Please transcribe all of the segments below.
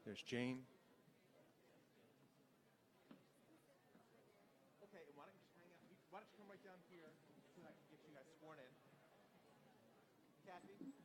There's Jane. Okay, why don't you just hang out? Why don't you come right down here so I can get you guys sworn in? Kathy?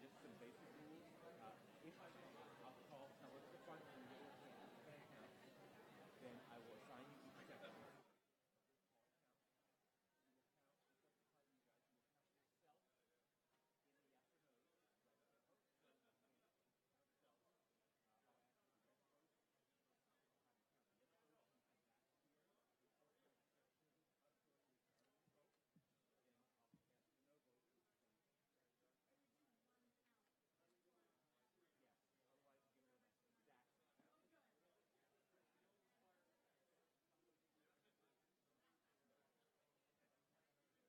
Just some basic rules. If I call alcohol, tell us the front and you get a count. Then I will assign you each section. Members of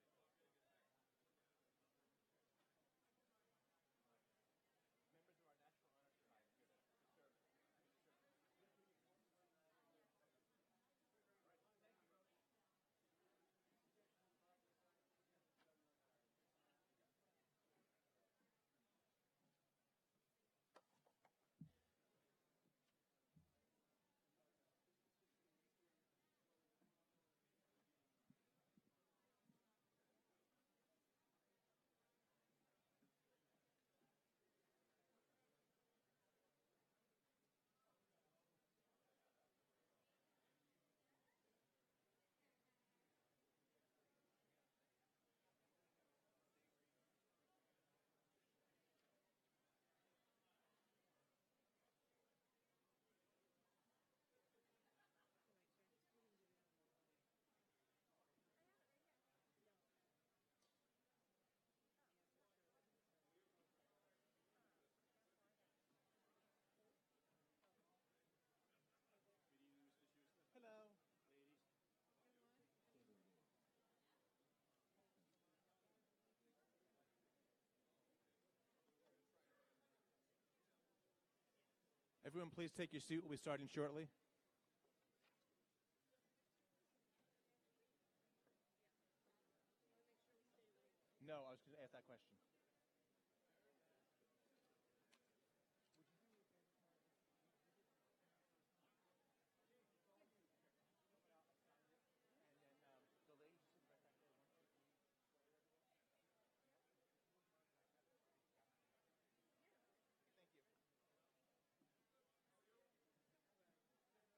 our National Honor Society here to serve. All right, thank you. Hello, ladies. Everyone, please take your seat. We'll be starting shortly. No, I was going to ask that question. And then the ladies sit right back there. 1, 2, 3. Thank you.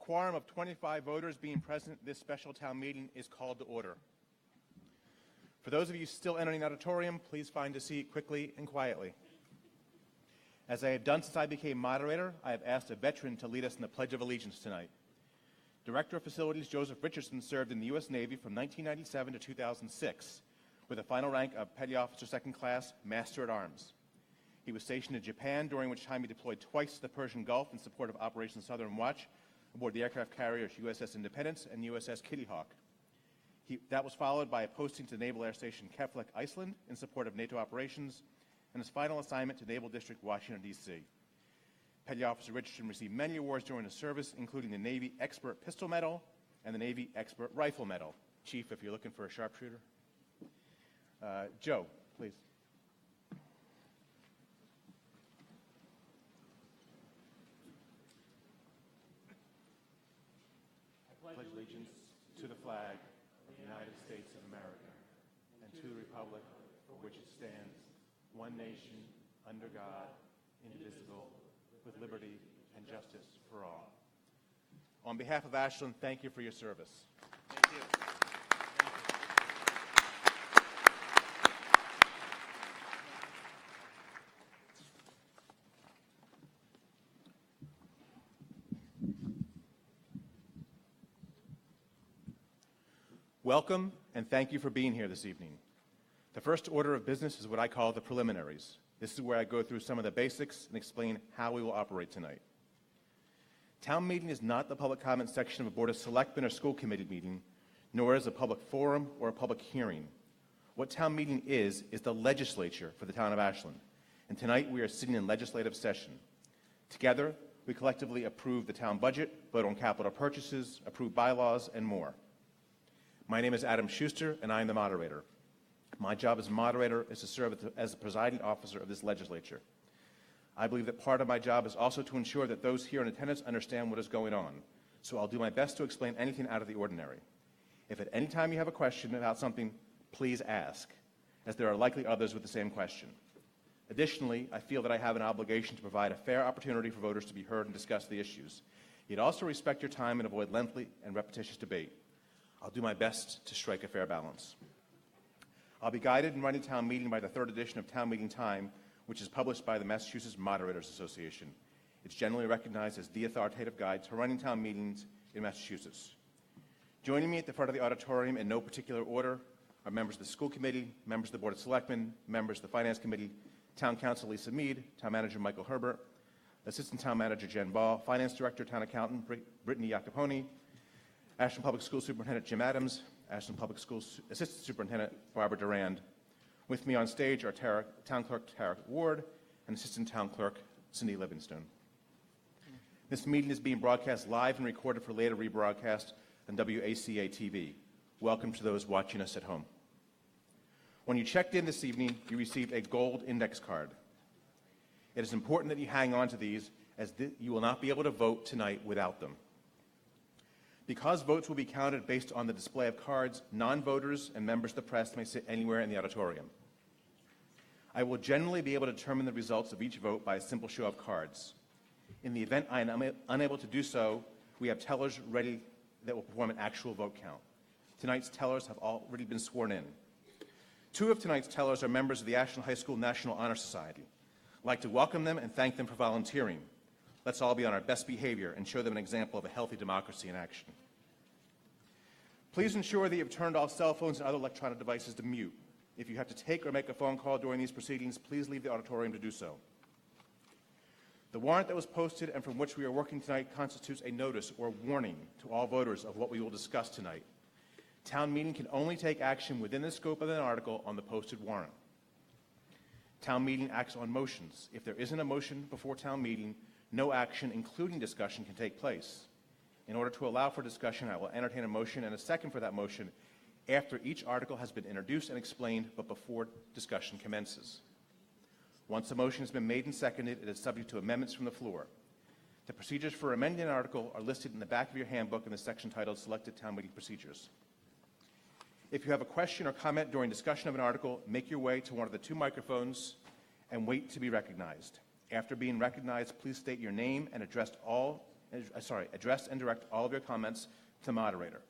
quorum of 25 voters being present, this special town meeting is called to order. For those of you still entering the auditorium, please find a seat quickly and quietly. As I have done since I became moderator, I have asked a veteran to lead us in the Pledge of Allegiance tonight. Director of Facilities Joseph Richardson served in the U.S. Navy from 1997 to 2006 with a final rank of Petty Officer Second Class, Master at Arms. He was stationed in Japan, during which time he deployed twice to the Persian Gulf in support of Operation Southern Watch aboard the aircraft carriers USS Independence and USS Kitty Hawk. That was followed by a posting to Naval Air Station Keflavik, Iceland, in support of NATO operations, and his final assignment to Naval District, Washington, D.C. Petty Officer Richardson received many awards during his service, including the Navy Expert Pistol Medal and the Navy Expert Rifle Medal. Chief, if you're looking for a sharpshooter. Joe, please. I pledge allegiance to the flag of the United States of America and to the republic for which it stands, one nation, under God, indivisible, with liberty and justice for all. On behalf of Ashland, thank you for your service. Thank you. Welcome, and thank you for being here this evening. The first order of business is what I call the preliminaries. This is where I go through some of the basics and explain how we will operate tonight. Town meeting is not the public comment section of a Board of Selectmen or school committee meeting, nor is a public forum or a public hearing. What town meeting is the legislature for the town of Ashland. And tonight we are sitting in legislative session. Together, we collectively approve the town budget, vote on capital purchases, approve bylaws, and more. My name is Adam Schuster, and I am the moderator. My job as moderator is to serve as the presiding officer of this legislature. I believe that part of my job is also to ensure that those here in attendance understand what is going on, so I'll do my best to explain anything out of the ordinary. If at any time you have a question about something, please ask, as there are likely others with the same question. Additionally, I feel that I have an obligation to provide a fair opportunity for voters to be heard and discuss the issues. Yet also respect your time and avoid lengthy and repetitious debate. I'll do my best to strike a fair balance. I'll be guided in running town meeting by the third edition of Town Meeting Time, which is published by the Massachusetts Moderators Association. It's generally recognized as the authoritative guide to running town meetings in Massachusetts. Joining me at the front of the auditorium in no particular order are members of the school committee, members of the Board of Selectmen, members of the Finance Committee, Town Council Lisa Mead, Town Manager Michael Herbert, Assistant Town Manager Jen Ball, Finance Director, Town Accountant Brittany Jacoponi, Ashland Public School Superintendent Jim Adams, Ashland Public Schools Assistant Superintendent Barbara Durand. With me on stage are Town Clerk Tarek Ward and Assistant Town Clerk Cindy Livingstone. This meeting is being broadcast live and recorded for later rebroadcast on WACA-TV. Welcome to those watching us at home. When you checked in this evening, you received a gold index card. It is important that you hang on to these, as you will not be able to vote tonight without them. Because votes will be counted based on the display of cards, non-voters and members of the press may sit anywhere in the auditorium. I will generally be able to determine the results of each vote by a simple show of cards. In the event I am unable to do so, we have tellers ready that will perform an actual vote count. Tonight's tellers have already been sworn in. Two of tonight's tellers are members of the Ashland High School National Honor Society. I'd like to welcome them and thank them for volunteering. Let's all be on our best behavior and show them an example of a healthy democracy in action. Please ensure that you have turned off cell phones and other electronic devices to mute. If you have to take or make a phone call during these proceedings, please leave the auditorium to do so. The warrant that was posted and from which we are working tonight constitutes a notice or warning to all voters of what we will discuss tonight. Town meeting can only take action within the scope of an article on the posted warrant. Town meeting acts on motions. If there isn't a motion before town meeting, no action, including discussion, can take place. In order to allow for discussion, I will entertain a motion and a second for that motion after each article has been introduced and explained, but before discussion commences. Once a motion has been made and seconded, it is subject to amendments from the floor. The procedures for amending an article are listed in the back of your handbook in the section titled Selected Town Meeting Procedures. If you have a question or comment during discussion of an article, make your way to one of the two microphones and wait to be recognized. After being recognized, please state your name and address all address and direct all of your comments to the moderator.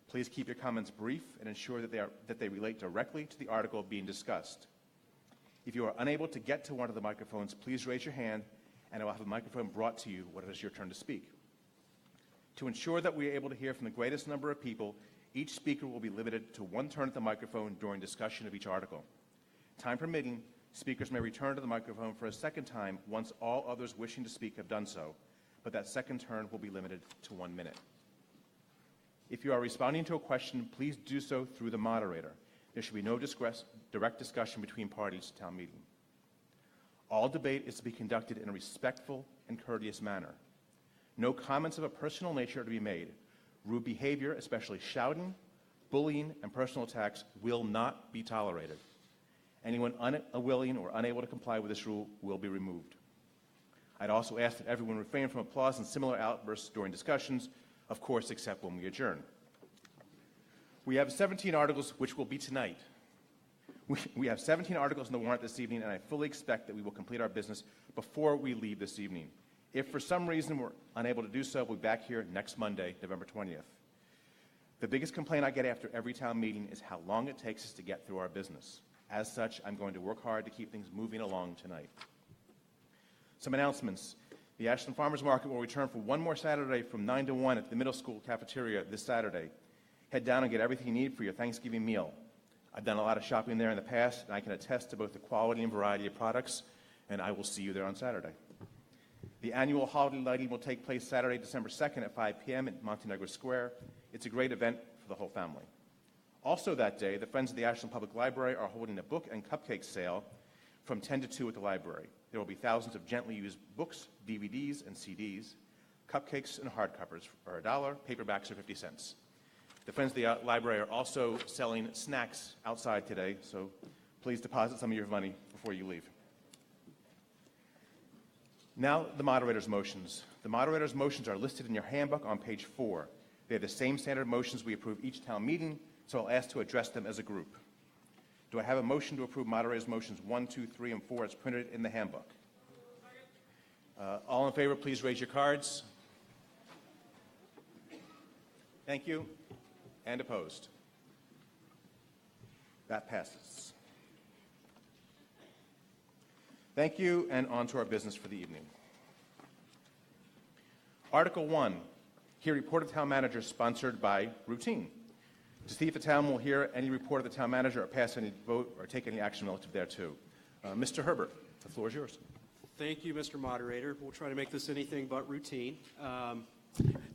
Please keep your comments brief and ensure that they relate directly to the article being discussed. If you are unable to get to one of the microphones, please raise your hand and I will have a microphone brought to you when it is your turn to speak. To ensure that we are able to hear from the greatest number of people, each speaker will be limited to one turn at the microphone during discussion of each article. Time permitting, speakers may return to the microphone for a second time once all others wishing to speak have done so, but that second turn will be limited to 1 minute. If you are responding to a question, please do so through the moderator. There should be no direct discussion between parties to town meeting. All debate is to be conducted in a respectful and courteous manner. No comments of a personal nature are to be made. Rude behavior, especially shouting, bullying, and personal attacks, will not be tolerated. Anyone unwilling or unable to comply with this rule will be removed. I'd also ask that everyone refrain from applause and similar outbursts during discussions, of course, except when we adjourn. We have 17 articles, which will be tonight. We have 17 articles in the warrant this evening, and I fully expect that we will complete our business before we leave this evening. If for some reason we're unable to do so, we'll be back here next Monday, November 20th. The biggest complaint I get after every town meeting is how long it takes us to get through our business. As such, I'm going to work hard to keep things moving along tonight. Some announcements. The Ashland Farmers Market will return for one more Saturday from 9 to 1 at the middle school cafeteria this Saturday. Head down and get everything you need for your Thanksgiving meal. I've done a lot of shopping there in the past, and I can attest to both the quality and variety of products, and I will see you there on Saturday. The annual holiday lighting will take place Saturday, December 2nd at 5 p.m. at Montenegro Square. It's a great event for the whole family. Also that day, the Friends of the Ashland Public Library are holding a book and cupcake sale from 10 to 2 at the library. There will be thousands of gently used books, DVDs, and CDs, cupcakes and hardcovers for $1, paperbacks are 50 cents. The Friends of the Library are also selling snacks outside today, so please deposit some of your money before you leave. Now, the moderator's motions. The moderator's motions are listed in your handbook on page 4. They are the same standard motions we approve each town meeting, so I'll ask to address them as a group. Do I have a motion to approve moderator's motions 1, 2, 3, and 4 as printed in the handbook? All in favor, please raise your cards. Thank you. And opposed? That passes. Thank you, and on to our business for the evening. Article 1, hear report of town manager sponsored by routine. To see if the town will hear any report of the town manager or pass any vote or take any action relative thereto. Mr. Herbert, the floor is yours. Thank you, Mr. Moderator. We'll try to make this anything but routine.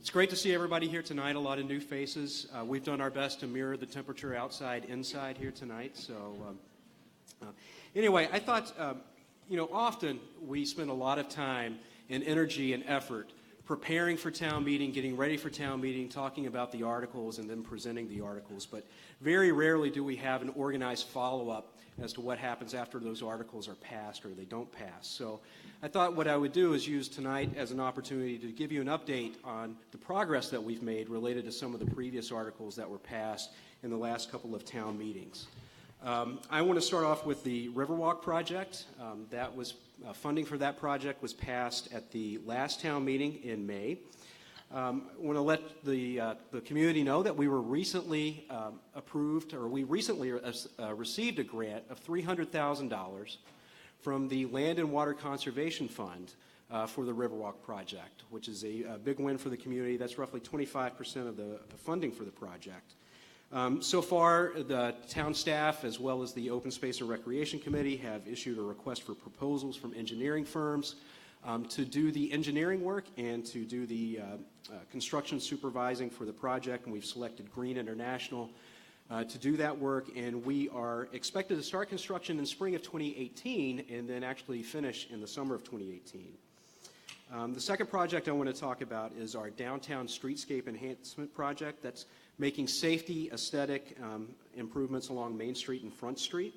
It's great to see everybody here tonight, a lot of new faces. We've done our best to mirror the temperature outside, inside here tonight. So anyway, I thought, often we spend a lot of time and energy and effort preparing for town meeting, getting ready for town meeting, talking about the articles, and then presenting the articles. But very rarely do we have an organized follow-up as to what happens after those articles are passed or they don't pass. So I thought what I would do is use tonight as an opportunity to give you an update on the progress that we've made related to some of the previous articles that were passed in the last couple of town meetings. I want to start off with the Riverwalk project. Funding for that project was passed at the last town meeting in May. I want to let the community know that we were recently received a grant of $300,000 from the Land and Water Conservation Fund for the Riverwalk project, which is a big win for the community. That's roughly 25% of the funding for the project. So far, the town staff, as well as the Open Space and Recreation Committee, have issued a request for proposals from engineering firms to do the engineering work and to do the construction supervising for the project, and we've selected Green International to do that work, and we are expected to start construction in spring of 2018 and then actually finish in the summer of 2018. The second project I want to talk about is our downtown streetscape enhancement project. That's making safety, aesthetic improvements along Main Street and Front Street.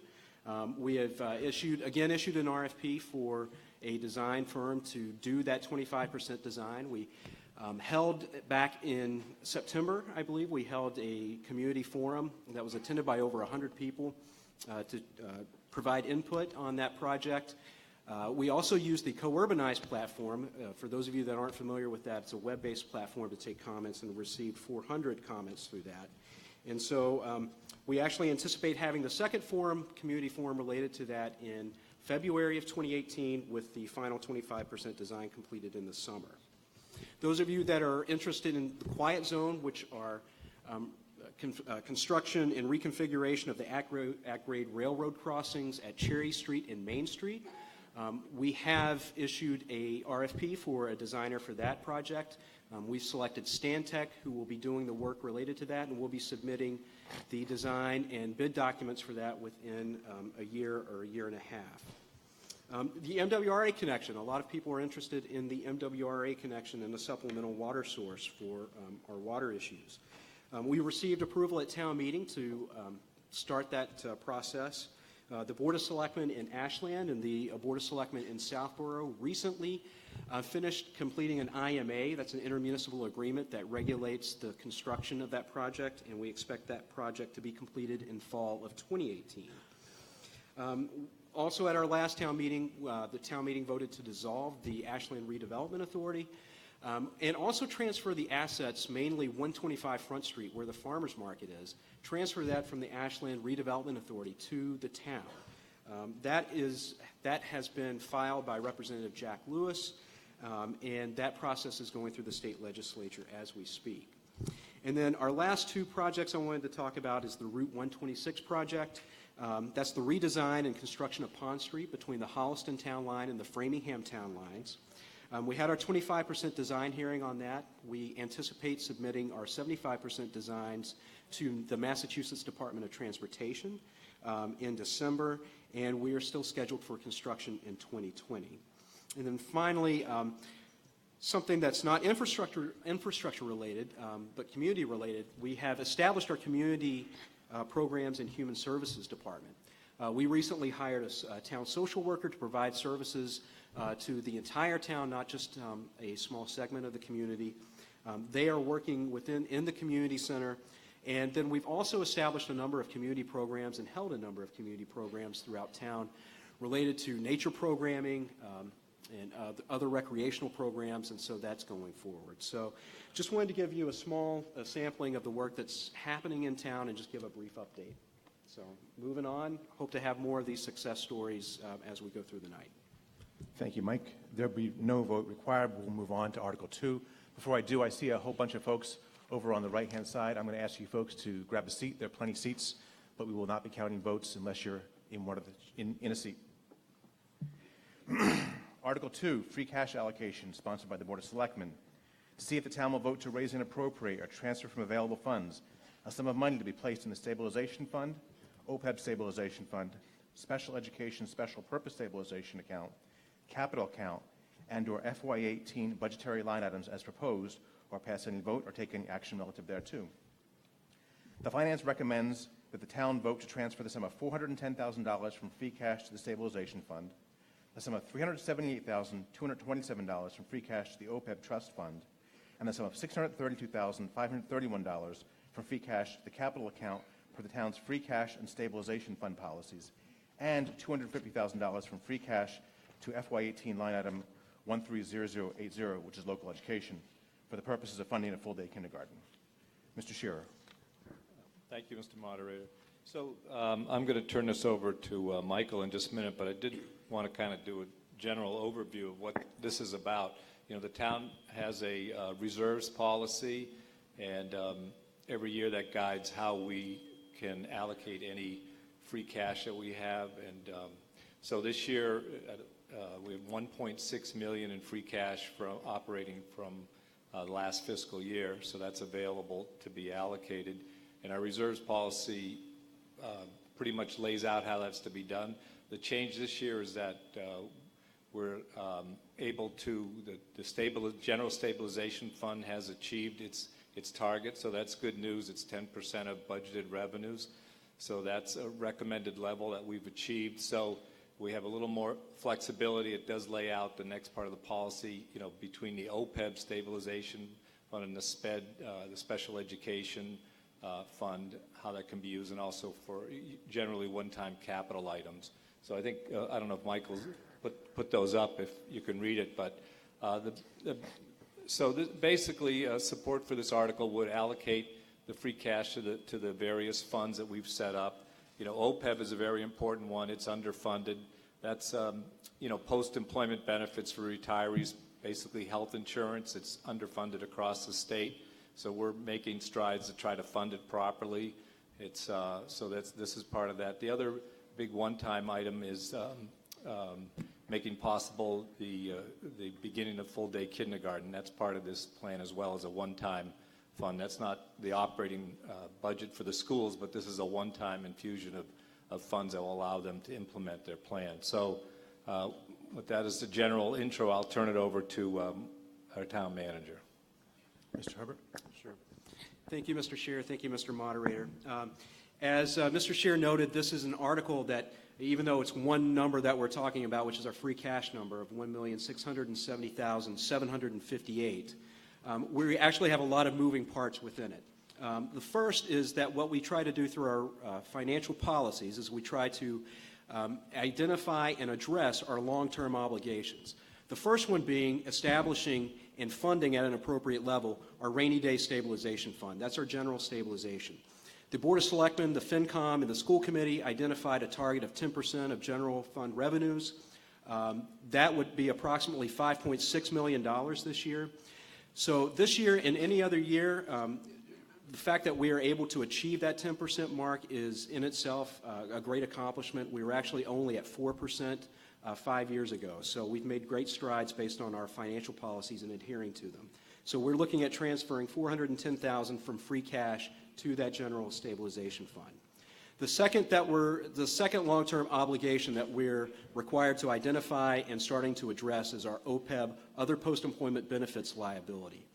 We have issued an RFP for a design firm to do that 25% design. We held back in September, I believe, we held a community forum that was attended by over 100 people to provide input on that project. We also use the Co-Urbanize platform. For those of you that aren't familiar with that, it's a web-based platform to take comments, and received 400 comments through that. And so we actually anticipate having the second forum, community forum related to that, in February of 2018, with the final 25% design completed in the summer. Those of you that are interested in the Quiet Zone, which are construction and reconfiguration of the at-grade railroad crossings at Cherry Street and Main Street, we have issued a RFP for a designer for that project. We've selected Stantec, who will be doing the work related to that, and we'll be submitting the design and bid documents for that within a year or a year and a half. The MWRA connection, a lot of people are interested in the MWRA connection and the supplemental water source for our water issues. We received approval at town meeting to start that process. The Board of Selectmen in Ashland and the Board of Selectmen in Southborough recently finished completing an IMA, that's an intermunicipal agreement that regulates the construction of that project, and we expect that project to be completed in fall of 2018. Also at our last town meeting, the town meeting voted to dissolve the Ashland Redevelopment Authority and also transfer the assets, mainly 125 Front Street, where the farmers market is, transfer that from the Ashland Redevelopment Authority to the town. That has been filed by Representative Jack Lewis, and that process is going through the state legislature as we speak. And then our last two projects I wanted to talk about is the Route 126 project. That's the redesign and construction of Pond Street between the Holliston Town Line and the Framingham Town Lines. We had our 25% design hearing on that. We anticipate submitting our 75% designs to the Massachusetts Department of Transportation in December, and we are still scheduled for construction in 2020. And then finally, something that's not infrastructure related, but community related, we have established our community programs and human services department. We recently hired a town social worker to provide services to the entire town, not just a small segment of the community. They are working in the community center, and then we've also established a number of community programs and held a number of community programs throughout town related to nature programming and other recreational programs, and so that's going forward. So just wanted to give you a small sampling of the work that's happening in town and just give a brief update. So moving on, hope to have more of these success stories as we go through the night. Thank you, Mike. There'll be no vote required. We'll move on to Article 2. Before I do, I see a whole bunch of folks over on the right-hand side. I'm going to ask you folks to grab a seat. There are plenty of seats, but we will not be counting votes unless you're in a seat. Article 2, free cash allocation, sponsored by the Board of Selectmen. To see if the town will vote to raise and appropriate or transfer from available funds a sum of money to be placed in the stabilization fund, OPEB stabilization fund, special education special purpose stabilization account, capital account, and/or FY18 budgetary line items as proposed, or pass any vote or take any action relative thereto. The Finance recommends that the town vote to transfer the sum of $410,000 from free cash to the stabilization fund, the sum of $378,227 from free cash to the OPEB trust fund, and the sum of $632,531 from free cash to the capital account for the town's free cash and stabilization fund policies, and $250,000 from free cash to FY18 line item 130080, which is local education, for the purposes of funding a full-day kindergarten. Mr. Shearer. Thank you, Mr. Moderator. So I'm going to turn this over to Michael in just a minute, but I did want to kind of do a general overview of what this is about. You know, the town has a reserves policy, and every year that guides how we can allocate any free cash that we have. And so this year we have $1.6 million in free cash from operating from the last fiscal year, so that's available to be allocated. And our reserves policy pretty much lays out how that's to be done. The change this year is that we're able to, the general stabilization fund has achieved its target, so that's good news. It's 10% of budgeted revenues, so that's a recommended level that we've achieved. So we have a little more flexibility. It does lay out the next part of the policy, you know, between the OPEB stabilization fund and the special education fund, how that can be used, and also for generally one-time capital items. So I think, I don't know if Michael's put those up, if you can read it, but basically, support for this article would allocate the free cash to the various funds that we've set up. You know, OPEB is a very important one. It's underfunded. That's, post-employment benefits for retirees, basically health insurance. It's underfunded across the state. So we're making strides to try to fund it properly. This is part of that. The other big one-time item is making possible the beginning of full-day kindergarten. That's part of this plan as well as a one-time fund. That's not the operating budget for the schools, but this is a one-time infusion of funds that will allow them to implement their plan. So with that as the general intro, I'll turn it over to our town manager. Mr. Herbert? Sure. Thank you, Mr. Chair. Thank you, Mr. Moderator. As Mr. Scheer noted, this is an article that, even though it's one number that we're talking about, which is our free cash number of $1,670,758, we actually have a lot of moving parts within it. The first is that what we try to do through our financial policies is we try to identify and address our long-term obligations. The first one being establishing and funding at an appropriate level our rainy day stabilization fund. That's our general stabilization. The Board of Selectmen, the FinCom, and the school committee identified a target of 10% of general fund revenues. That would be approximately $5.6 million this year. So this year and any other year, the fact that we are able to achieve that 10% mark is in itself a great accomplishment. We were actually only at 4% 5 years ago. So we've made great strides based on our financial policies and adhering to them. So we're looking at transferring $410,000 from free cash to that general stabilization fund. The second long-term obligation that we're required to identify and starting to address is our OPEB, other post-employment benefits liability.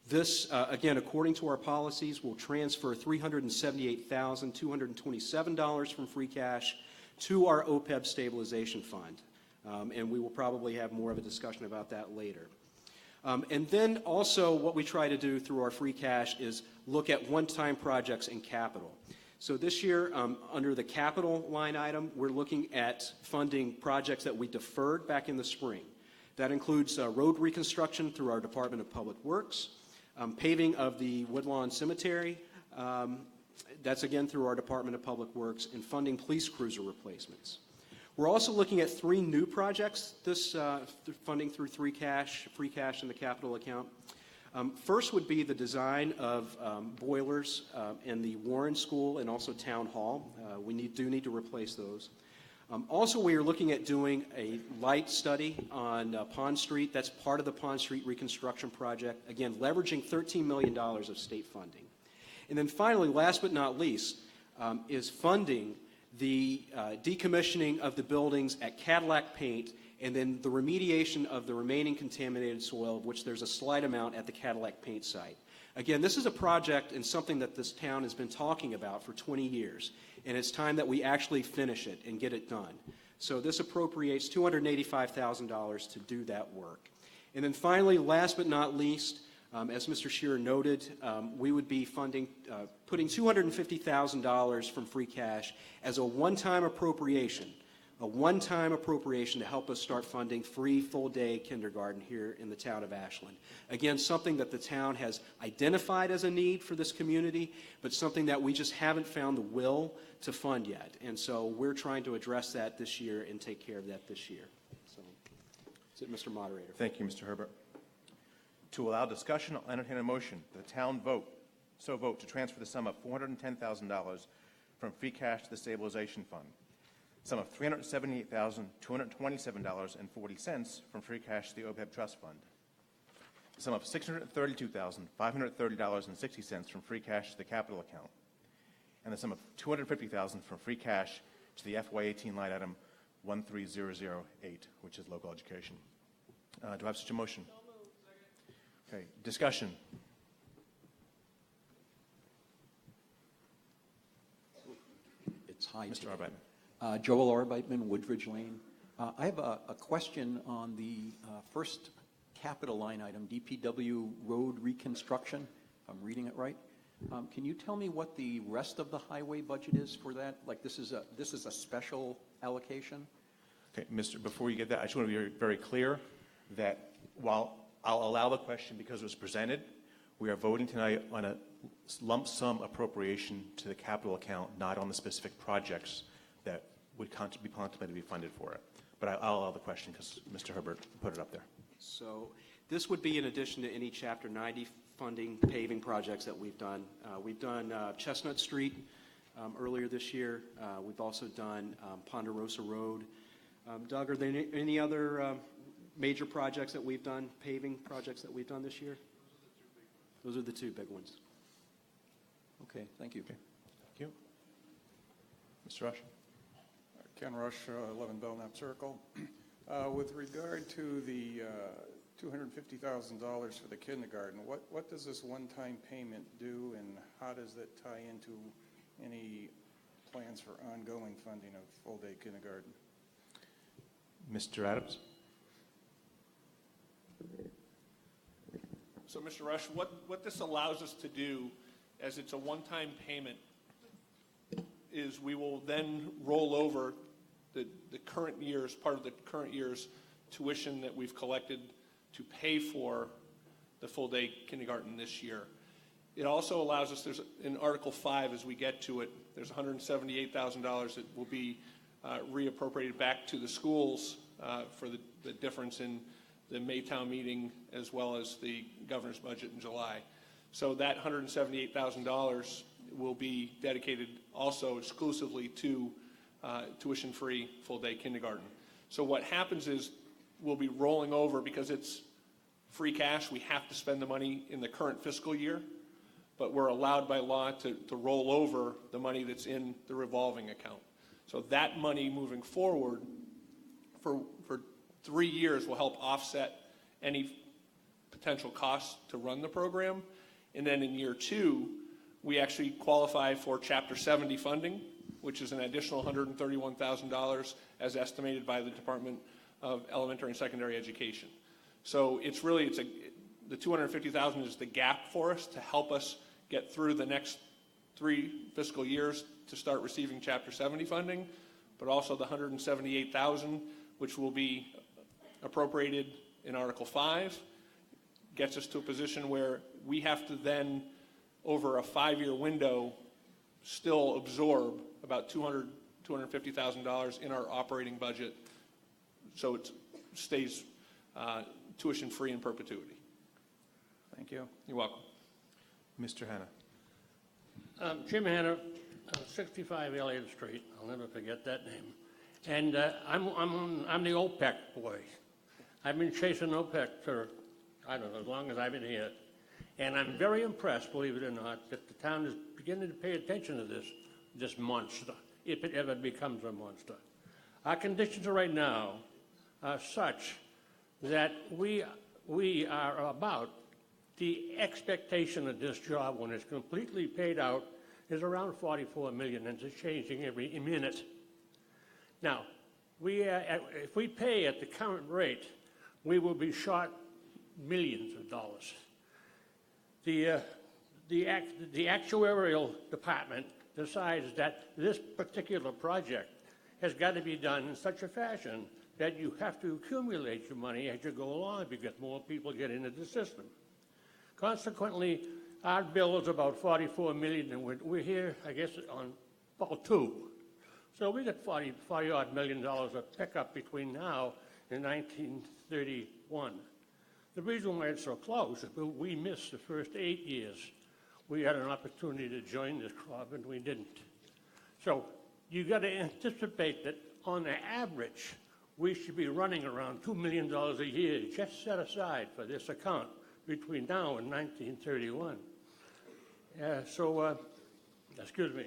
This, again, according to our policies, will transfer $378,227 from free cash to our OPEB stabilization fund. And we will probably have more of a discussion about that later. And then also what we try to do through our free cash is look at one-time projects and capital. So this year, under the capital line item, we're looking at funding projects that we deferred back in the spring. That includes road reconstruction through our Department of Public Works, paving of the Woodlawn Cemetery, that's again through our Department of Public Works, and funding police cruiser replacements. We're also looking at 3 new projects, this funding through free cash in the capital account. First would be the design of boilers in the Warren School and also Town Hall. We do need to replace those. Also, we are looking at doing a light study on Pond Street. That's part of the Pond Street reconstruction project. Again, leveraging $13 million of state funding. And then finally, last but not least, is funding the decommissioning of the buildings at Cadillac Paint and then the remediation of the remaining contaminated soil, of which there's a slight amount at the Cadillac Paint site. Again, this is a project and something that this town has been talking about for 20 years, and it's time that we actually finish it and get it done. So this appropriates $285,000 to do that work. And then finally, last but not least, as Mr. Scheer noted, we would be funding, putting $250,000 from free cash as a one-time appropriation to help us start funding free full-day kindergarten here in the town of Ashland. Again, something that the town has identified as a need for this community, but something that we just haven't found the will to fund yet. And so we're trying to address that this year and take care of that this year. So that's it, Mr. Moderator. Thank you, Mr. Herbert. To allow discussion, I'll entertain a motion that the town vote to transfer the sum of $410,000 from free cash to the stabilization fund, sum of $378,227.40 from free cash to the OPEB trust fund, the sum of $632,530.60 from free cash to the capital account, and the sum of $250,000 from free cash to the FY18 line item 13008, which is local education. Do I have such a motion? Okay, discussion. It's high. Mr. Arbeitman. Joel Arbeitman, Woodridge Lane. I have a question on the first capital line item, DPW road reconstruction, if I'm reading it right. Can you tell me what the rest of the highway budget is for that? Like this is a special allocation? Okay, before you get that, I just want to be very, very clear that while I'll allow the question because it was presented, we are voting tonight on a lump sum appropriation to the capital account, not on the specific projects that would be contemplated to be funded for it. But I'll allow the question because Mr. Herbert put it up there. So this would be in addition to any Chapter 90 funding paving projects that we've done. We've done Chestnut Street earlier this year. We've also done Ponderosa Road. Doug, are there any other major projects that we've done, paving projects that we've done this year? Those are the two big ones. Okay, thank you. Okay. Thank you. Mr. Rush? Ken Rush, 11 Belknap Circle. With regard to the $250,000 for the kindergarten, what does this one-time payment do, and how does that tie into any plans for ongoing funding of full-day kindergarten? Mr. Adams? So, Mr. Rush, what this allows us to do, as it's a one-time payment, is we will then roll over the current year's, part of the current year's tuition that we've collected to pay for the full-day kindergarten this year. It also allows us, there's in Article 5, as we get to it, there's $178,000 that will be reappropriated back to the schools for the difference in the Maytown meeting as well as the governor's budget in July. So that $178,000 will be dedicated also exclusively to tuition-free full-day kindergarten. So what happens is we'll be rolling over, because it's free cash, we have to spend the money in the current fiscal year, but we're allowed by law to roll over the money that's in the revolving account. So that money moving forward for 3 years will help offset any potential costs to run the program. And then in year 2, we actually qualify for Chapter 70 funding, which is an additional $131,000 as estimated by the Department of Elementary and Secondary Education. So it's really, the $250,000 is the gap for us to help us get through the next 3 fiscal years to start receiving Chapter 70 funding, but also the $178,000, which will be appropriated in Article 5, gets us to a position where we have to then, over a 5-year window, still absorb about $250,000 in our operating budget, so it stays tuition-free in perpetuity. Thank you. You're welcome. Mr. Hanna? Jim Hanna, 65 Elliott Street. I'll never forget that name. And I'm the OPEC boy. I've been chasing OPEC for, I don't know, as long as I've been here. And I'm very impressed, believe it or not, that the town is beginning to pay attention to this monster, if it ever becomes a monster. Our conditions right now are such that we are about, the expectation of this job when it's completely paid out is around $44 million, and it's changing every minute. Now, if we pay at the current rate, we will be short millions of dollars. The actuarial department decides that this particular project has got to be done in such a fashion that you have to accumulate your money as you go along because more people get into the system. Consequently, our bill is about $44 million, and we're here, I guess, on about 2. So we got $40-odd million of pickup between now and 1931. The reason why it's so close is we missed the first 8 years. We had an opportunity to join this club, and we didn't. So you got to anticipate that on the average, we should be running around $2 million a year just set aside for this account between now and 1931. Excuse me,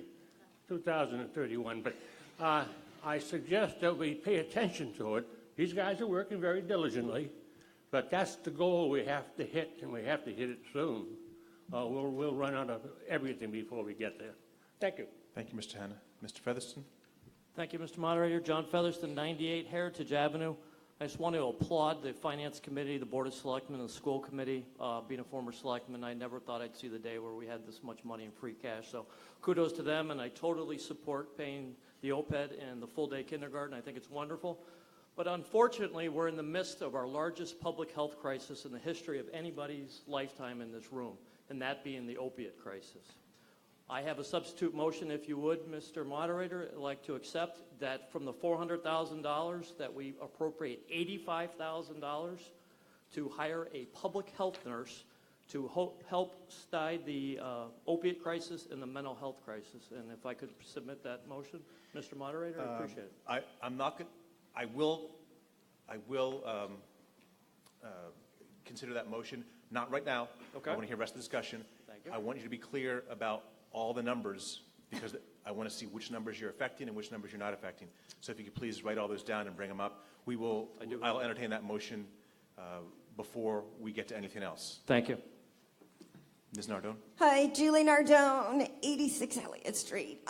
2031. But I suggest that we pay attention to it. These guys are working very diligently, but that's the goal we have to hit, and we have to hit it soon. We'll run out of everything before we get there. Thank you. Thank you, Mr. Hanna. Mr. Featherston? Thank you, Mr. Moderator. John Featherston, 98 Heritage Avenue. I just want to applaud the Finance Committee, the Board of Selectmen, and the School Committee. Being a former selectman, I never thought I'd see the day where we had this much money in free cash. So kudos to them, and I totally support paying the OPED and the full-day kindergarten. I think it's wonderful. But unfortunately, we're in the midst of our largest public health crisis in the history of anybody's lifetime in this room, and that being the opiate crisis. I have a substitute motion, if you would, Mr. Moderator. I'd like to accept that from the $400,000 that we appropriate $85,000 to hire a public health nurse to help stymie the opiate crisis and the mental health crisis. And if I could submit that motion, Mr. Moderator, I appreciate it. I'm not going. I will consider that motion. Not right now. Okay. I want to hear the rest of the discussion. Thank you. I want you to be clear about all the numbers, because I want to see which numbers you're affecting and which numbers you're not affecting. So if you could please write all those down and bring them up. I'll entertain that motion before we get to anything else. Thank you. Ms. Nardone? Hi, Julie Nardone, 86 Elliott Street.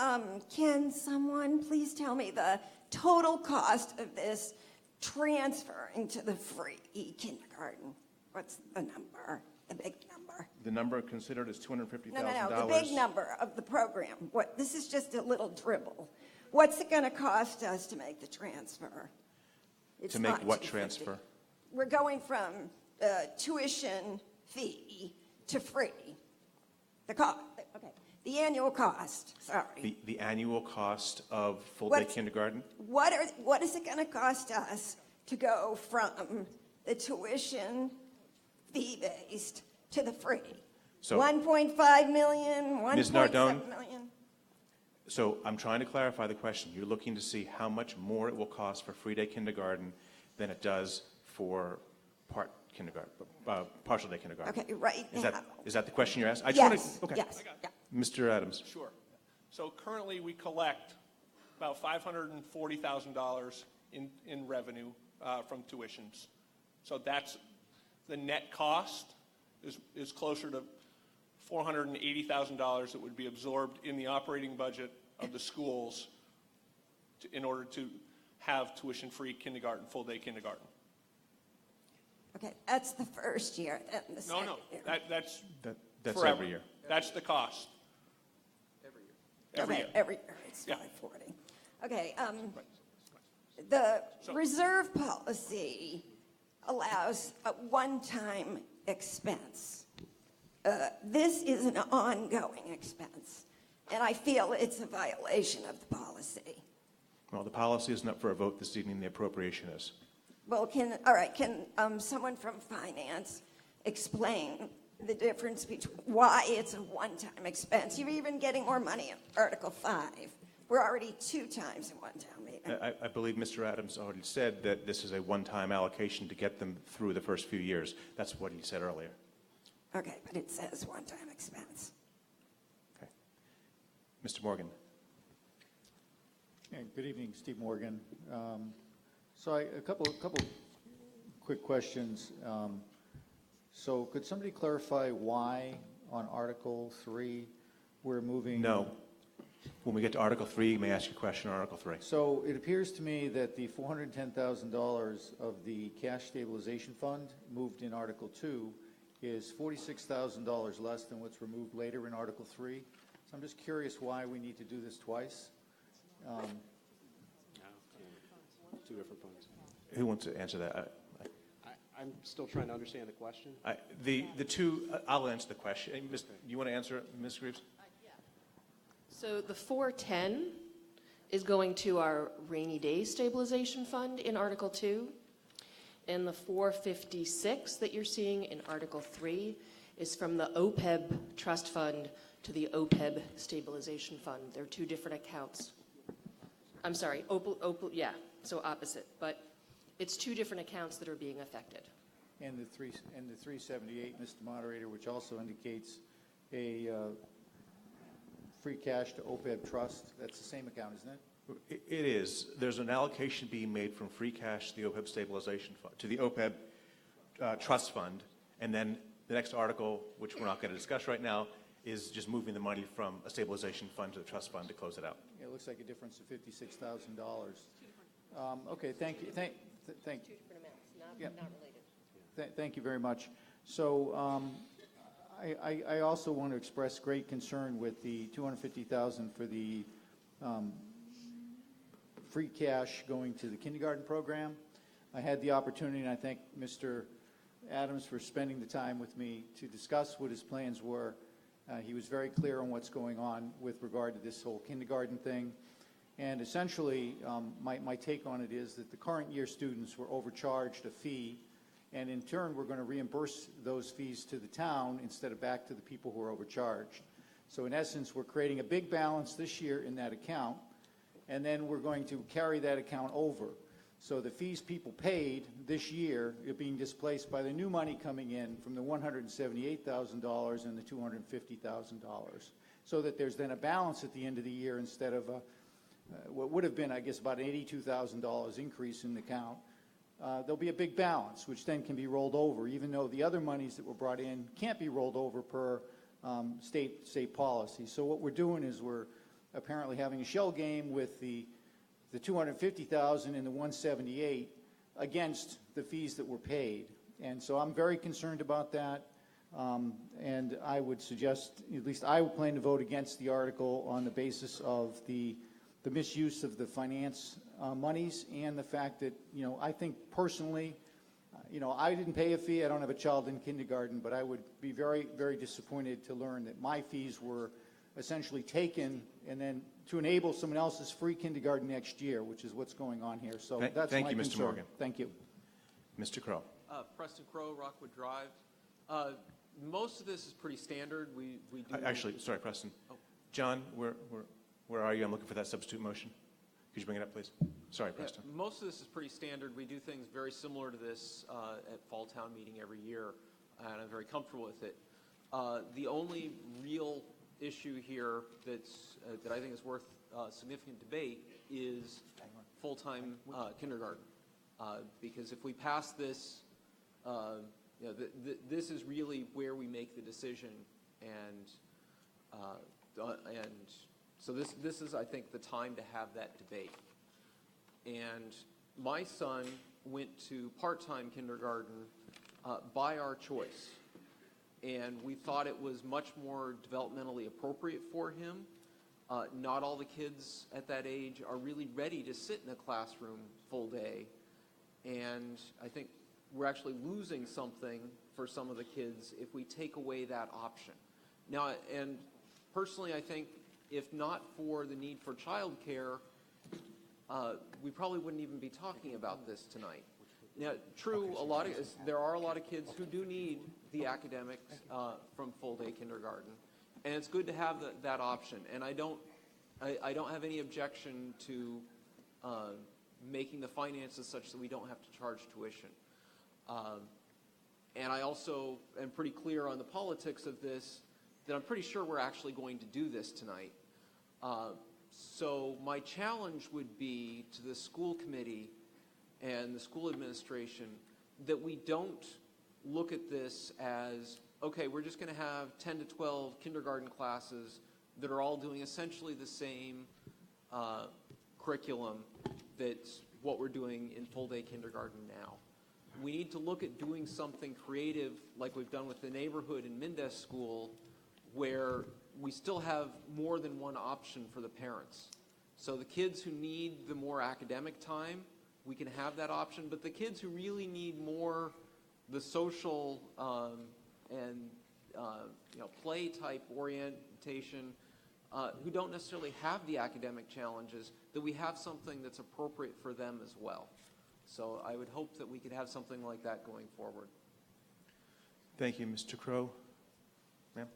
Can someone please tell me the total cost of this transferring to the free kindergarten? What's the number, the big number? The number considered is $250,000. No, the big number of the program. This is just a little dribble. What's it going to cost us to make the transfer? It's To make not what $250. transfer? We're going from tuition fee to free. The annual cost, sorry. The annual cost of full-day kindergarten? What is it going to cost us to go from the tuition fee-based to the free? So- 1.5 million, 1.7 Ms. Nardone? million? So I'm trying to clarify the question. You're looking to see how much more it will cost for free day kindergarten than it does for partial day kindergarten. Okay, right now. Is that the question you're asking? Yes, Okay. yes. Yeah. Mr. Adams? Sure. So currently, we collect about $540,000 in revenue from tuitions. So that's the net cost is closer to $480,000 that would be absorbed in the operating budget of the schools in order to have tuition-free kindergarten, full-day kindergarten. Okay, that's the first year, then the second year. That's That's forever. every year. That's the cost. Every year. Every year, it's Yeah. 540. Okay, the So- reserve policy allows a one-time expense. This is an ongoing expense, and I feel it's a violation of the policy. Well, the policy isn't up for a vote this evening. The appropriation is. Well, can someone from finance explain the difference between why it's a one-time expense? You're even getting more money in Article 5. We're already 2 times in one town meeting. I believe Mr. Adams already said that this is a one-time allocation to get them through the first few years. That's what he said earlier. Okay, but it says one-time expense. Okay. Mr. Morgan? Yeah, good evening, Steve Morgan. A couple quick questions. So could somebody clarify why on Article 3 we're moving? No. When we get to Article 3, you may ask your question on Article 3. So it appears to me that the $410,000 of the cash stabilization fund moved in Article 2 is $46,000 less than what's removed later in Article 3. So I'm just curious why we need to do this twice. Two different funds. Who wants to answer that? I'm still trying to understand the question. The two, I'll answer the question. You want to answer it, Ms. Greaves? So the 410 is going to our rainy day stabilization fund in Article 2. And the 456 that you're seeing in Article 3 is from the OPEB trust fund to the OPEB stabilization fund. They're 2 different accounts. I'm sorry, yeah, so opposite. But it's 2 different accounts that are being affected. And the 378, Mr. Moderator, which also indicates a free cash to OPEB trust. That's the same account, isn't it? It is. There's an allocation being made from free cash to the OPEB stabilization fund, to the OPEB trust fund, and then the next article, which we're not going to discuss right now, is just moving the money from a stabilization fund to the trust fund to close it out. Yeah, it looks like a difference of $56,000. Okay, thank you. Thank. Two different amounts, Yeah. not related. Thank you very much. So I also want to express great concern with the $250,000 for the free cash going to the kindergarten program. I had the opportunity, and I thank Mr. Adams for spending the time with me to discuss what his plans were. He was very clear on what's going on with regard to this whole kindergarten thing. And essentially, my take on it is that the current year students were overcharged a fee, and in turn, we're going to reimburse those fees to the town instead of back to the people who are overcharged. So in essence, we're creating a big balance this year in that account, and then we're going to carry that account over. So the fees people paid this year are being displaced by the new money coming in from the $178,000 and the $250,000, so that there's then a balance at the end of the year instead of what would have been, I guess, about an $82,000 increase in the account. There'll be a big balance, which then can be rolled over, even though the other monies that were brought in can't be rolled over per state policy. So what we're doing is we're apparently having a shell game with the $250,000 and the $178,000 against the fees that were paid. And so I'm very concerned about that. And I would suggest, at least I would plan to vote against the article on the basis of the misuse of the finance monies and the fact that, I think personally, I didn't pay a fee. I don't have a child in kindergarten, but I would be very, very disappointed to learn that my fees were essentially taken and then to enable someone else's free kindergarten next year, which is what's going on here. So that's thank my you, Mr. concern. Morgan. Thank you. Mr. Crow. Preston Crow, Rockwood Drive. Most of this is pretty standard. We do. Actually, sorry, Preston. Oh. John, where are you? I'm looking for that substitute motion. Could you bring it up, please? Sorry, Preston. Yeah, most of this is pretty standard. We do things very similar to this at Fall Town Meeting every year, and I'm very comfortable with it. The only real issue here that I think is worth significant debate is full-time kindergarten. Because if we pass this, this is really where we make the decision, and so this is, I think, the time to have that debate. And my son went to part-time kindergarten by our choice, and we thought it was much more developmentally appropriate for him. Not all the kids at that age are really ready to sit in a classroom full day, and I think we're actually losing something for some of the kids if we take away that option. Now, and personally, I think if not for the need for childcare, we probably wouldn't even be talking about this tonight. Now, true, there are a lot of kids who do need the academics from full-day kindergarten, and it's good to have that option. And I don't have any objection to making the finances such that we don't have to charge tuition. And I also am pretty clear on the politics of this, that I'm pretty sure we're actually going to do this tonight. So my challenge would be to the school committee and the school administration that we don't look at this as, okay, we're just going to have 10 to 12 kindergarten classes that are all doing essentially the same curriculum that's what we're doing in full-day kindergarten now. We need to look at doing something creative like we've done with the neighborhood in Mendez School, where we still have more than one option for the parents. So the kids who need the more academic time, we can have that option, but the kids who really need more the social and play type orientation, who don't necessarily have the academic challenges, that we have something that's appropriate for them as well. So I would hope that we could have something like that going forward. Thank you, Mr. Crow. Ma'am?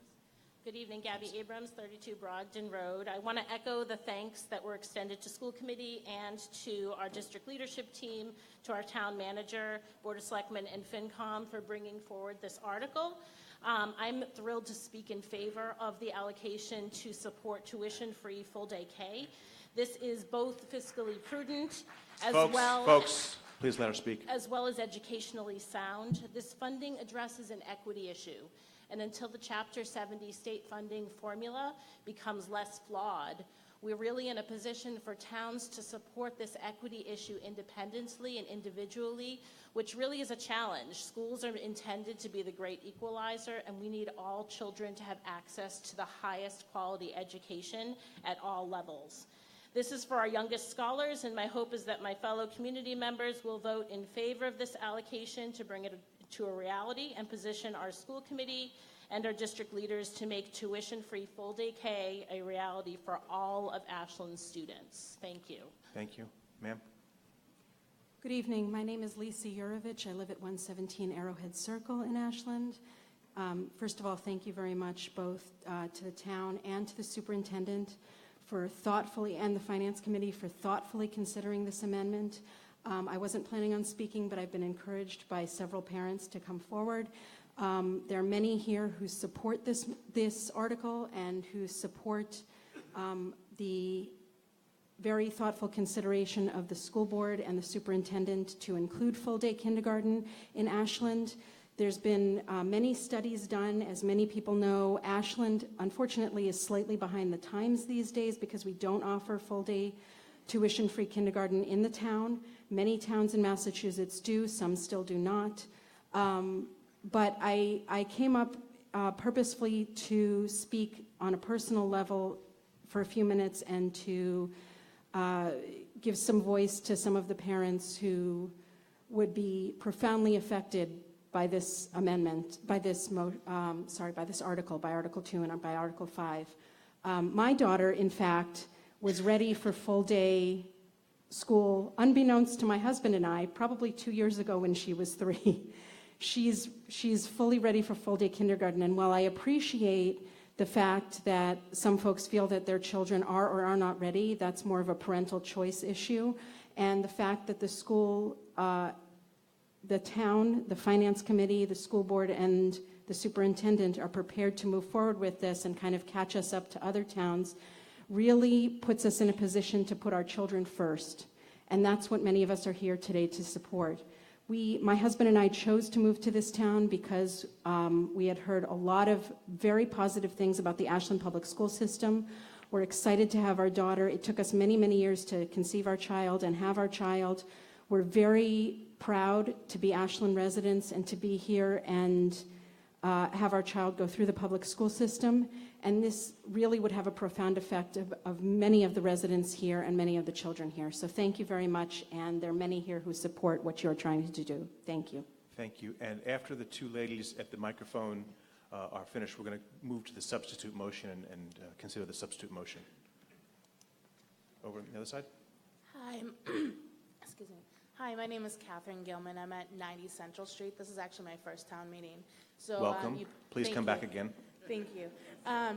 Good evening, Gabby Abrams, 32 Brogdon Road. I want to echo the thanks that were extended to school committee and to our district leadership team, to our town manager, Board of Selectmen, and FinCom for bringing forward this article. I'm thrilled to speak in favor of the allocation to support tuition-free full-day K. This is both fiscally prudent Folks, please let her speak. as well as educationally sound. This funding addresses an equity issue. And until the Chapter 70 state funding formula becomes less flawed, We're really in a position for towns to support this equity issue independently and individually, which really is a challenge. Schools are intended to be the great equalizer, and we need all children to have access to the highest quality education at all levels. This is for our youngest scholars, and my hope is that my fellow community members will vote in favor of this allocation to bring it to a reality and position our school committee and our district leaders to make tuition-free full-day K a reality for all of Ashland's students. Thank you. Thank you. Ma'am? Good evening. My name is Lisa Yurovich. I live at 117 Arrowhead Circle in Ashland. First of all, thank you very much both to the town and to the superintendent for thoughtfully, and the Finance Committee for thoughtfully considering this amendment. I wasn't planning on speaking, but I've been encouraged by several parents to come forward. There are many here who support this article and who support the very thoughtful consideration of the school board and the superintendent to include full-day kindergarten in Ashland. There's been many studies done. As many people know, Ashland, unfortunately, is slightly behind the times these days because we don't offer full-day tuition-free kindergarten in the town. Many towns in Massachusetts do, some still do not. But I came up purposefully to speak on a personal level for a few minutes and to give some voice to some of the parents who would be profoundly affected by this amendment, by this article, by Article 2 and by Article 5. My daughter, in fact, was ready for full-day school, unbeknownst to my husband and I, probably 2 years ago when she was 3. She's fully ready for full-day kindergarten, and while I appreciate the fact that some folks feel that their children are or are not ready, that's more of a parental choice issue, and the fact that the school, the town, the Finance Committee, the school board, and the superintendent are prepared to move forward with this and kind of catch us up to other towns really puts us in a position to put our children first, and that's what many of us are here today to support. My husband and I chose to move to this town because we had heard a lot of very positive things about the Ashland Public School System. We're excited to have our daughter. It took us many, many years to conceive our child and have our child. We're very proud to be Ashland residents and to be here and have our child go through the public school system. And this really would have a profound effect of many of the residents here and many of the children here. So thank you very much, and there are many here who support what you're trying to do. Thank you. Thank you. And after the two ladies at the microphone are finished, we're going to move to the substitute motion and consider the substitute motion. Over on the other side. Hi. Excuse me. Hi, my name is Catherine Gilman. I'm at 90 Central Street. This is actually my first town meeting. So welcome. Please come back again. Thank you.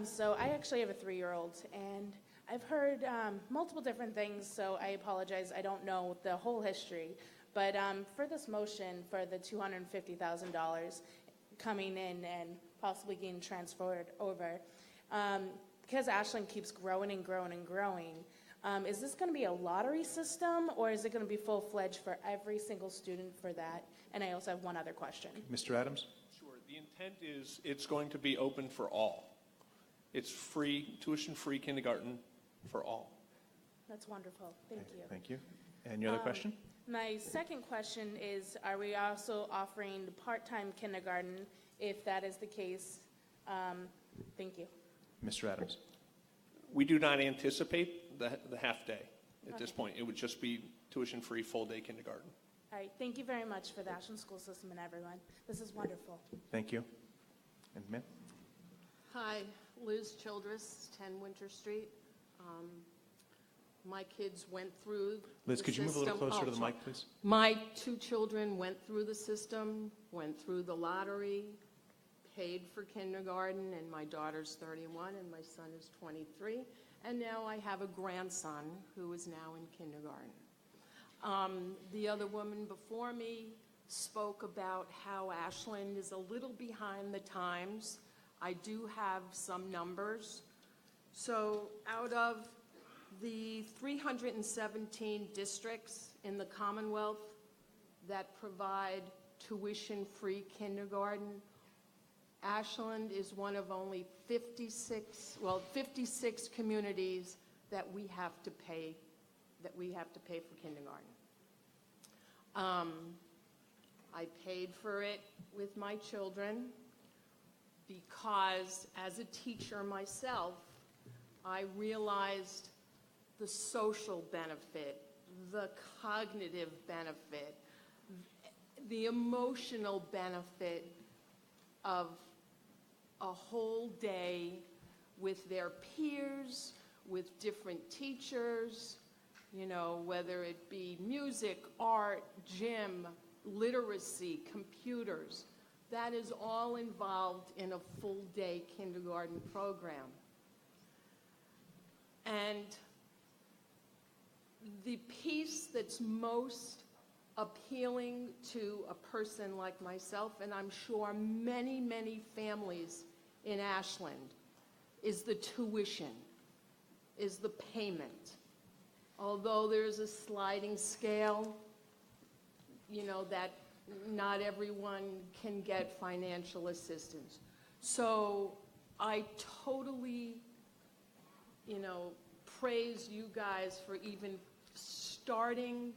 So I actually have a 3-year-old, and I've heard multiple different things, so I apologize. I don't know the whole history. But for this motion, for the $250,000 coming in and possibly getting transferred over, because Ashland keeps growing and growing and growing, is this going to be a lottery system, or is it going to be full-fledged for every single student for that? And I also have one other question. Mr. Adams? Sure. The intent is it's going to be open for all. It's free, tuition-free kindergarten for all. That's wonderful. Thank you. Thank you. And your other question? My second question is, are we also offering part-time kindergarten? If that is the case, thank you. Mr. Adams? We do not anticipate the half-day at this point. It would just be tuition-free, full-day kindergarten. All right. Thank you very much for the Ashland School System and everyone. This is wonderful. Thank you. And ma'am? Hi, Liz Childress, 10 Winter Street. My kids went through Liz, the could you move a little system. closer to the mic, please? My 2 children went through the system, went through the lottery, paid for kindergarten, and my daughter's 31 and my son is 23. And now I have a grandson who is now in kindergarten. The other woman before me spoke about how Ashland is a little behind the times. I do have some numbers. So out of the 317 districts in the Commonwealth that provide tuition-free kindergarten, Ashland is one of only 56 communities that we have to pay for kindergarten. I paid for it with my children because as a teacher myself, I realized the social benefit, the cognitive benefit, the emotional benefit of a whole day with their peers, with different teachers, whether it be music, art, gym, literacy, computers. That is all involved in a full-day kindergarten program. And the piece that's most appealing to a person like myself, and I'm sure many, many families in Ashland, is the tuition, is the payment. Although there's a sliding scale, that not everyone can get financial assistance. So I totally, praise you guys for even starting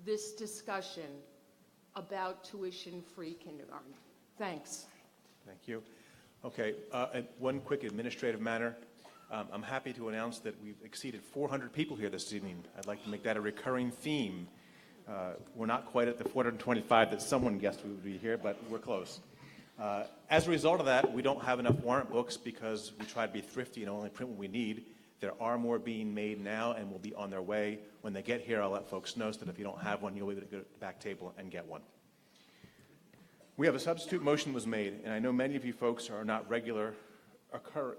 this discussion about tuition-free kindergarten. Thanks. Thank you. Okay, and one quick administrative matter. I'm happy to announce that we've exceeded 400 people here this evening. I'd like to make that a recurring theme. We're not quite at the 425 that someone guessed we would be here, but we're close. As a result of that, we don't have enough warrant books because we try to be thrifty and only print what we need. There are more being made now and will be on their way. When they get here, I'll let folks know so that if you don't have one, you'll be able to go to the back table and get one. We have a substitute motion was made, and I know many of you folks are not regular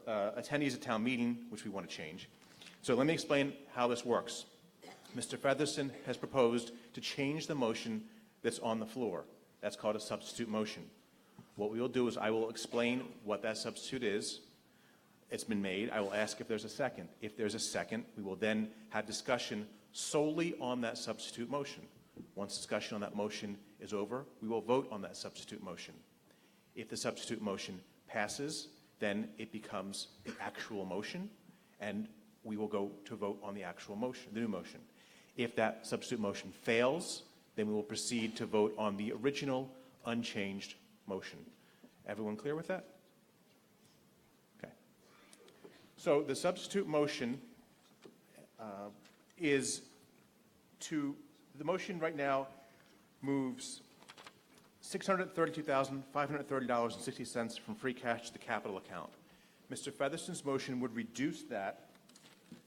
attendees at town meeting, which we want to change. So let me explain how this works. Mr. Featherston has proposed to change the motion that's on the floor. That's called a substitute motion. What we will do is I will explain what that substitute is. It's been made. I will ask if there's a second. If there's a second, we will then have discussion solely on that substitute motion. Once discussion on that motion is over, we will vote on that substitute motion. If the substitute motion passes, then it becomes the actual motion, and we will go to vote on the actual motion, the new motion. If that substitute motion fails, then we will proceed to vote on the original unchanged motion. Everyone clear with that? Okay. So the substitute motion the motion right now moves $632,530.60 from free cash to the capital account. Mr. Featherston's motion would reduce that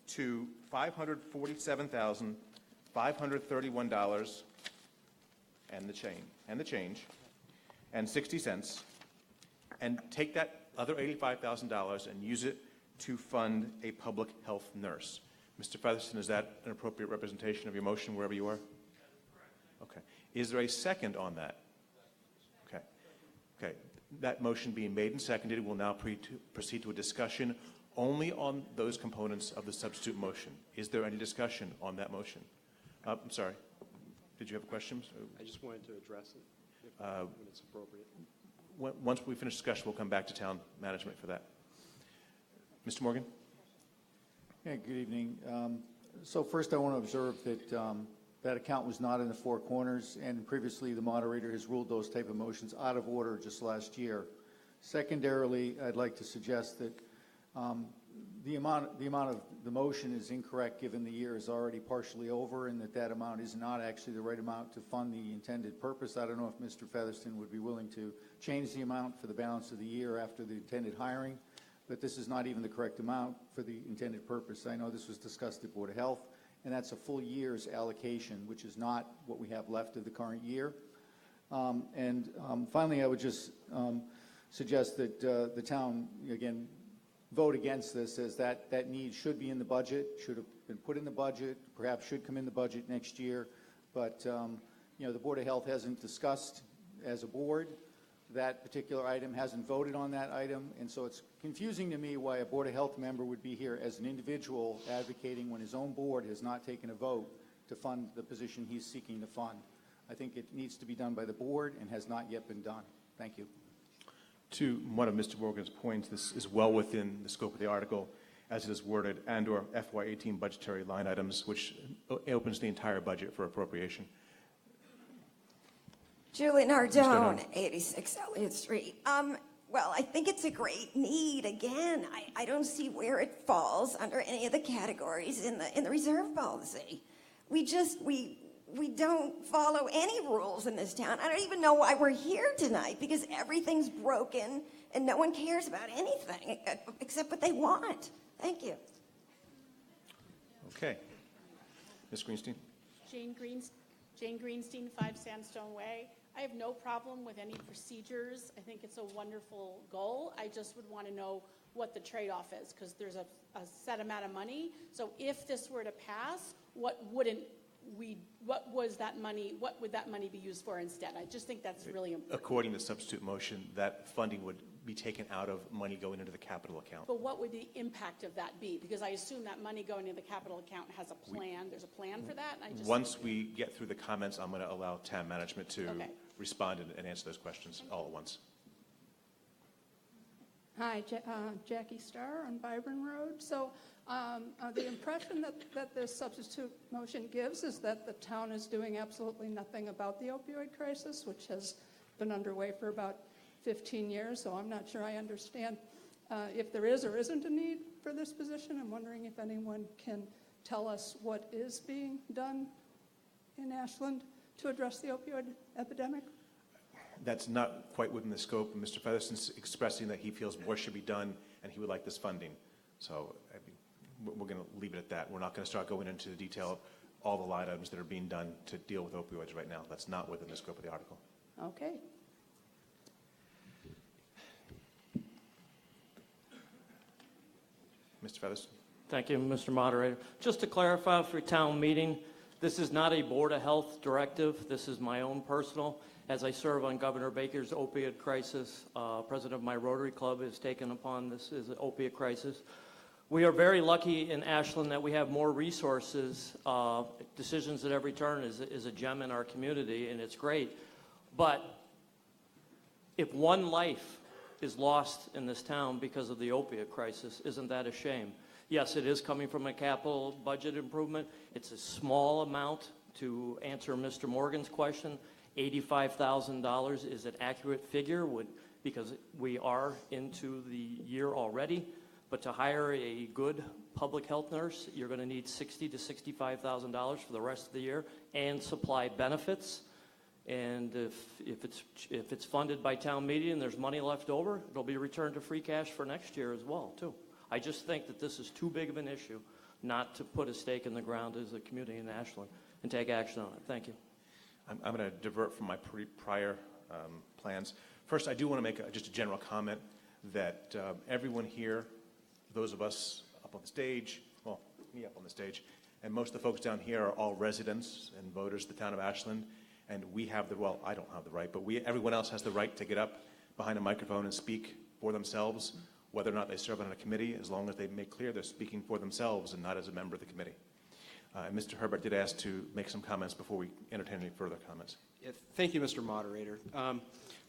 to $547,531 and the change, and 60 cents, and take that other $85,000 and use it to fund a public health nurse. Mr. Featherston, is that an appropriate representation of your motion wherever you are? Okay. Is there a second on that? Okay. Okay. That motion being made and seconded, we'll now proceed to a discussion only on those components of the substitute motion. Is there any discussion on that motion? I'm sorry. Did you have a question? I just wanted to address it when it's appropriate. Once we finish discussion, we'll come back to town management for that. Mr. Morgan? Yeah, good evening. So first I want to observe that that account was not in the Four Corners, and previously the moderator has ruled those type of motions out of order just last year. Secondarily, I'd like to suggest that the amount of the motion is incorrect given the year is already partially over, and that amount is not actually the right amount to fund the intended purpose. I don't know if Mr. Featherston would be willing to change the amount for the balance of the year after the intended hiring, but this is not even the correct amount for the intended purpose. I know this was discussed at Board of Health, and that's a full year's allocation, which is not what we have left of the current year. Finally, I would just suggest that the town, again, vote against this, as that need should be in the budget, should have been put in the budget, perhaps should come in the budget next year. But the Board of Health hasn't discussed as a board that particular item, hasn't voted on that item, and so it's confusing to me why a Board of Health member would be here as an individual advocating when his own board has not taken a vote to fund the position he's seeking to fund. I think it needs to be done by the board and has not yet been done. Thank you. To one of Mr. Morgan's points, this is well within the scope of the article. as it is worded, and/or FY18 budgetary line items, which opens the entire budget for appropriation. Julie Nardone, Nardone. 86 Elliott Street. Well, I think it's a great need. Again, I don't see where it falls under any of the categories in the reserve policy. We don't follow any rules in this town. I don't even know why we're here tonight, because everything's broken and no one cares about anything except what they want. Thank you. Okay. Ms. Greenstein? Jane Greenstein, 5 Sandstone Way. I have no problem with any procedures. I think it's a wonderful goal. I just would want to know what the trade-off is, because there's a set amount of money. So if this were to pass, what would that money be used for instead? I just think that's really important. According to the substitute motion, that funding would be taken out of money going into the capital account. But what would the impact of that be? Because I assume that money going into the capital account has a plan. There's a plan for that? And Once we get through the comments, I'm going to allow town management to respond and answer those questions all at once. Hi, Jackie Starr on Byron Road. So the impression that this substitute motion gives is that the town is doing absolutely nothing about the opioid crisis, which has been underway for about 15 years. So I'm not sure I understand if there is or isn't a need for this position. I'm wondering if anyone can tell us what is being done in Ashland to address the opioid epidemic. That's not quite within the scope. Mr. Featherston's expressing that he feels more should be done and he would like this funding. So we're going to leave it at that. We're not going to start going into the detail of all the line items that are being done to deal with opioids right now. That's not within the scope of the article. Okay. Mr. Featherston. Thank you, Mr. Moderator. Just to clarify for town meeting, this is not a Board of Health directive. This is my own personal. As I serve on Governor Baker's opioid crisis, president of my Rotary Club has taken upon this as an opiate crisis. We are very lucky in Ashland that we have more resources. Decisions at every turn is a gem in our community, and it's great. But if one life is lost in this town because of the opiate crisis, isn't that a shame? Yes, it is coming from a capital budget improvement. It's a small amount. To answer Mr. Morgan's question, $85,000 is an accurate figure because we are into the year already. But to hire a good public health nurse, you're going to need $60,000 to $65,000 for the rest of the year and supply benefits. And if it's funded by town meeting and there's money left over, it'll be returned to free cash for next year as well, too. I just think that this is too big of an issue not to put a stake in the ground as a community in Ashland and take action on it. Thank you. I'm going to divert from my prior plans. First, I do want to make just a general comment that everyone here, those of us up on the stage, well, me up on the stage, and most of the folks down here are all residents and voters of the town of Ashland, and we have well, I don't have the right, but everyone else has the right to get up behind a microphone and speak for themselves, whether or not they serve on a committee, as long as they make clear they're speaking for themselves and not as a member of the committee. And Mr. Herbert did ask to make some comments before we entertain any further comments. Yeah, thank you, Mr. Moderator.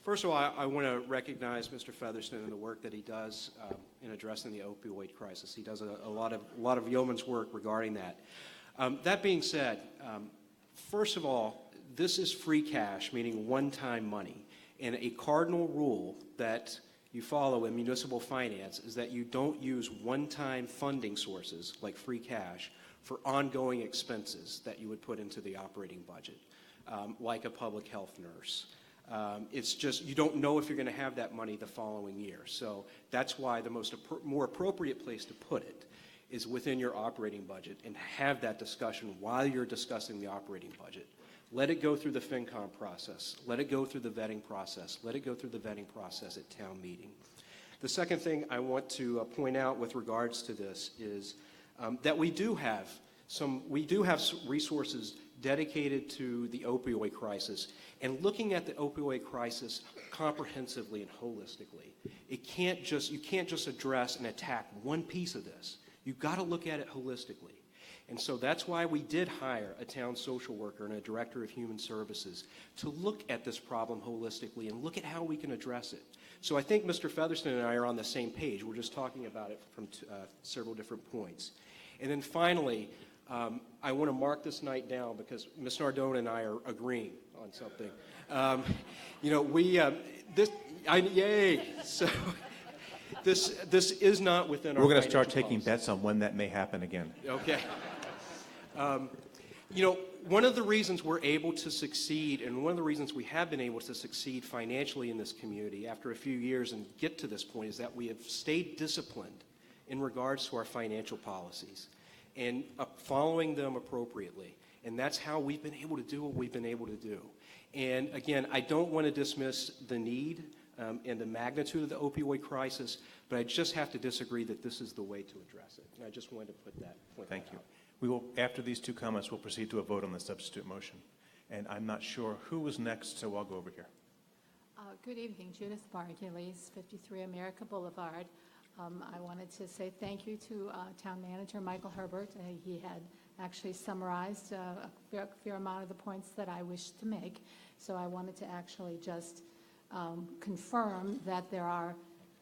First of all, I want to recognize Mr. Featherston and the work that he does in addressing the opioid crisis. He does a lot of yeoman's work regarding that. That being said, first of all, this is free cash, meaning one-time money. And a cardinal rule that you follow in municipal finance is that you don't use one-time funding sources like free cash for ongoing expenses that you would put into the operating budget, like a public health nurse. It's just you don't know if you're going to have that money the following year. So that's why the more appropriate place to put it is within your operating budget and have that discussion while you're discussing the operating budget. Let it go through the FinCom process. Let it go through the vetting process. Let it go through the vetting process at town meeting. The second thing I want to point out with regards to this is that we do have resources dedicated to the opioid crisis and looking at the opioid crisis comprehensively and holistically. You can't just address and attack one piece of this. You've got to look at it holistically. And so that's why we did hire a town social worker and a director of human services to look at this problem holistically and look at how we can address it. So I think Mr. Featherston and I are on the same page. We're just talking about it from several different points. And then finally, I want to mark this night down because Ms. Nardone and I are agreeing on something. Yay! So this is not within our. We're going to start financial taking policy. bets on when that may happen again. Okay. One of the reasons we're able to succeed, and one of the reasons we have been able to succeed financially in this community after a few years and get to this point, is that we have stayed disciplined in regards to our financial policies and following them appropriately. And that's how we've been able to do what we've been able to do. And again, I don't want to dismiss the need and the magnitude of the opioid crisis, but I just have to disagree that this is the way to address it. And I just wanted to put that point Thank you. out. We will, after these two comments, we'll proceed to a vote on the substitute motion. And I'm not sure who was next, so I'll go over here. Good evening, Judith Bargeles, 53 America Boulevard. I wanted to say thank you to Town Manager Michael Herbert. He had actually summarized a fair amount of the points that I wished to make. So I wanted to actually just confirm that there are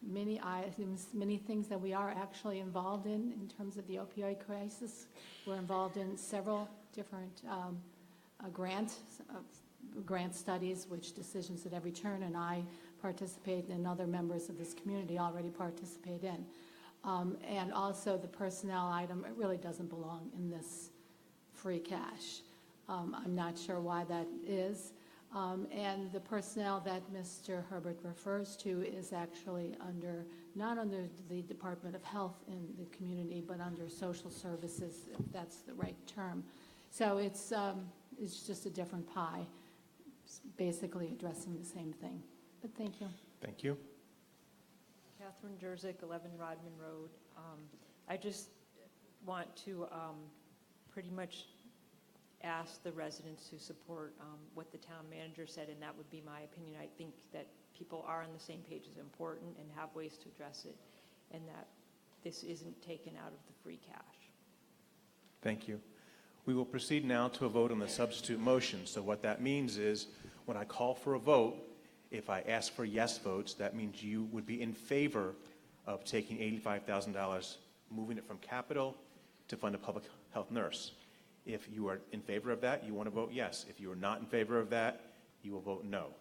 many items, many things that we are actually involved in terms of the opioid crisis. We're involved in several different grant studies, which decisions at every turn, and I participate, and other members of this community already participate in. And also the personnel item, it really doesn't belong in this free cash. I'm not sure why that is. And the personnel that Mr. Herbert refers to is actually not under the Department of Health in the community, but under social services, if that's the right term. So it's just a different pie, basically addressing the same thing. But thank you. Thank you. Catherine Jerzyk, 11 Rodman Road. I just want to pretty much ask the residents to support what the town manager said, and that would be my opinion. I think that people are on the same page is important and have ways to address it, and that this isn't taken out of the free cash. Thank you. We will proceed now to a vote on the substitute motion. So what that means is when I call for a vote, if I ask for yes votes, that means you would be in favor of taking $85,000, moving it from capital to fund a public health nurse. If you are in favor of that, you want to vote yes. If you are not in favor of that, you will vote no.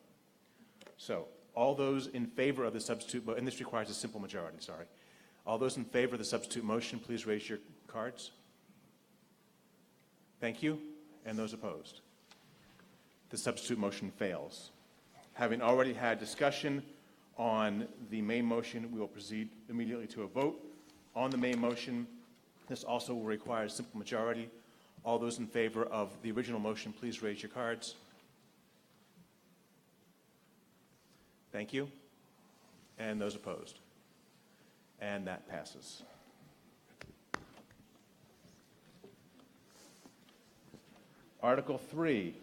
So all those in favor of the substitute, and this requires a simple majority, sorry. All those in favor of the substitute motion, please raise your cards. Thank you. And those opposed? The substitute motion fails. Having already had discussion on the main motion, we will proceed immediately to a vote on the main motion. This also will require a simple majority. All those in favor of the original motion, please raise your cards. Thank you. And those opposed? And that passes. Article 3,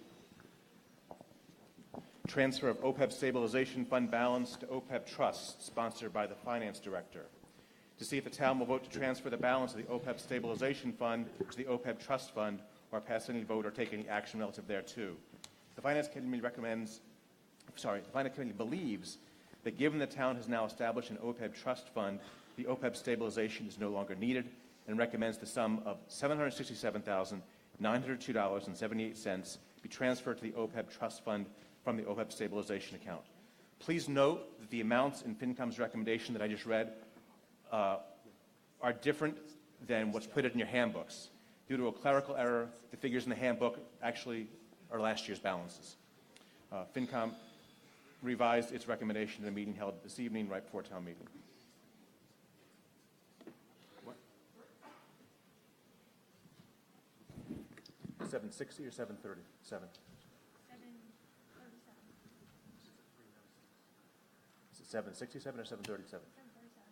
transfer of OPEB stabilization fund balance to OPEB trust, sponsored by the finance director. To see if the town will vote to transfer the balance of the OPEB stabilization fund to the OPEB trust fund, or pass any vote or take any action relative thereto. The finance committee believes that given the town has now established an OPEB trust fund, the OPEB stabilization is no longer needed, and recommends the sum of $767,902.78 be transferred to the OPEB trust fund from the OPEB stabilization account. Please note that the amounts in FinCom's recommendation that I just read are different than what's put in your handbooks. Due to a clerical error, the figures in the handbook actually are last year's balances. FinCom revised its recommendation in a meeting held this evening right before town meeting. What? 760 or 730? 767 or 737?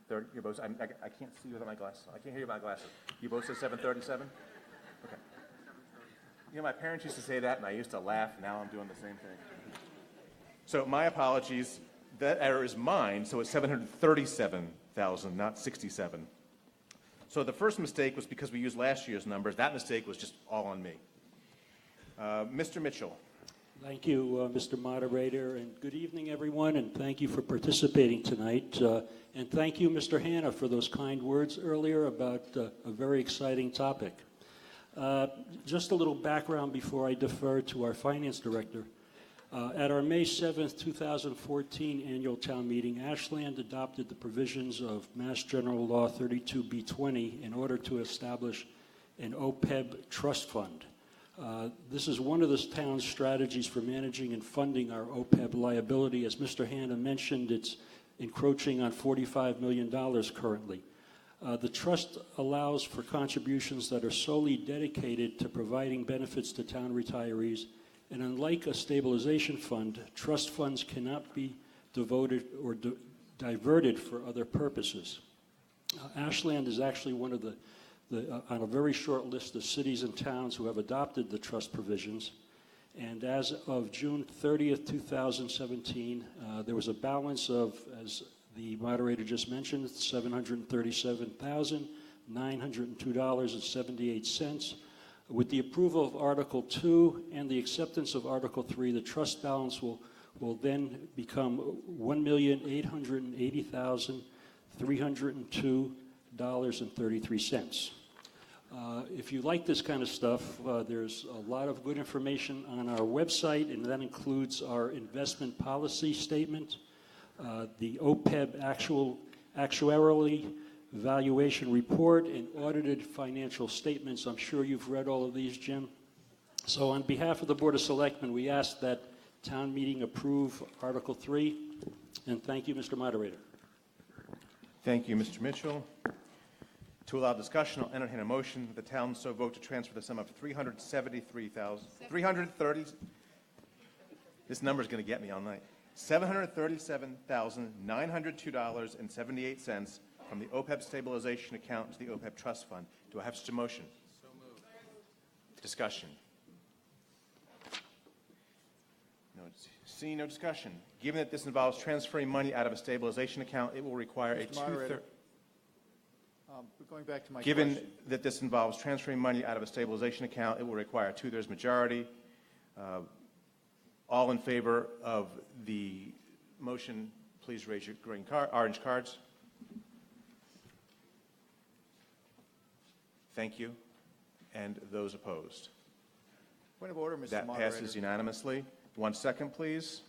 30. You both. I can't see you without my glasses. I can't hear you without my glasses. You both said 737. Okay. You know, my parents used to say that, and I used to laugh. Now I'm doing the same thing. So my apologies. That error is mine. So it's 737,000, not 67. So the first mistake was because we used last year's numbers. That mistake was just all on me. Mr. Mitchell. Thank you, Mr. Moderator, and good evening, everyone, and thank you for participating tonight. And thank you, Mr. Hanna, for those kind words earlier about a very exciting topic. Just a little background before I defer to our Finance Director. At our May 7th, 2014 annual town meeting, Ashland adopted the provisions of Mass General Law 32B20 in order to establish an OPEB trust fund. This is one of the town's strategies for managing and funding our OPEB liability. As Mr. Hanna mentioned, it's encroaching on $45 million currently. The trust allows for contributions that are solely dedicated to providing benefits to town retirees, and unlike a stabilization fund, trust funds cannot be devoted or diverted for other purposes. Ashland is actually one of on a very short list of cities and towns who have adopted the trust provisions. And as of June 30th, 2017, there was a balance of, as the moderator just mentioned, $737,902.78. With the approval of Article 2 and the acceptance of Article 3, the trust balance will then become $1,880,302.33. If you like this kind of stuff, there's a lot of good information on our website, and that includes our investment policy statement, the OPEB actuarially valuation report, and audited financial statements. I'm sure you've read all of these, Jim. So on behalf of the Board of Selectmen, we ask that town meeting approve Article 3, and thank you, Mr. Moderator. Thank you, Mr. Mitchell. To allow discussion, I'll entertain a motion that the town so vote to transfer the sum of $330. This number is going to get me all night. $737,902.78 from the OPEB stabilization account to the OPEB trust fund. Do I have such a motion? So moved. Discussion. Seeing no discussion. Given that this involves transferring money out of a stabilization account, it will require a two-thirds. Going back to my Given question. that this involves transferring money out of a stabilization account, it will require a two-thirds majority. All in favor of the motion, please raise your orange cards. Thank you. And those opposed? Point of order, Mr. That Moderator. passes unanimously. 1 second, please.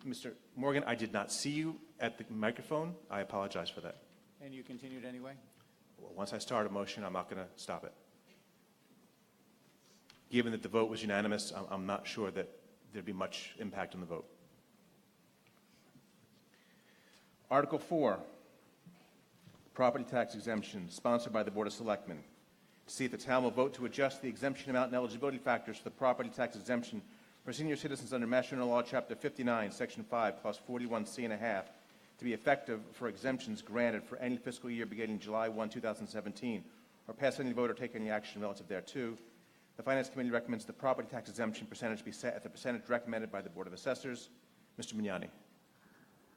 Mr. Morgan, I did not see you at the microphone. I apologize for that. And you continued anyway? Well, once I start a motion, I'm not going to stop it. Given that the vote was unanimous, I'm not sure that there'd be much impact on the vote. Article 4, property tax exemption, sponsored by the Board of Selectmen. To see if the town will vote to adjust the exemption amount and eligibility factors for the property tax exemption for senior citizens under Mass General Law, Chapter 59, Section 5, Clause 41C.5, to be effective for exemptions granted for any fiscal year beginning July 1, 2017, or pass any vote or take any action relative thereto. The Finance Committee recommends the property tax exemption percentage be set at the percentage recommended by the Board of Assessors. Mr. Mignani.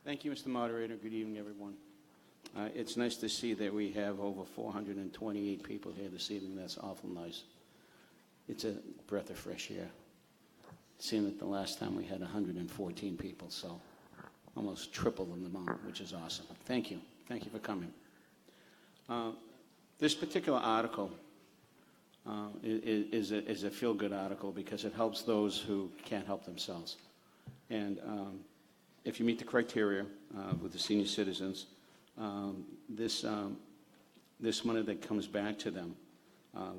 Thank you, Mr. Moderator. Good evening, everyone. It's nice to see that we have over 428 people here this evening. That's awful nice. It's a breath of fresh air. It seemed that the last time we had 114 people, so almost triple the amount, which is awesome. Thank you. Thank you for coming. This particular article is a feel-good article because it helps those who can't help themselves. And if you meet the criteria with the senior citizens, this money that comes back to them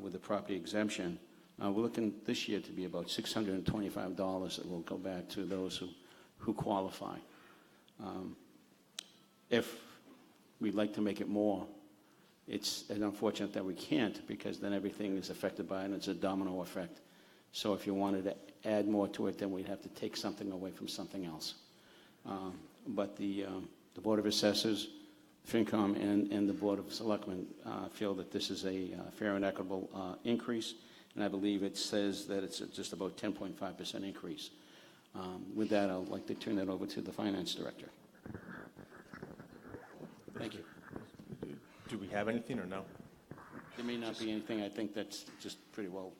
with the property exemption, we're looking this year to be about $625 that will go back to those who qualify. If we'd like to make it more, it's unfortunate that we can't, because then everything is affected by it, and it's a domino effect. So if you wanted to add more to it, then we'd have to take something away from something else. But the Board of Assessors, FinCom, and the Board of Selectmen feel that this is a fair and equitable increase, and I believe it says that it's just about 10.5% increase. With that, I'd like to turn that over to the Finance Director. Thank you. Do we have anything or no? There may not be anything. I think that's just pretty well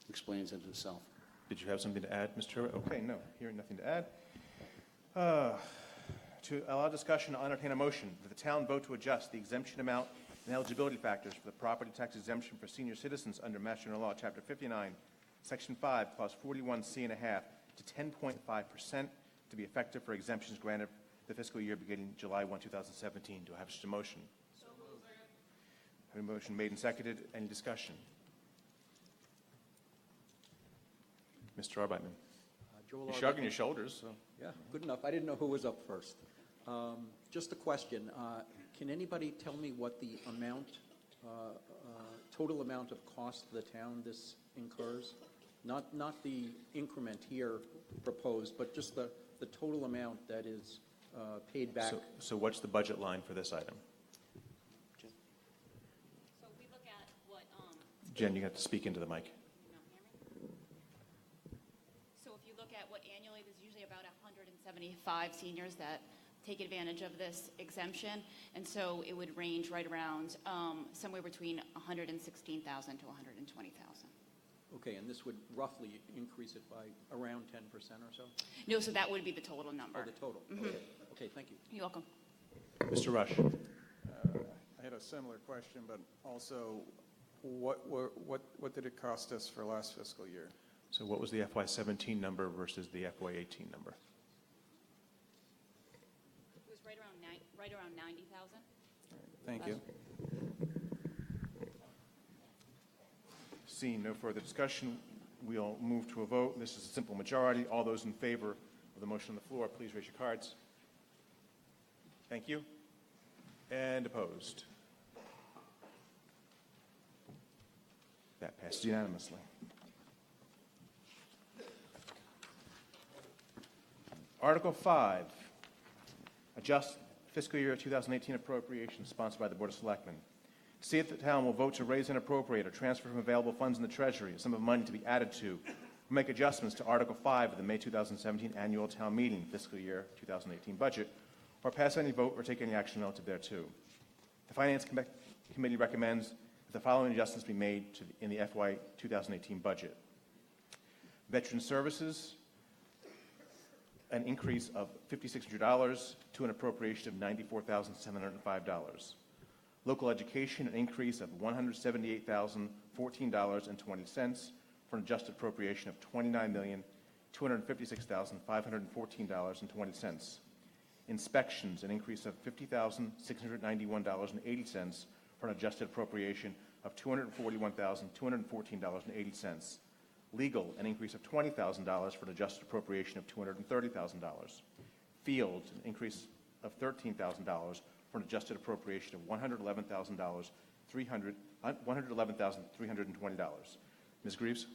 explains it itself. Did you have something to add, Mr. Herbert? Okay, no, hearing nothing to add. To allow discussion, I'll entertain a motion that the town vote to adjust the exemption amount and eligibility factors for the property tax exemption for senior citizens under Mass General Law, Chapter 59, Section 5, Clause 41C and a half to 10.5% to be effective for exemptions granted the fiscal year beginning July 1, 2017. Do I have such a motion? So moved. I have a motion made and seconded. Any discussion? Mr. Arbeitman. Joel You're shrugging Arbeitman. your shoulders. So. Yeah, good enough. I didn't know who was up first. Just a question. Can anybody tell me what the amount, total amount of cost to the town this incurs? Not the increment here proposed, but just the total amount that is paid back. So what's the budget line for this item? So we look at what... Jen, you have to speak into the mic. So if you look at what annually, there's usually about 175 seniors that take advantage of this exemption, and so it would range right around somewhere between 116,000 to 120,000. Okay, and this would roughly increase it by around 10% or so? No, so that would be the total number. Oh, the total. Mhm. Okay, thank you. You're welcome. Mr. Rush. I had a similar question, but also, what did it cost us for last fiscal year? So what was the FY17 number versus the FY18 number? It was right around 90,000. Thank you. Seeing no further discussion, we'll move to a vote. This is a simple majority. All those in favor of the motion on the floor, please raise your cards. Thank you. And opposed? That passed unanimously. Article 5, adjust fiscal year 2018 appropriations, sponsored by the Board of Selectmen. See if the town will vote to raise and appropriate or transfer from available funds in the Treasury a sum of money to be added to, or make adjustments to Article 5 of the May 2017 Annual Town Meeting fiscal year 2018 budget, or pass any vote or take any action relative thereto. The Finance Committee recommends that the following adjustments be made in the FY 2018 budget. Veteran Services, an increase of $5,600 to an appropriation of $94,705. Local Education, an increase of $178,014.20 for an adjusted appropriation of $29,256,514.20. Inspections, an increase of $50,691.80 for an adjusted appropriation of $241,214.80. Legal, an increase of $20,000 for an adjusted appropriation of $230,000. Fields, an increase of $13,000 for an adjusted appropriation of $111,320. Ms. Greaves?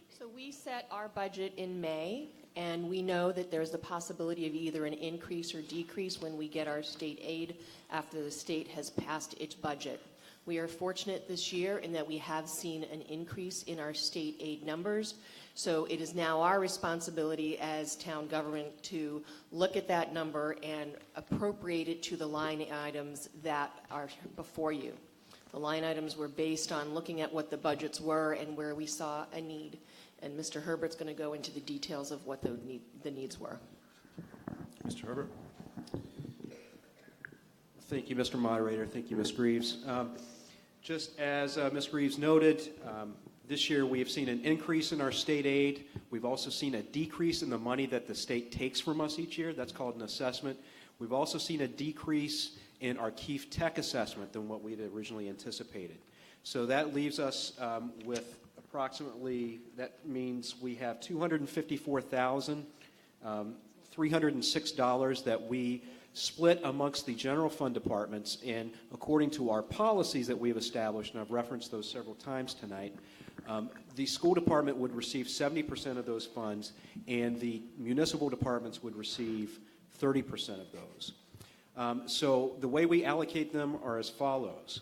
So we set our budget in May, and we know that there's the possibility of either an increase or decrease when we get our state aid after the state has passed its budget. We are fortunate this year in that we have seen an increase in our state aid numbers. So it is now our responsibility as town government to look at that number and appropriate it to the line items that are before you. The line items were based on looking at what the budgets were and where we saw a need. And Mr. Herbert's going to go into the details of what the needs were. Mr. Herbert? Thank you, Mr. Moderator. Thank you, Ms. Greaves. Just as Ms. Greaves noted, this year we have seen an increase in our state aid. We've also seen a decrease in the money that the state takes from us each year. That's called an assessment. We've also seen a decrease in our Keefe Tech assessment than what we had originally anticipated. So that leaves us with approximately, that means we have $254,306 that we split amongst the general fund departments, and according to our policies that we've established, and I've referenced those several times tonight, the school department would receive 70% of those funds, and the municipal departments would receive 30% of those. So the way we allocate them are as follows.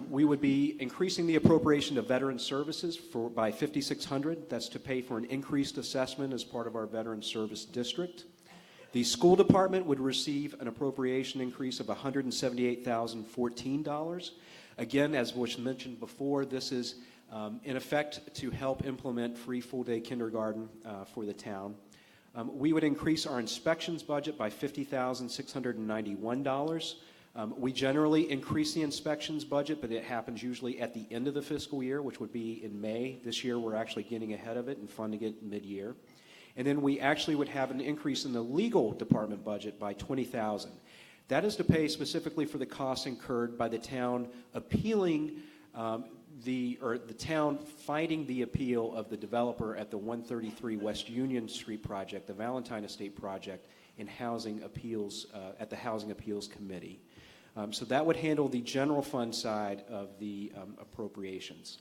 We would be increasing the appropriation to Veteran Services by $5,600. That's to pay for an increased assessment as part of our Veteran Service District. The school department would receive an appropriation increase of $178,014. Again, as was mentioned before, this is in effect to help implement free full-day kindergarten for the town. We would increase our inspections budget by $50,691. We generally increase the inspections budget, but it happens usually at the end of the fiscal year, which would be in May. This year, we're actually getting ahead of it and funding it mid-year. And then we actually would have an increase in the legal department budget by $20,000. That is to pay specifically for the costs incurred by the town appealing the town fighting the appeal of the developer at the 133 West Union Street project, the Valentine Estate project, in housing appeals at the Housing Appeals Committee. So that would handle the general fund side of the appropriations.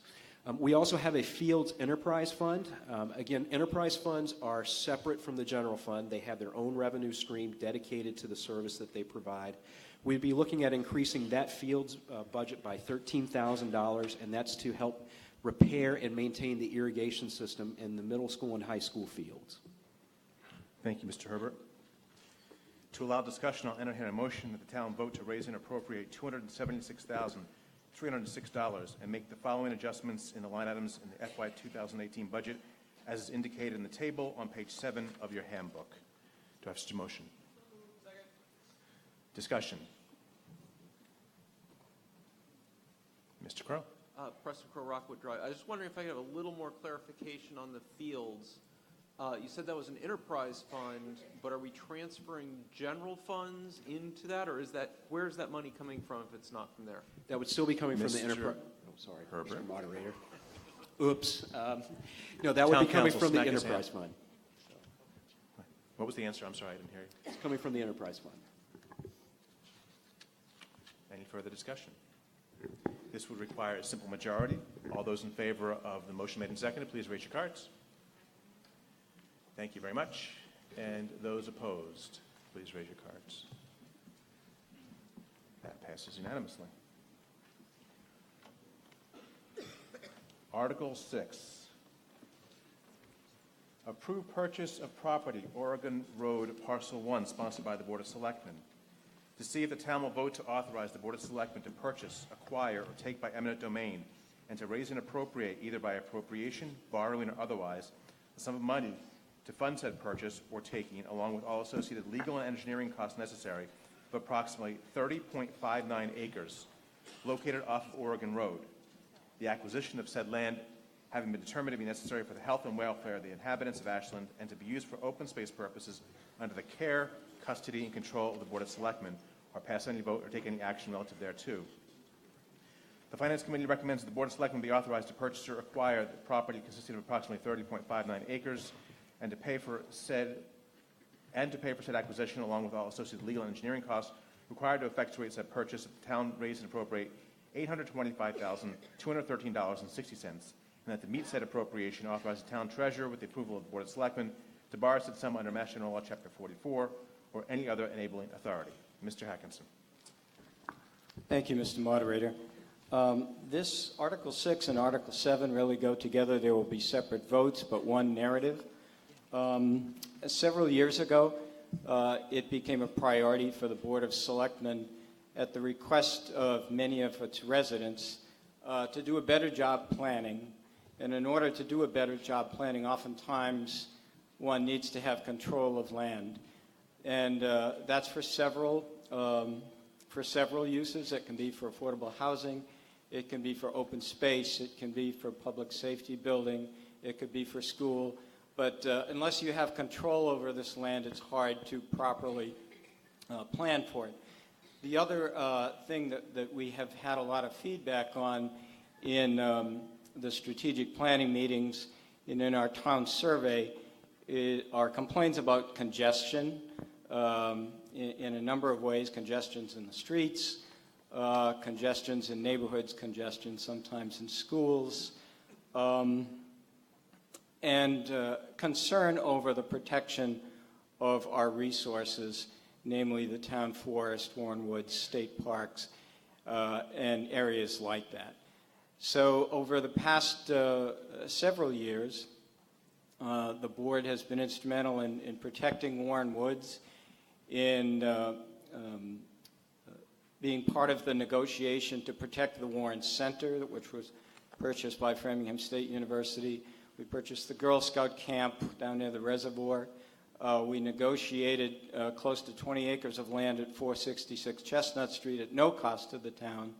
We also have a Fields Enterprise Fund. Again, enterprise funds are separate from the general fund. They have their own revenue stream dedicated to the service that they provide. We'd be looking at increasing that Fields budget by $13,000, and that's to help repair and maintain the irrigation system in the middle school and high school fields. Thank you, Mr. Herbert. To allow discussion, I'll entertain a motion that the town vote to raise and appropriate $276,306 and make the following adjustments in the line items in the FY 2018 budget as is indicated in the table on page 7 of your handbook. Do I have such a motion? Second. Discussion. Mr. Crow. Preston Crow, Rockwood Drive. I was just wondering if I could have a little more clarification on the fields. You said that was an enterprise fund, but are we transferring general funds into that, or where's that money coming from if it's not from there? That would still be coming from the enterprise. Oh, sorry, Herbert. Mr. Moderator. Oops. No, that would be coming from the enterprise fund. What was the answer? I'm sorry, I didn't hear you. It's coming from the enterprise fund. Any further discussion? This would require a simple majority. All those in favor of the motion made and seconded, please raise your cards. Thank you very much. And those opposed, please raise your cards. That passes unanimously. Article 6. Approve purchase of property, Oregon Road, Parcel 1, sponsored by the Board of Selectmen. To see if the town will vote to authorize the Board of Selectmen to purchase, acquire, or take by eminent domain, and to raise and appropriate, either by appropriation, borrowing, or otherwise, a sum of money to fund said purchase or taking, along with all associated legal and engineering costs necessary, of approximately 30.59 acres located off of Oregon Road. The acquisition of said land having been determined to be necessary for the health and welfare of the inhabitants of Ashland and to be used for open space purposes under the care, custody, and control of the Board of Selectmen, or pass any vote or take any action relative thereto. The Finance Committee recommends that the Board of Selectmen be authorized to purchase or acquire the property consisting of approximately 30.59 acres and to pay for said acquisition along with all associated legal and engineering costs required to effectuate said purchase. The town raise and appropriate $825,213.60, and that to meet said appropriation, authorize the town treasurer with the approval of the Board of Selectmen to borrow said sum under Mass General Law Chapter 44 or any other enabling authority. Mr. Hackinson. Thank you, Mr. Moderator. This Article 6 and Article 7 really go together. There will be separate votes, but one narrative. Several years ago, it became a priority for the Board of Selectmen, at the request of many of its residents, to do a better job planning. And in order to do a better job planning, oftentimes one needs to have control of land. And that's for several uses. It can be for affordable housing. It can be for open space. It can be for public safety building. It could be for school. But unless you have control over this land, it's hard to properly plan for it. The other thing that we have had a lot of feedback on in the strategic planning meetings and in our town survey are complaints about congestion in a number of ways. Congestions in the streets, congestions in neighborhoods, congestion sometimes in schools, and concern over the protection of our resources, namely the town forest, Warren Woods, state parks, and areas like that. So over the past several years, the board has been instrumental in protecting Warren Woods in being part of the negotiation to protect the Warren Center, which was purchased by Framingham State University. We purchased the Girl Scout camp down near the reservoir. We negotiated close to 20 acres of land at 466 Chestnut Street at no cost to the town.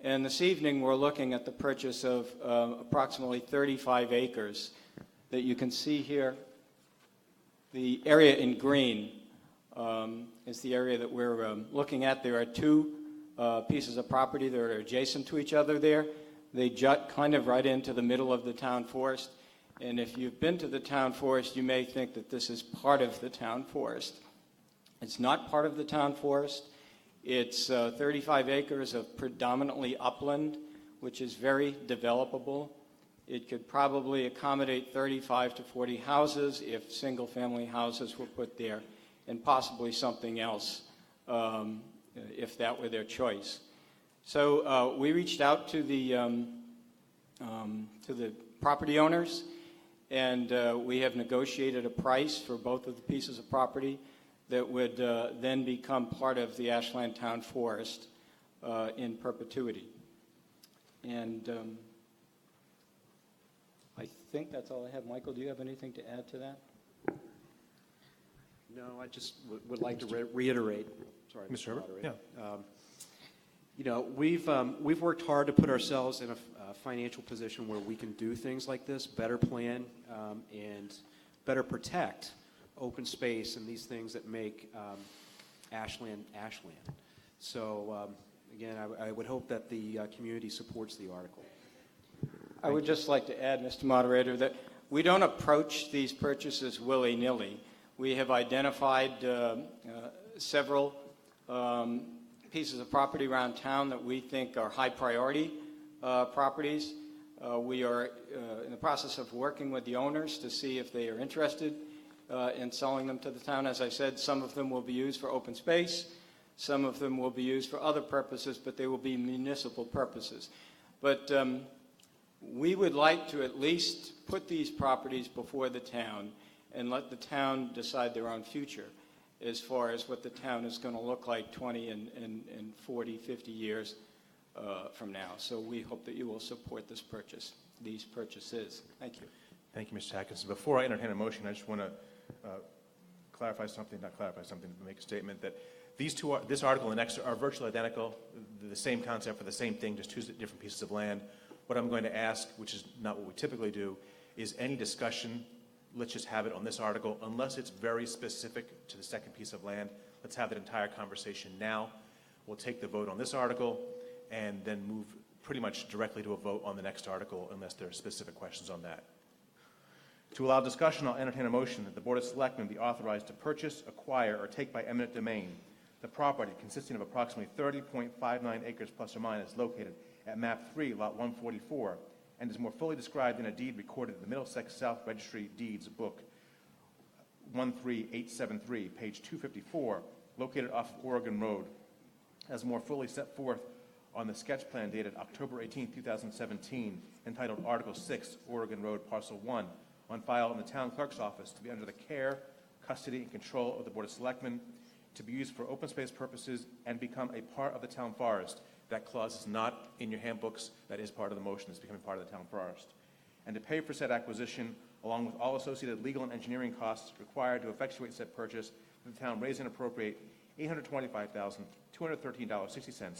And this evening, we're looking at the purchase of approximately 35 acres that you can see here. The area in green is the area that we're looking at. There are two pieces of property that are adjacent to each other there. They jut kind of right into the middle of the town forest. And if you've been to the town forest, you may think that this is part of the town forest. It's not part of the town forest. It's 35 acres of predominantly upland, which is very developable. It could probably accommodate 35 to 40 houses if single-family houses were put there, and possibly something else if that were their choice. So we reached out to the property owners, and we have negotiated a price for both of the pieces of property that would then become part of the Ashland Town Forest in perpetuity. And I think that's all I have. Michael, do you have anything to add to that? No, I just would like to reiterate. Sorry, Mr. Herbert? Moderator. You know, we've worked hard to put ourselves in a financial position where we can do things like this, better plan, and better protect open space and these things that make Ashland, Ashland. So, again, I would hope that the community supports the article. I would just like to add, Mr. Moderator, that we don't approach these purchases willy-nilly. We have identified several pieces of property around town that we think are high-priority properties. We are in the process of working with the owners to see if they are interested in selling them to the town. As I said, some of them will be used for open space. Some of them will be used for other purposes, but they will be municipal purposes. But we would like to at least put these properties before the town and let the town decide their own future as far as what the town is going to look like 20 and 40, 50 years from now. So we hope that you will support this purchase, these purchases. Thank you. Thank you, Mr. Atkinson. Before I entertain a motion, I just want to clarify something, not clarify something, but make a statement that this article and next are virtually identical, the same concept for the same thing, just two different pieces of land. What I'm going to ask, which is not what we typically do, is any discussion, let's just have it on this article, unless it's very specific to the second piece of land. Let's have that entire conversation now. We'll take the vote on this article and then move pretty much directly to a vote on the next article unless there are specific questions on that. To allow discussion, I'll entertain a motion that the Board of Selectmen be authorized to purchase, acquire, or take by eminent domain the property consisting of approximately 30.59 acres plus or minus located at map 3, lot 144, and is more fully described in a deed recorded in the Middlesex South Registry Deeds book 13873, page 254, located off of Oregon Road, as more fully set forth on the sketch plan dated October 18, 2017, entitled Article 6, Oregon Road, Parcel 1, on file in the town clerk's office to be under the care, custody, and control of the Board of Selectmen, to be used for open space purposes and become a part of the town forest. That clause is not in your handbooks. That is part of the motion. It's becoming part of the town forest. And to pay for said acquisition, along with all associated legal and engineering costs required to effectuate said purchase, the town raise and appropriate $825,213.60, and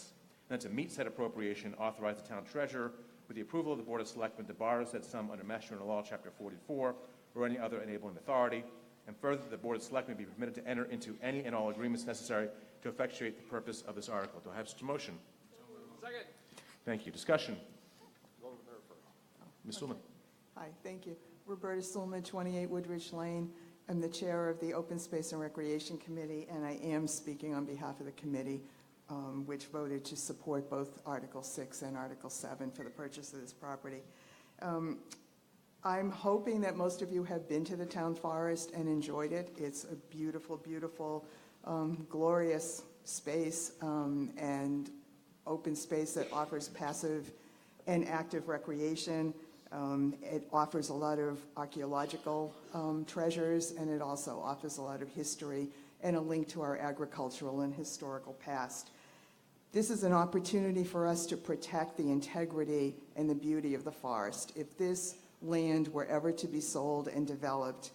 then to meet said appropriation, authorize the town treasurer, with the approval of the Board of Selectmen, to borrow said sum under Mass General Law, Chapter 44, or any other enabling authority. And further, the Board of Selectmen be permitted to enter into any and all agreements necessary to effectuate the purpose of this article. Do I have such a motion? Second. Thank you. Discussion. Ms. Sulman. Hi, thank you. Roberta Sulman, 28 Woodridge Lane. I'm the chair of the Open Space and Recreation Committee, and I am speaking on behalf of the committee, which voted to support both Article 6 and Article 7 for the purchase of this property. I'm hoping that most of you have been to the town forest and enjoyed it. It's a beautiful, beautiful, glorious space and open space that offers passive and active recreation. It offers a lot of archaeological treasures, and it also offers a lot of history and a link to our agricultural and historical past. This is an opportunity for us to protect the integrity and the beauty of the forest. If this land were ever to be sold and developed,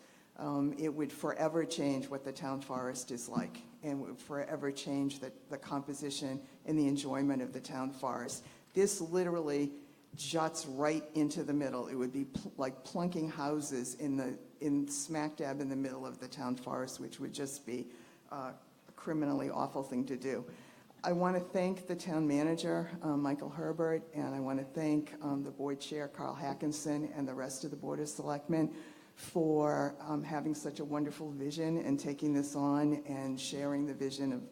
it would forever change what the town forest is like, and would forever change the composition and the enjoyment of the town forest. This literally juts right into the middle. It would be like plunking houses in smack dab in the middle of the town forest, which would just be a criminally awful thing to do. I want to thank the town manager, Michael Herbert, and I want to thank the board chair, Carl Hackinson, and the rest of the Board of Selectmen for having such a wonderful vision and taking this on and sharing the vision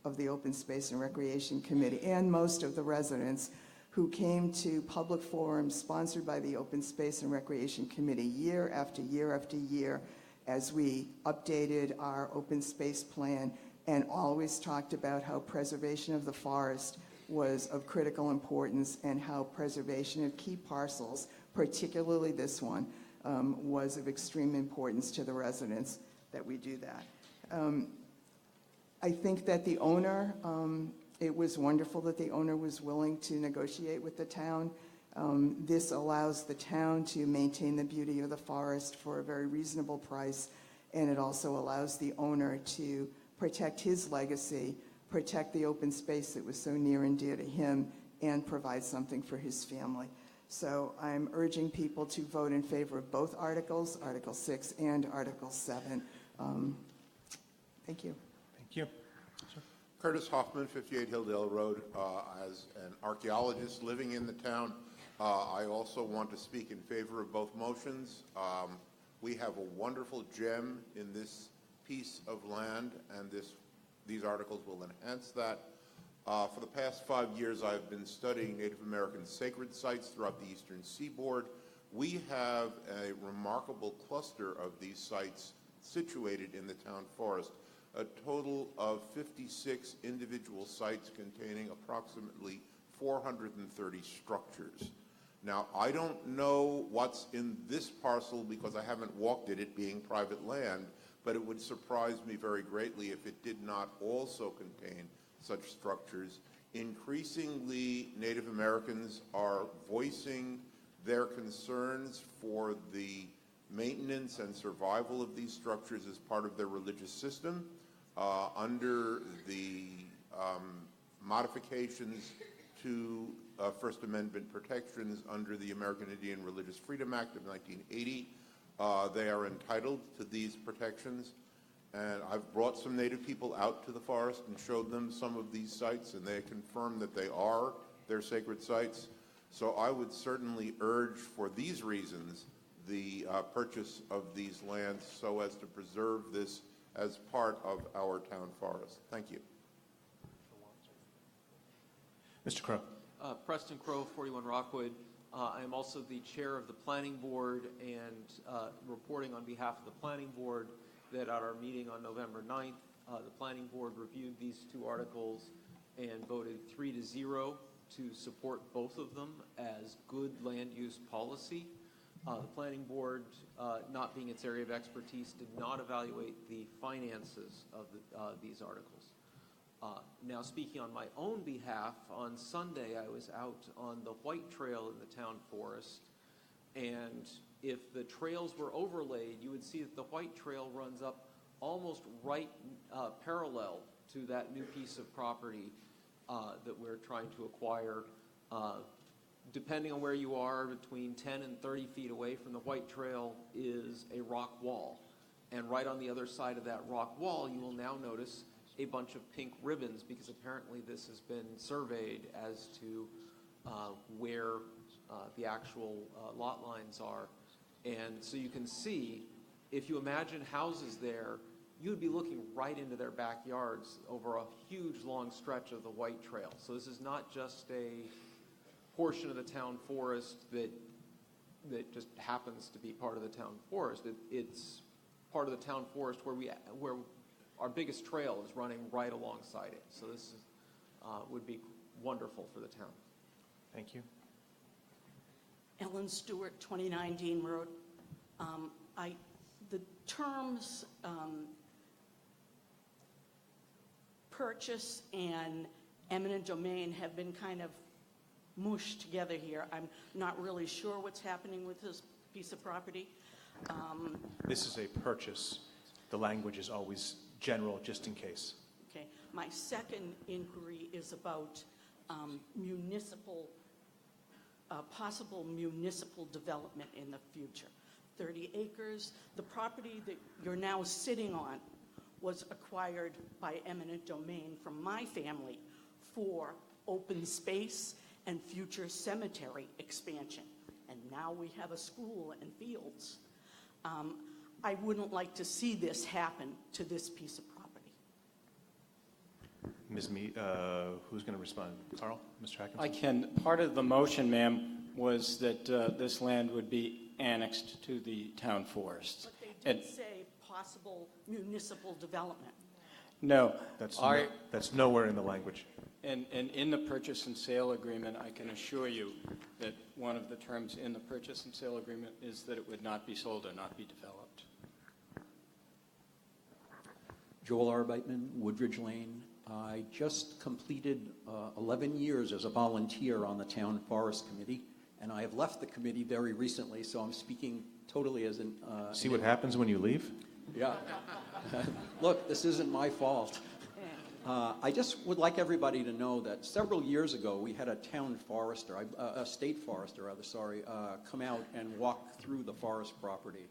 of the Open Space and Recreation Committee, and most of the residents who came to public forums sponsored by the Open Space and Recreation Committee year after year after year as we updated our open space plan and always talked about how preservation of the forest was of critical importance and how preservation of key parcels, particularly this one, was of extreme importance to the residents that we do that. I think that the owner, it was wonderful that the owner was willing to negotiate with the town. This allows the town to maintain the beauty of the forest for a very reasonable price, and it also allows the owner to protect his legacy, protect the open space that was so near and dear to him, and provide something for his family. So I'm urging people to vote in favor of both articles, Article 6 and Article 7. Thank you. Thank you. Sir. Curtis Hoffman, 58 Hilldale Road. As an archaeologist living in the town, I also want to speak in favor of both motions. We have a wonderful gem in this piece of land, and these articles will enhance that. For the past 5 years, I've been studying Native American sacred sites throughout the eastern seaboard. We have a remarkable cluster of these sites situated in the town forest, a total of 56 individual sites containing approximately 430 structures. Now, I don't know what's in this parcel because I haven't walked it being private land, but it would surprise me very greatly if it did not also contain such structures. Increasingly, Native Americans are voicing their concerns for the maintenance and survival of these structures as part of their religious system. Under the modifications to First Amendment protections under the American Indian Religious Freedom Act of 1980, they are entitled to these protections. And I've brought some Native people out to the forest and showed them some of these sites, and they confirm that they are their sacred sites. So I would certainly urge, for these reasons, the purchase of these lands so as to preserve this as part of our town forest. Thank you. Mr. Crow. Preston Crow, 41 Rockwood. I am also the chair of the Planning Board and reporting on behalf of the Planning Board that at our meeting on November 9th, the Planning Board reviewed these two articles and voted 3-0 to support both of them as good land use policy. The Planning Board, not being its area of expertise, did not evaluate the finances of these articles. Now, speaking on my own behalf, on Sunday I was out on the White Trail in the town forest, and if the trails were overlaid, you would see that the White Trail runs up almost right parallel to that new piece of property that we're trying to acquire. Depending on where you are, between 10 and 30 feet away from the White Trail is a rock wall. And right on the other side of that rock wall, you will now notice a bunch of pink ribbons, because apparently this has been surveyed as to where the actual lot lines are. And so you can see, if you imagine houses there, you would be looking right into their backyards over a huge long stretch of the White Trail. So this is not just a portion of the town forest that just happens to be part of the town forest. It's part of the town forest where our biggest trail is running right alongside it. So this is, would be wonderful for the town. Thank you. Ellen Stewart, 29 Dean Road. The terms purchase and eminent domain have been kind of mushed together here. I'm not really sure what's happening with this piece of property. This is a purchase. The language is always general, just in case. Okay. My second inquiry is about municipal, possible municipal development in the future. 30 acres. The property that you're now sitting on was acquired by eminent domain from my family for open space and future cemetery expansion. And now we have a school and fields. I wouldn't like to see this happen to this piece of property. Ms. Mead, who's going to respond? Carl? Mr. Atkinson? I can. Part of the motion, ma'am, was that this land would be annexed to the town forest. But they did say possible municipal development. No. That's nowhere in the language. And in the purchase and sale agreement, I can assure you that one of the terms in the purchase and sale agreement is that it would not be sold or not be developed. Joel Arbeitman, Woodridge Lane. I just completed 11 years as a volunteer on the Town Forest Committee, and I have left the committee very recently, so I'm speaking totally as an... See what happens when you leave? Yeah. Look, this isn't my fault. I just would like everybody to know that several years ago we had a town forester, a state forester rather, sorry, come out and walk through the forest property.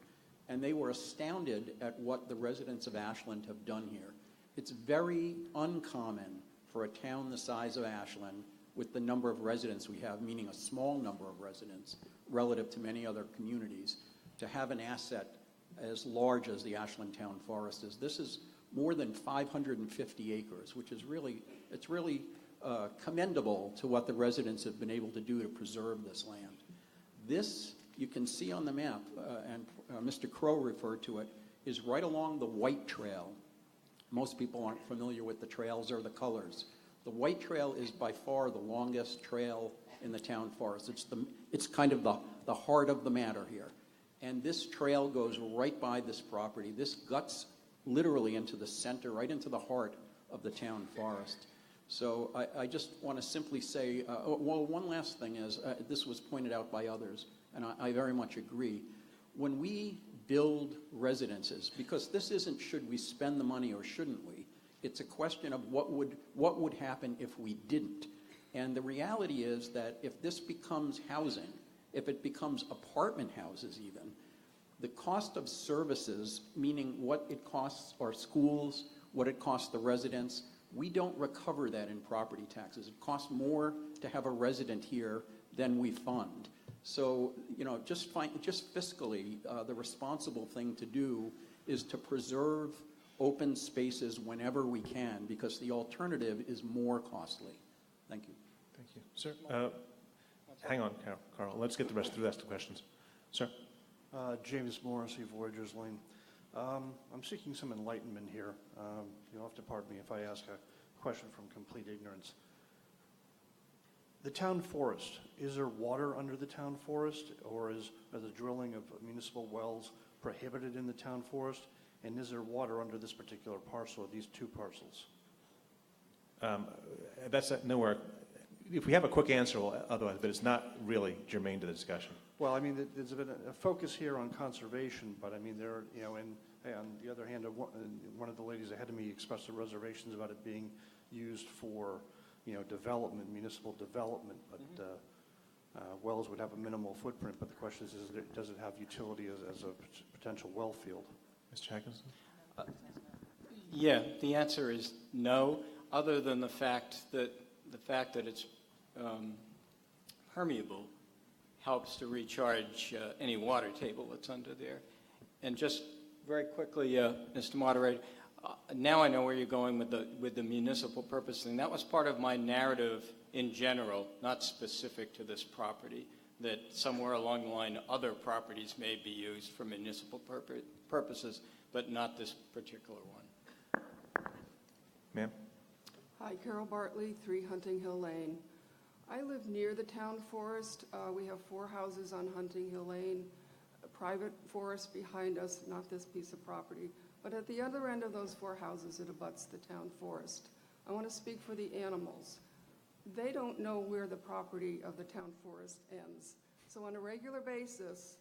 And they were astounded at what the residents of Ashland have done here. It's very uncommon for a town the size of Ashland, with the number of residents we have, meaning a small number of residents relative to many other communities, to have an asset as large as the Ashland Town Forest is. This is more than 550 acres, which is really, it's really commendable to what the residents have been able to do to preserve this land. This, you can see on the map, and Mr. Crow referred to it, is right along the White Trail. Most people aren't familiar with the trails or the colors. The White Trail is by far the longest trail in the town forest. It's kind of the heart of the matter here. And this trail goes right by this property. This guts literally into the center, right into the heart of the town forest. So I just want to simply say, well, one last thing is, this was pointed out by others, and I very much agree. When we build residences, because this isn't should we spend the money or shouldn't we, it's a question of what would happen if we didn't. And the reality is that if this becomes housing, if it becomes apartment houses even, the cost of services, meaning what it costs our schools, what it costs the residents, we don't recover that in property taxes. It costs more to have a resident here than we fund. So, you know, just fiscally, the responsible thing to do is to preserve open spaces whenever we can, because the alternative is more costly. Thank you. Thank you. Sir, hang on, Carl. Let's get the rest of the questions. Sir? James Morrissey, Voyagers Lane. I'm seeking some enlightenment here. You'll have to pardon me if I ask a question from complete ignorance. The town forest, is there water under the town forest, or are the drilling of municipal wells prohibited in the town forest? And is there water under this particular parcel, or these two parcels? That's nowhere. If we have a quick answer, well, otherwise, but it's not really germane to the discussion. Well, I mean, there's been a focus here on conservation, but I mean, there, you know, and on the other hand, one of the ladies ahead of me expressed the reservations about it being used for, you know, development, municipal development, but wells would have a minimal footprint. But the question is does it have utility as a potential well field? Mr. Atkinson? Yeah, the answer is no, other than the fact that it's permeable helps to recharge any water table that's under there. And just very quickly, Mr. Moderator, now I know where you're going with the municipal purpose thing. That was part of my narrative in general, not specific to this property, that somewhere along the line other properties may be used for municipal purposes, but not this particular one. Ma'am? Hi, Carol Bartley, 3 Hunting Hill Lane. I live near the town forest. We have 4 houses on Hunting Hill Lane, a private forest behind us, not this piece of property. But at the other end of those 4 houses, it abuts the town forest. I want to speak for the animals. They don't know where the property of the town forest ends. So on a regular basis,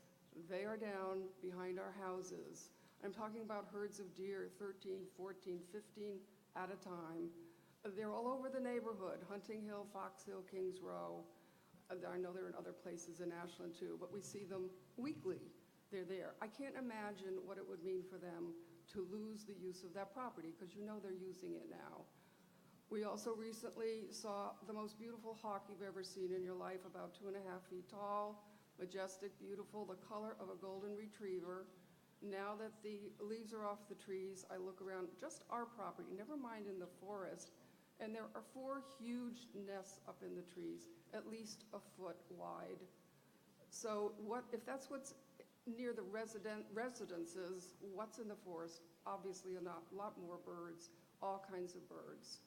they are down behind our houses. I'm talking about herds of deer, 13, 14, 15 at a time. They're all over the neighborhood, Hunting Hill, Fox Hill, Kings Row. I know they're in other places in Ashland too, but we see them weekly. They're there. I can't imagine what it would mean for them to lose the use of that property, because you know they're using it now. We also recently saw the most beautiful hawk you've ever seen in your life, about 2.5 feet tall, majestic, beautiful, the color of a golden retriever. Now that the leaves are off the trees, I look around just our property, never mind in the forest, and there are 4 huge nests up in the trees, at least a foot wide. So if that's what's near the residences, what's in the forest? Obviously a lot more birds, all kinds of birds.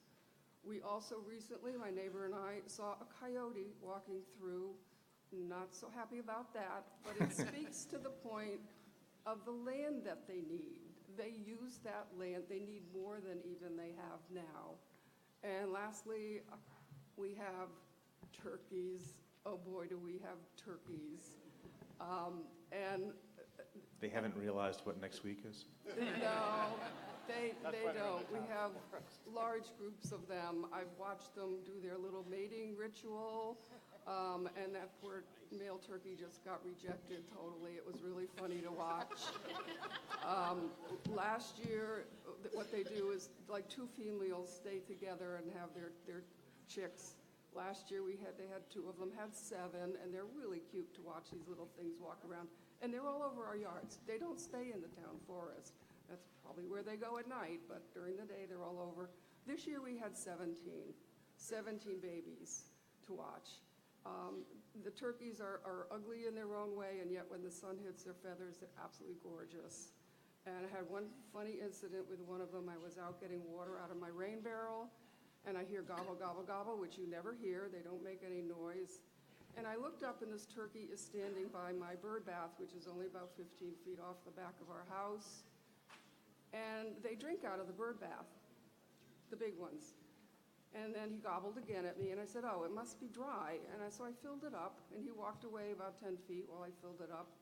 We also recently, my neighbor and I, saw a coyote walking through. Not so happy about that, but it speaks to the point of the land that they need. They use that land. They need more than even they have now. And lastly, we have turkeys. Oh boy, do we have turkeys. And They haven't realized what next week is? no, they don't. We have large groups of them. I've watched them do their little mating ritual, and that poor male turkey just got rejected totally. It was really funny to watch. Last year, what they do is like 2 females stay together and have their chicks. Last year they had 2 of them, had 7, and they're really cute to watch these little things walk around. And they're all over our yards. They don't stay in the town forest. That's probably where they go at night, but during the day they're all over. This year we had 17 babies to watch. The turkeys are ugly in their own way, and yet when the sun hits their feathers, they're absolutely gorgeous. And I had one funny incident with one of them. I was out getting water out of my rain barrel, and I hear gobble, gobble, gobble, which you never hear. They don't make any noise. And I looked up, and this turkey is standing by my bird bath, which is only about 15 feet off the back of our house. And they drink out of the bird bath, the big ones. And then he gobbled again at me, and I said, oh, it must be dry. And so I filled it up, and he walked away about 10 feet while I filled it up.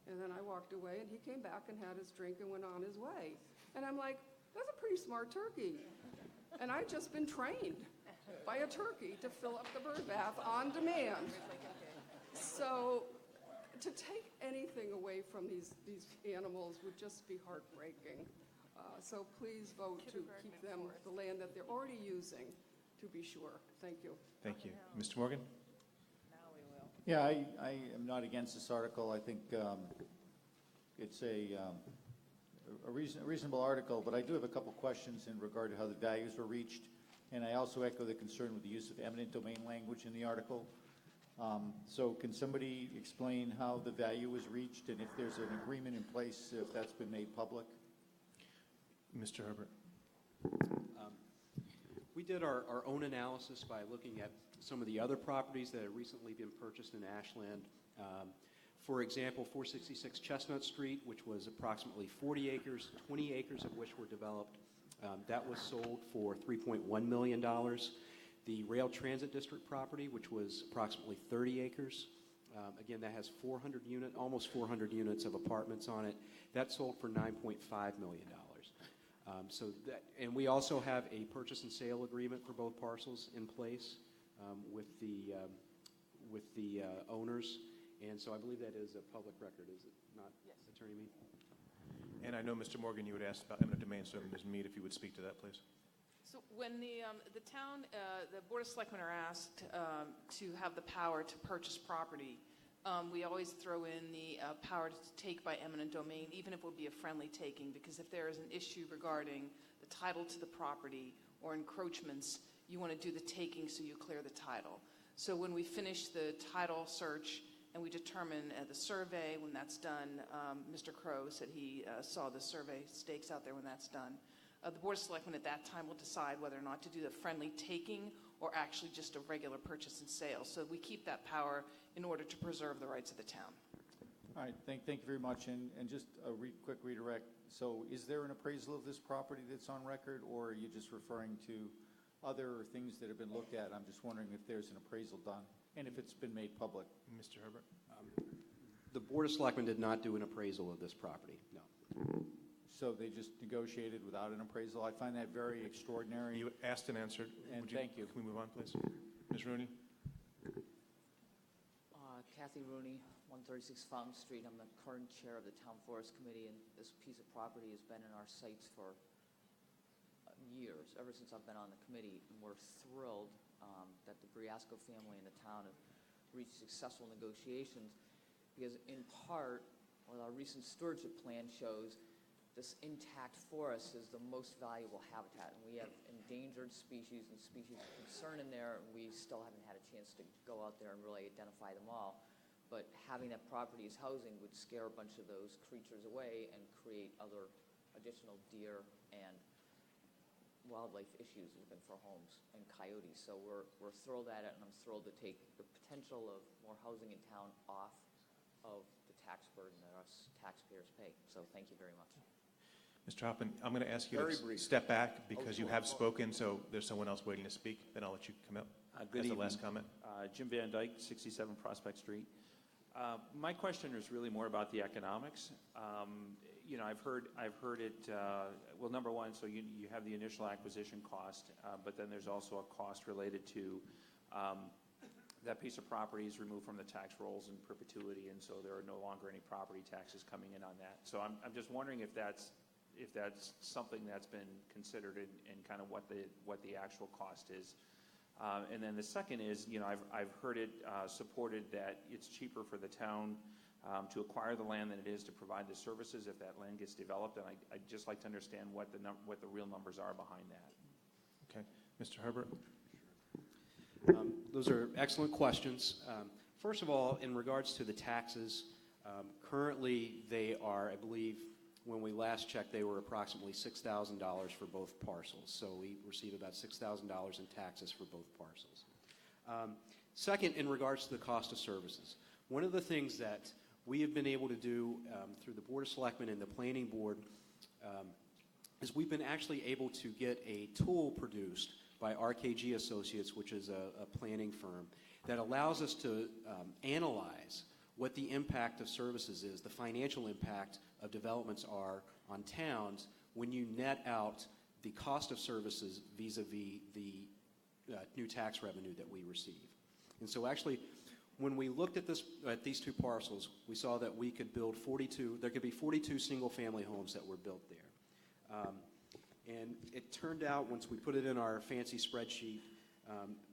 And then I walked away, and he came back and had his drink and went on his way. And I'm like, that's a pretty smart turkey. And I'd just been trained by a turkey to fill up the bird bath on demand. So to take anything away from these animals would just be heartbreaking. So please vote to keep them the land that they're already using, to be sure. Thank you. Thank you. Mr. Morgan? Yeah, I am not against this article. I think it's a reasonable article, but I do have a couple questions in regard to how the values were reached, and I also echo the concern with the use of eminent domain language in the article. So can somebody explain how the value was reached, and if there's an agreement in place, if that's been made public? Mr. Herbert? We did our own analysis by looking at some of the other properties that have recently been purchased in Ashland. For example, 466 Chestnut Street, which was approximately 40 acres, 20 acres of which were developed. That was sold for $3.1 million. The Rail Transit District property, which was approximately 30 acres, again, that has almost 400 units of apartments on it. That sold for $9.5 million. And we also have a purchase and sale agreement for both parcels in place with the owners. And so I believe that is a public record, is it not, yes. Attorney Mead? And I know, Mr. Morgan, you would ask about eminent domain, so Ms. Mead, if you would speak to that, please. So when the town, the Board of Selectmen are asked to have the power to purchase property, we always throw in the power to take by eminent domain, even if it would be a friendly taking, because if there is an issue regarding the title to the property or encroachments, you want to do the taking so you clear the title. So when we finish the title search and we determine the survey, when that's done, Mr. Crow said he saw the survey stakes out there when that's done. The Board of Selectmen at that time will decide whether or not to do the friendly taking or actually just a regular purchase and sale. So we keep that power in order to preserve the rights of the town. All right, thank you very much. And just a quick redirect. So is there an appraisal of this property that's on record, or are you just referring to other things that have been looked at. I'm just wondering if there's an appraisal done and if it's been made public. Mr. Herbert? The Board of Selectmen did not do an appraisal of this property, no. So they just negotiated without an appraisal? I find that very extraordinary. You asked and answered. And thank you. Can we move on, please? Ms. Rooney? Kathy Rooney, 136 Fountain Street. I'm the current chair of the Town Forest Committee, and this piece of property has been in our sights for years, ever since I've been on the committee. And we're thrilled that the Briasco family and the town have reached successful negotiations because, in part, what our recent stewardship plan shows, this intact forest is the most valuable habitat, and we have endangered species and species of concern in there, and we still haven't had a chance to go out there and really identify them all. But having that property as housing would scare a bunch of those creatures away and create other additional deer and wildlife issues even for homes and coyotes. So we're thrilled at it, and I'm thrilled to take the potential of more housing in town off of the tax burden that us taxpayers pay. So thank you very much. Mr. Hoffman, I'm going to ask you Very to brief. step back because you sure. have spoken, so there's someone else waiting to speak. Then I'll let you come up Good as the evening. last comment. Jim Van Dyke, 67 Prospect Street. My question is really more about the economics. I've heard it, well, number one, so you have the initial acquisition cost, but then there's also a cost related to that piece of property is removed from the tax rolls in perpetuity, and so there are no longer any property taxes coming in on that. So I'm just wondering if that's something that's been considered in kind of what the actual cost is. And then the second is, I've heard it supported that it's cheaper for the town to acquire the land than it is to provide the services if that land gets developed, and I'd just like to understand what the real numbers are behind that. Okay. Mr. Herbert? Those are excellent questions. First of all, in regards to the taxes, currently they are, I believe, when we last checked, they were approximately $6,000 for both parcels. So we receive about $6,000 in taxes for both parcels. Second, in regards to the cost of services, one of the things that we have been able to do through the Board of Selectmen and the Planning Board is we've been actually able to get a tool produced by RKG Associates, which is a planning firm, that allows us to analyze what the impact of services is, the financial impact of developments are on towns when you net out the cost of services vis-a-vis the new tax revenue that we receive. And so actually, when we looked at these two parcels, we saw that we could build 42, there could be 42 single-family homes that were built there. And it turned out, once we put it in our fancy spreadsheet,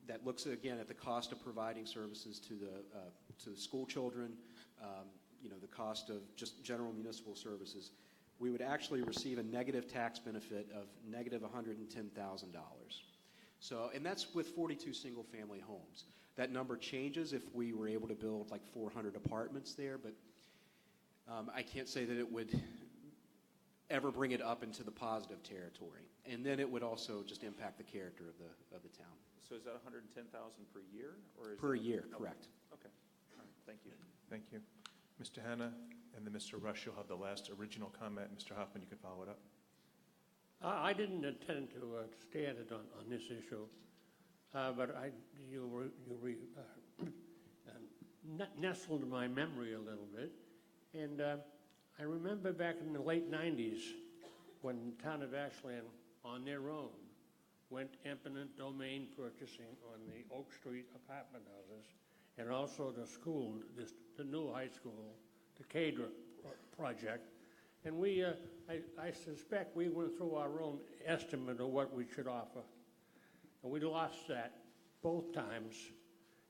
that looks again at the cost of providing services to the school children, the cost of just general municipal services, we would actually receive a negative tax benefit of negative $110,000. So, and that's with 42 single-family homes. That number changes if we were able to build like 400 apartments there, but I can't say that it would ever bring it up into the positive territory. And then it would also just impact the character of the town. So is that $110,000 per year, or is Per that- year, correct. Okay. All right. Thank you. Thank you. Mr. Hanna and then Mr. Rush, you'll have the last original comment. Mr. Hoffman, you can follow it up. I didn't intend to stand it on this issue, but you nestled my memory a little bit. And I remember back in the late 90s when the town of Ashland, on their own, went eminent domain purchasing on the Oak Street apartment houses and also the school, the new high school, the Cadre project. And we, I suspect we went through our own estimate of what we should offer. And we lost that both times,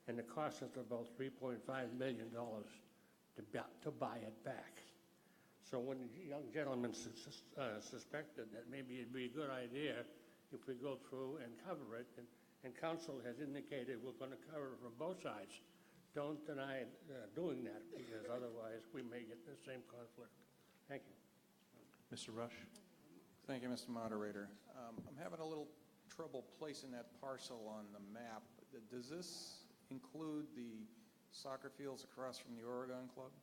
and it cost us about $3.5 million to buy it back. So when the young gentleman suspected that maybe it'd be a good idea if we go through and cover it, and council has indicated we're going to cover it from both sides, don't deny doing that, because otherwise we may get the same conflict. Thank you. Mr. Rush? Thank you, Mr. Moderator. I'm having a little trouble placing that parcel on the map. Does this include the soccer fields across from the Oregon Club?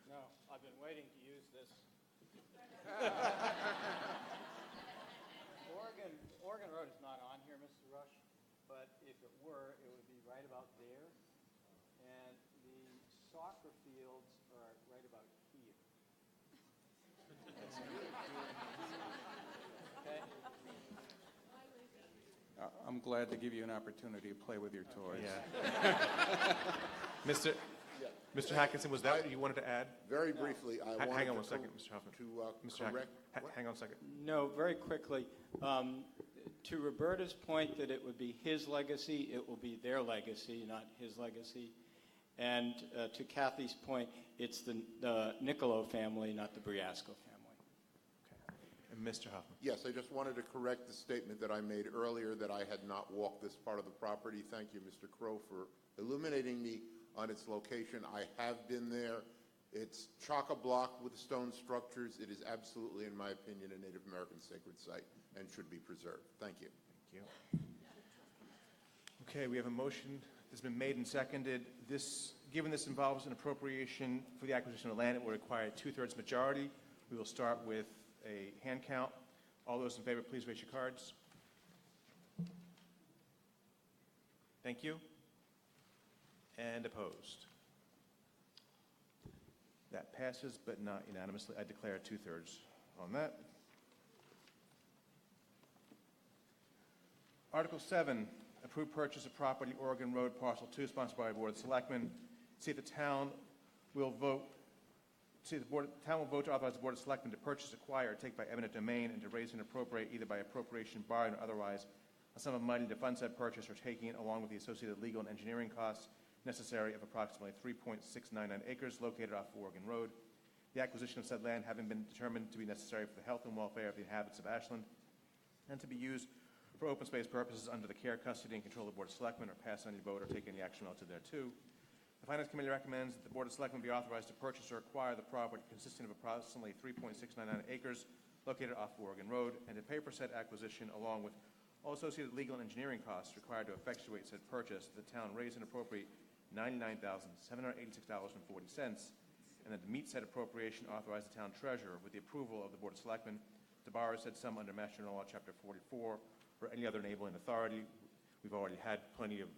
No, I've been waiting to use this. Oregon Road is not on here, Mr. Rush. if it were, it would be right about there. And the soccer fields are right about here. Okay? I'm glad to give you an opportunity to play with your toys. Yeah. Mr. Hackinson, was that what you wanted to add? Very briefly, I wanted Hang on to one second, Mr. Hoffman. Mr. correct. Hang on a second. No, very quickly. To Roberta's point that it would be his legacy, it will be their legacy, not his legacy. And to Kathy's point, it's the Niccolo family, not the Briasco family. And Mr. Hoffman. Yes, I just wanted to correct the statement that I made earlier that I had not walked this part of the property. Thank you, Mr. Crow, for illuminating me on its location. I have been there. It's chock-a-block with stone structures. It is absolutely, in my opinion, a Native American sacred site and should be preserved. Thank you. Thank you. Okay, we have a motion that's been made and seconded. Given this involves an appropriation for the acquisition of land, it will require a 2/3 majority. We will start with a hand count. All those in favor, please raise your cards. Thank you. And opposed? That passes, but not unanimously. I declare 2/3 on that. Article 7, approve purchase of property, Oregon Road, Parcel 2, sponsored by the Board of Selectmen. See if the town will vote. The town will vote to authorize the Board of Selectmen to purchase, acquire, or take by eminent domain, and to raise and appropriate, either by appropriation, borrowing, or otherwise, a sum of money to fund said purchase or taking, along with the associated legal and engineering costs necessary, of approximately 3.699 acres located off Oregon Road. The acquisition of said land having been determined to be necessary for the health and welfare of the inhabitants of Ashland, and to be used for open space purposes under the care, custody, and control of the Board of Selectmen, or pass any vote or take any action relative thereto. The Finance Committee recommends that the Board of Selectmen be authorized to purchase or acquire the property consisting of approximately 3.699 acres located off Oregon Road, and to pay for said acquisition, along with all associated legal and engineering costs required to effectuate said purchase. The town raise and appropriate $99,786.40, and that to meet said appropriation, authorize the town treasurer, with the approval of the Board of Selectmen, to borrow said sum under Mass General Law, Chapter 44, or any other enabling authority. We've already had plenty of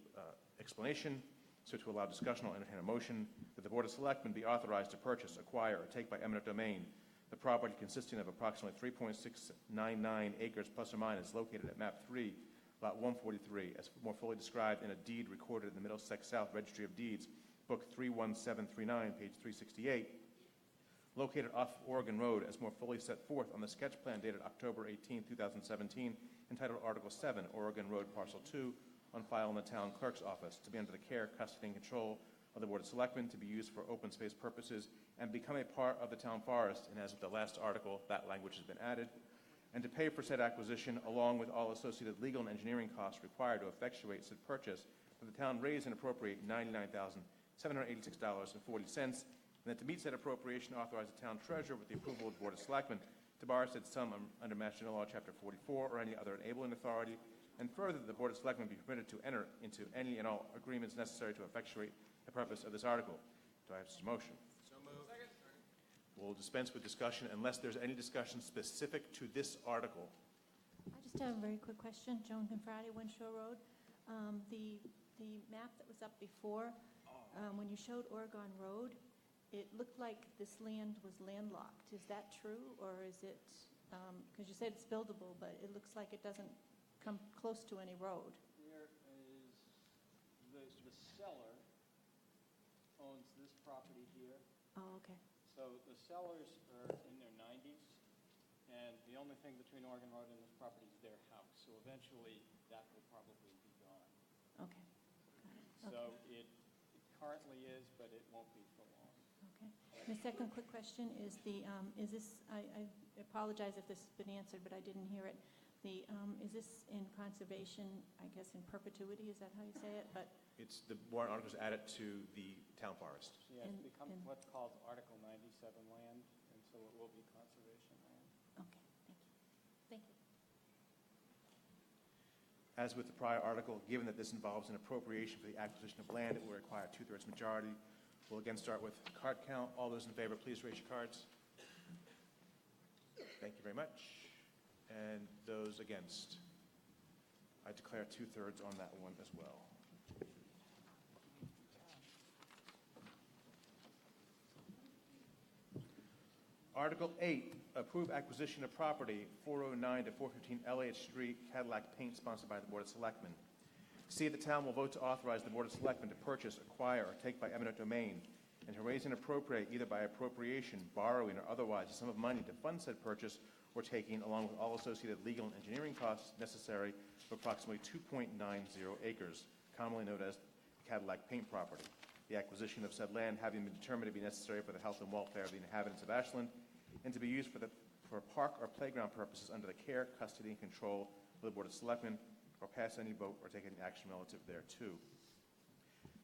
explanation, so to allow discussion, I'll entertain a motion that the Board of Selectmen be authorized to purchase, acquire, or take by eminent domain the property consisting of approximately 3.699 acres plus or minus located at Map 3, Lot 143, as more fully described in a deed recorded in the Middlesex South Registry of Deeds, Book 31739, page 368, located off Oregon Road, as more fully set forth on the sketch plan dated October 18, 2017, entitled Article 7, Oregon Road Parcel 2, on file in the town clerk's office, to be under the care, custody, and control of the Board of Selectmen, to be used for open space purposes, and become a part of the town forest. And as with the last article, that language has been added. And to pay for said acquisition, along with all associated legal and engineering costs required to effectuate said purchase, for the town raise and appropriate $99,786.40, and that to meet said appropriation, authorize the town treasurer, with the approval of the Board of Selectmen, to borrow said sum under Mass General Law, Chapter 44, or any other enabling authority. And further, the Board of Selectmen be permitted to enter into any and all agreements necessary to effectuate the purpose of this article. Do I have a motion? So moved. Second. We'll dispense with discussion unless there's any discussion specific to this article. I just have a very quick question. Joan Confrati, Winshore Road. The map that was up before, when you showed Oregon Road, it looked like this land was landlocked. Is that true, or is it, because you said it's buildable, but it looks like it doesn't come close to any road. There is, the seller owns this property here. Oh, okay. So the sellers are in their 90s, and the only thing between Oregon Road and this property is their house. So eventually, that will probably be gone. Okay. Got it. So it currently is, but it won't be for long. Okay. The second quick question is is this, I apologize if this has been answered, but I didn't hear it. Is this in conservation, I guess, in perpetuity? Is that how you say it? But It's the warrant articles added to the town forest. Yeah, it's become what's called Article 97 land, and so it will be conservation land. Okay, thank you. Thank you. As with the prior article, given that this involves an appropriation for the acquisition of land, it will require a 2/3 majority. We'll again start with card count. All those in favor, please raise your cards. Thank you very much. And those against? I declare 2/3 on that one as well. Article 8, approve acquisition of property 409 to 415 Elliott Street, Cadillac Paint, sponsored by the Board of Selectmen. See if the town will vote to authorize the Board of Selectmen to purchase, acquire, or take by eminent domain, and to raise and appropriate either by appropriation, borrowing, or otherwise a sum of money to fund said purchase or taking, along with all associated legal and engineering costs necessary for approximately 2.90 acres, commonly known as Cadillac Paint property. The acquisition of said land having been determined to be necessary for the health and welfare of the inhabitants of Ashland, and to be used for park or playground purposes under the care, custody, and control of the Board of Selectmen, or pass any vote or take any action relative thereto.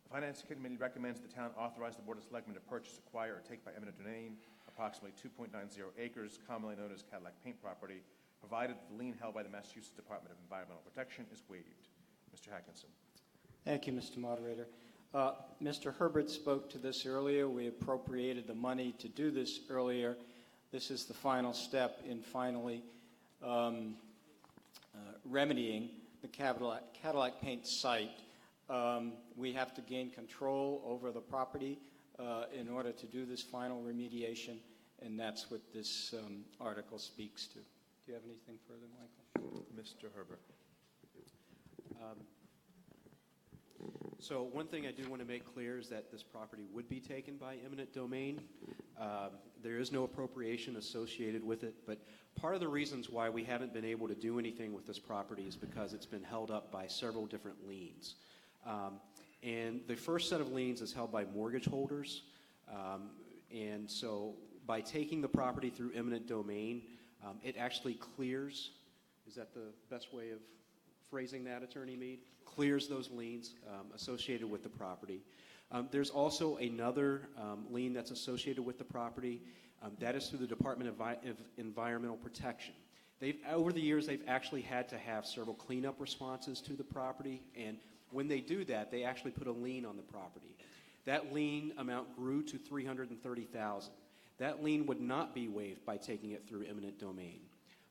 The Finance Committee recommends the town authorize the Board of Selectmen to purchase, acquire, or take by eminent domain approximately 2.90 acres, commonly known as Cadillac Paint property, provided the lien held by the Massachusetts Department of Environmental Protection is waived. Mr. Hackinson. Thank you, Mr. Moderator. Mr. Herbert spoke to this earlier. We appropriated the money to do this earlier. This is the final step in finally remedying the Cadillac Paint site. We have to gain control over the property in order to do this final remediation, and that's what this article speaks to. Do you have anything further, Michael? Mr. Herbert. So one thing I do want to make clear is that this property would be taken by eminent domain. There is no appropriation associated with it, but part of the reasons why we haven't been able to do anything with this property is because it's been held up by several different liens. And the first set of liens is held by mortgage holders. And so by taking the property through eminent domain, it actually clears, is that the best way of phrasing that, Attorney Mead? Clears those liens associated with the property. There's also another lien that's associated with the property. That is through the Department of Environmental Protection. Over the years, they've actually had to have several cleanup responses to the property, and when they do that, they actually put a lien on the property. That lien amount grew to $330,000. That lien would not be waived by taking it through eminent domain.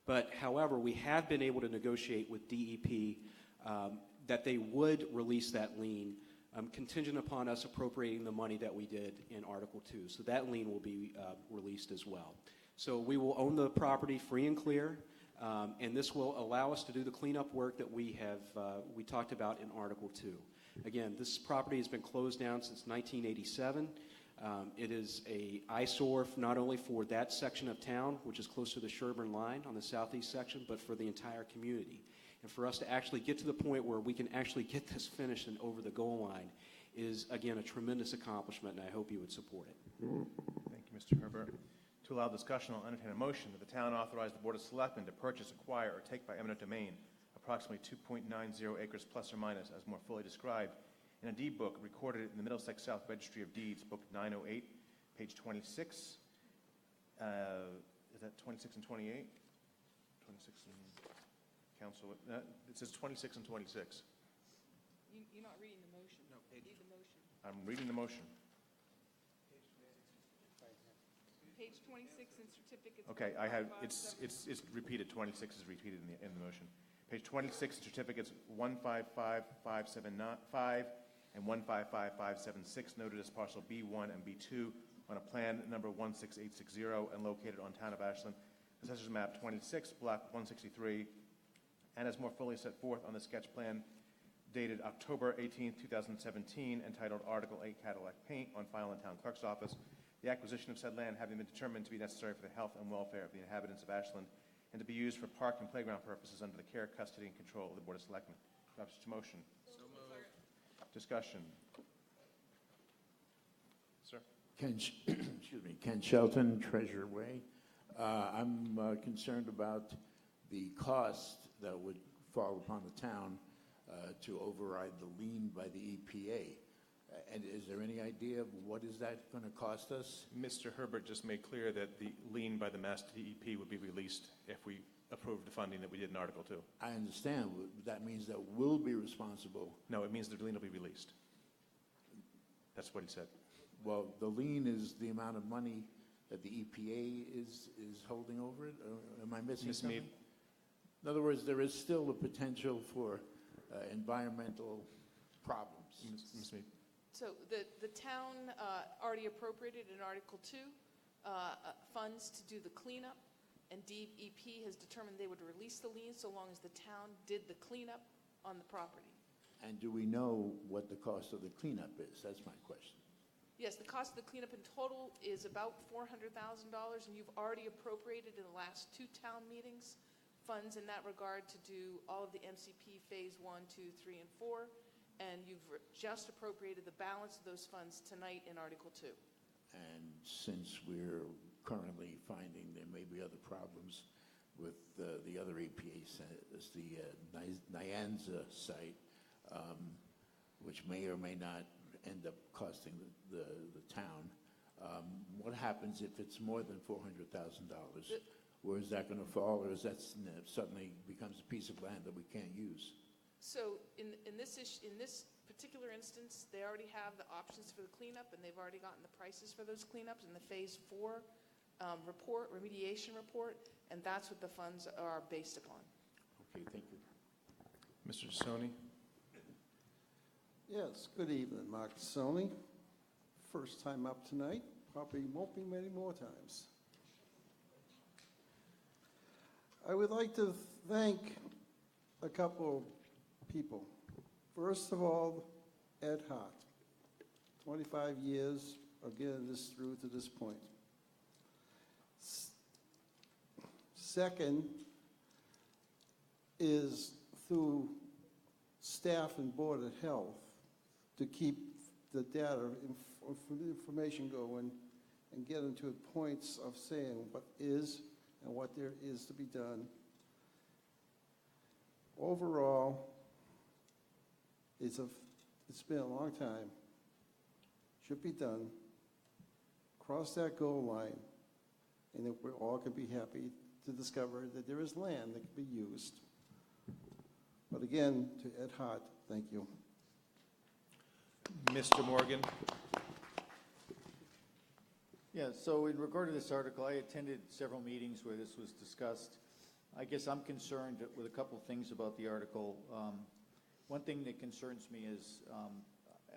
But however, we have been able to negotiate with DEP that they would release that lien contingent upon us appropriating the money that we did in Article 2. So that lien will be released as well. So we will own the property free and clear, and this will allow us to do the cleanup work that we talked about in Article 2. Again, this property has been closed down since 1987. It is an eyesore not only for that section of town, which is close to the Sherburne line on the southeast section, but for the entire community. And for us to actually get to the point where we can actually get this finished and over the goal line is, again, a tremendous accomplishment, and I hope you would support it. Thank you, Mr. Herbert. To allow discussion, I'll entertain a motion that the town authorize the Board of Selectmen to purchase, acquire, or take by eminent domain approximately 2.90 acres plus or minus, as more fully described in a deed book recorded in the Middlesex South Registry of Deeds, Book 908, page 26. Is that 26 and 28? 26 and council. It says 26 and 26. You're not reading the motion. No, read the motion. I'm reading the motion. Page 26 in certificates. Okay, I have it's repeated. 26 is repeated in the motion. Page 26 certificates 155575 and 155576 noted as parcel B1 and B2 on a plan number 16860 and located on Town of Ashland, Assessor's Map 26, Block 163, and as more fully set forth on the sketch plan dated October 18, 2017, entitled Article 8 Cadillac Paint, on file in Town Clerk's Office. The acquisition of said land having been determined to be necessary for the health and welfare of the inhabitants of Ashland and to be used for park and playground purposes under the care, custody, and control of the Board of Selectmen. Do I have such a motion? So moved. Discussion. Sir. Ken Shelton, Treasure Way. I'm concerned about the cost that would fall upon the town to override the lien by the EPA. And is there any idea of what is that going to cost us? Mr. Herbert just made clear that the lien by the Mass DEP would be released if we approve the funding that we did in Article 2. I understand. That means that we'll be responsible. No, it means the lien will be released. That's what he said. Well, the lien is the amount of money that the EPA is holding over it? Or am I missing something? Mead. In other words, there is still the potential for environmental problems. Ms. Mead. So the town already appropriated in Article 2 funds to do the cleanup, and DEP has determined they would release the lien so long as the town did the cleanup on the property. And do we know what the cost of the cleanup is? That's my question. Yes, the cost of the cleanup in total is about $400,000, and you've already appropriated in the last 2 town meetings funds in that regard to do all of the MCP Phase 1, 2, 3, and 4, and you've just appropriated the balance of those funds tonight in Article 2. And since we're currently finding there may be other problems with the other EPA site, the Nyanza site, which may or may not end up costing the town. What happens if it's more than $400,000? Where is that going to fall, or is that suddenly becomes a piece of land that we can't use? So in this particular instance, they already have the options for the cleanup, and they've already gotten the prices for those cleanups in the Phase 4 remediation report, and that's what the funds are based upon. Okay, thank you. Mr. Sony. Yes, good evening, Mark Sony. First time up tonight, probably won't be many more times. I would like to thank a couple of people. First of all, Ed Hart, 25 years of getting this through to this point. Second is through staff and Board of Health to keep the data information going and get into points of saying what is and what there is to be done. Overall, it's been a long time. Should be done. Cross that goal line, and that we all can be happy to discover that there is land that can be used. But again, to Ed Hart, thank you. Mr. Morgan. Yeah, so in regard to this article, I attended several meetings where this was discussed. I guess I'm concerned with a couple things about the article. One thing that concerns me is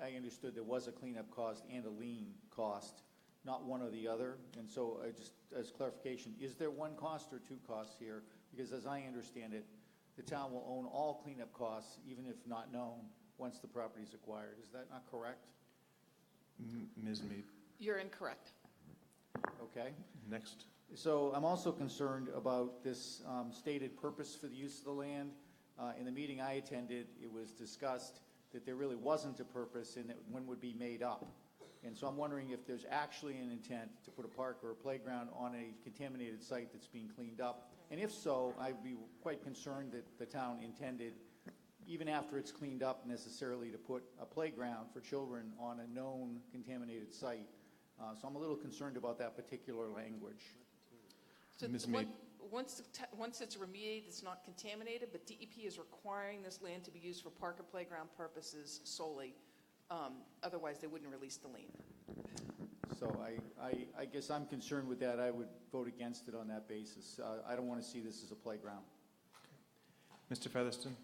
I understood there was a cleanup cost and a lien cost, not one or the other. And so I just, as clarification, is there one cost or 2 costs here? Because as I understand it, the town will own all cleanup costs, even if not known, once the property is acquired. Is that not correct? Ms. Mead. You're incorrect. Okay. Next. So I'm also concerned about this stated purpose for the use of the land. In the meeting I attended, it was discussed that there really wasn't a purpose and that one would be made up. And so I'm wondering if there's actually an intent to put a park or a playground on a contaminated site that's being cleaned up. And if so, I'd be quite concerned that the town intended, even after it's cleaned up, necessarily to put a playground for children on a known contaminated site. So I'm a little concerned about that particular language. So once it's remediated, it's not contaminated, but DEP is requiring this land to be used for park or playground purposes solely. Otherwise, they wouldn't release the lien. So I guess I'm concerned with that. I would vote against it on that basis. I don't want to see this as a playground. Mr. Featherston.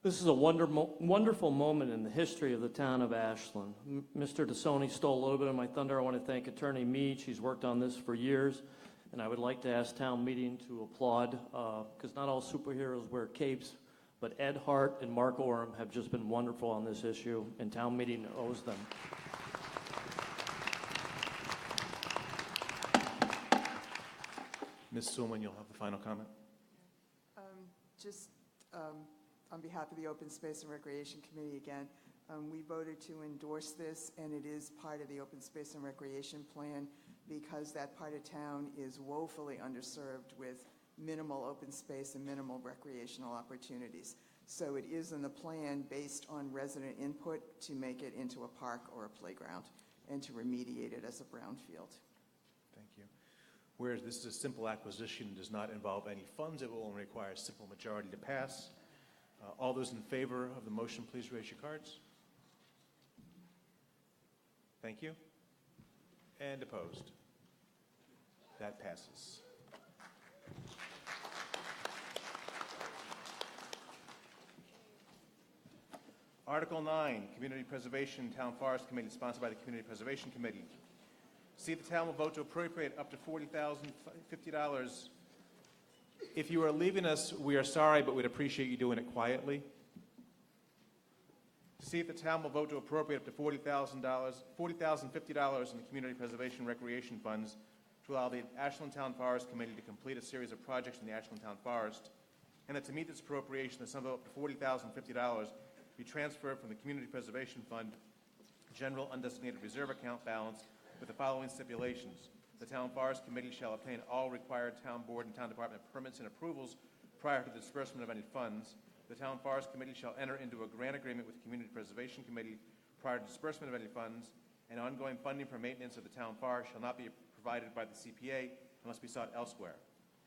This is a wonderful moment in the history of the town of Ashland. Mr. DeSoni stole a little bit of my thunder. I want to thank Attorney Mead. She's worked on this for years. And I would like to ask town meeting to applaud, because not all superheroes wear capes, but Ed Hart and Mark Oram have just been wonderful on this issue, and town meeting owes them. Ms. Sulman, you'll have the final comment. Just on behalf of the Open Space and Recreation Committee again, we voted to endorse this, and it is part of the Open Space and Recreation Plan because that part of town is woefully underserved with minimal open space and minimal recreational opportunities. So it is in the plan based on resident input to make it into a park or a playground and to remediate it as a brownfield. Thank you. Whereas this is a simple acquisition, does not involve any funds, it will only require a simple majority to pass. All those in favor of the motion, please raise your cards. Thank you. And opposed? That passes. Article 9, Community Preservation Town Forest Committee, sponsored by the Community Preservation Committee. See if the town will vote to appropriate up to $40,050. If you are leaving us, we are sorry, but we'd appreciate you doing it quietly. See if the town will vote to appropriate up to $40,050 in the Community Preservation Recreation Funds to allow the Ashland Town Forest Committee to complete a series of projects in the Ashland Town Forest, and that to meet this appropriation, the sum of up to $40,050 be transferred from the Community Preservation Fund General Undesignated Reserve Account balance with the following stipulations. The Town Forest Committee shall obtain all required town board and town department permits and approvals prior to the disbursement of any funds. The Town Forest Committee shall enter into a grant agreement with the Community Preservation Committee prior to disbursement of any funds, and ongoing funding for maintenance of the town forest shall not be provided by the CPA and must be sought elsewhere.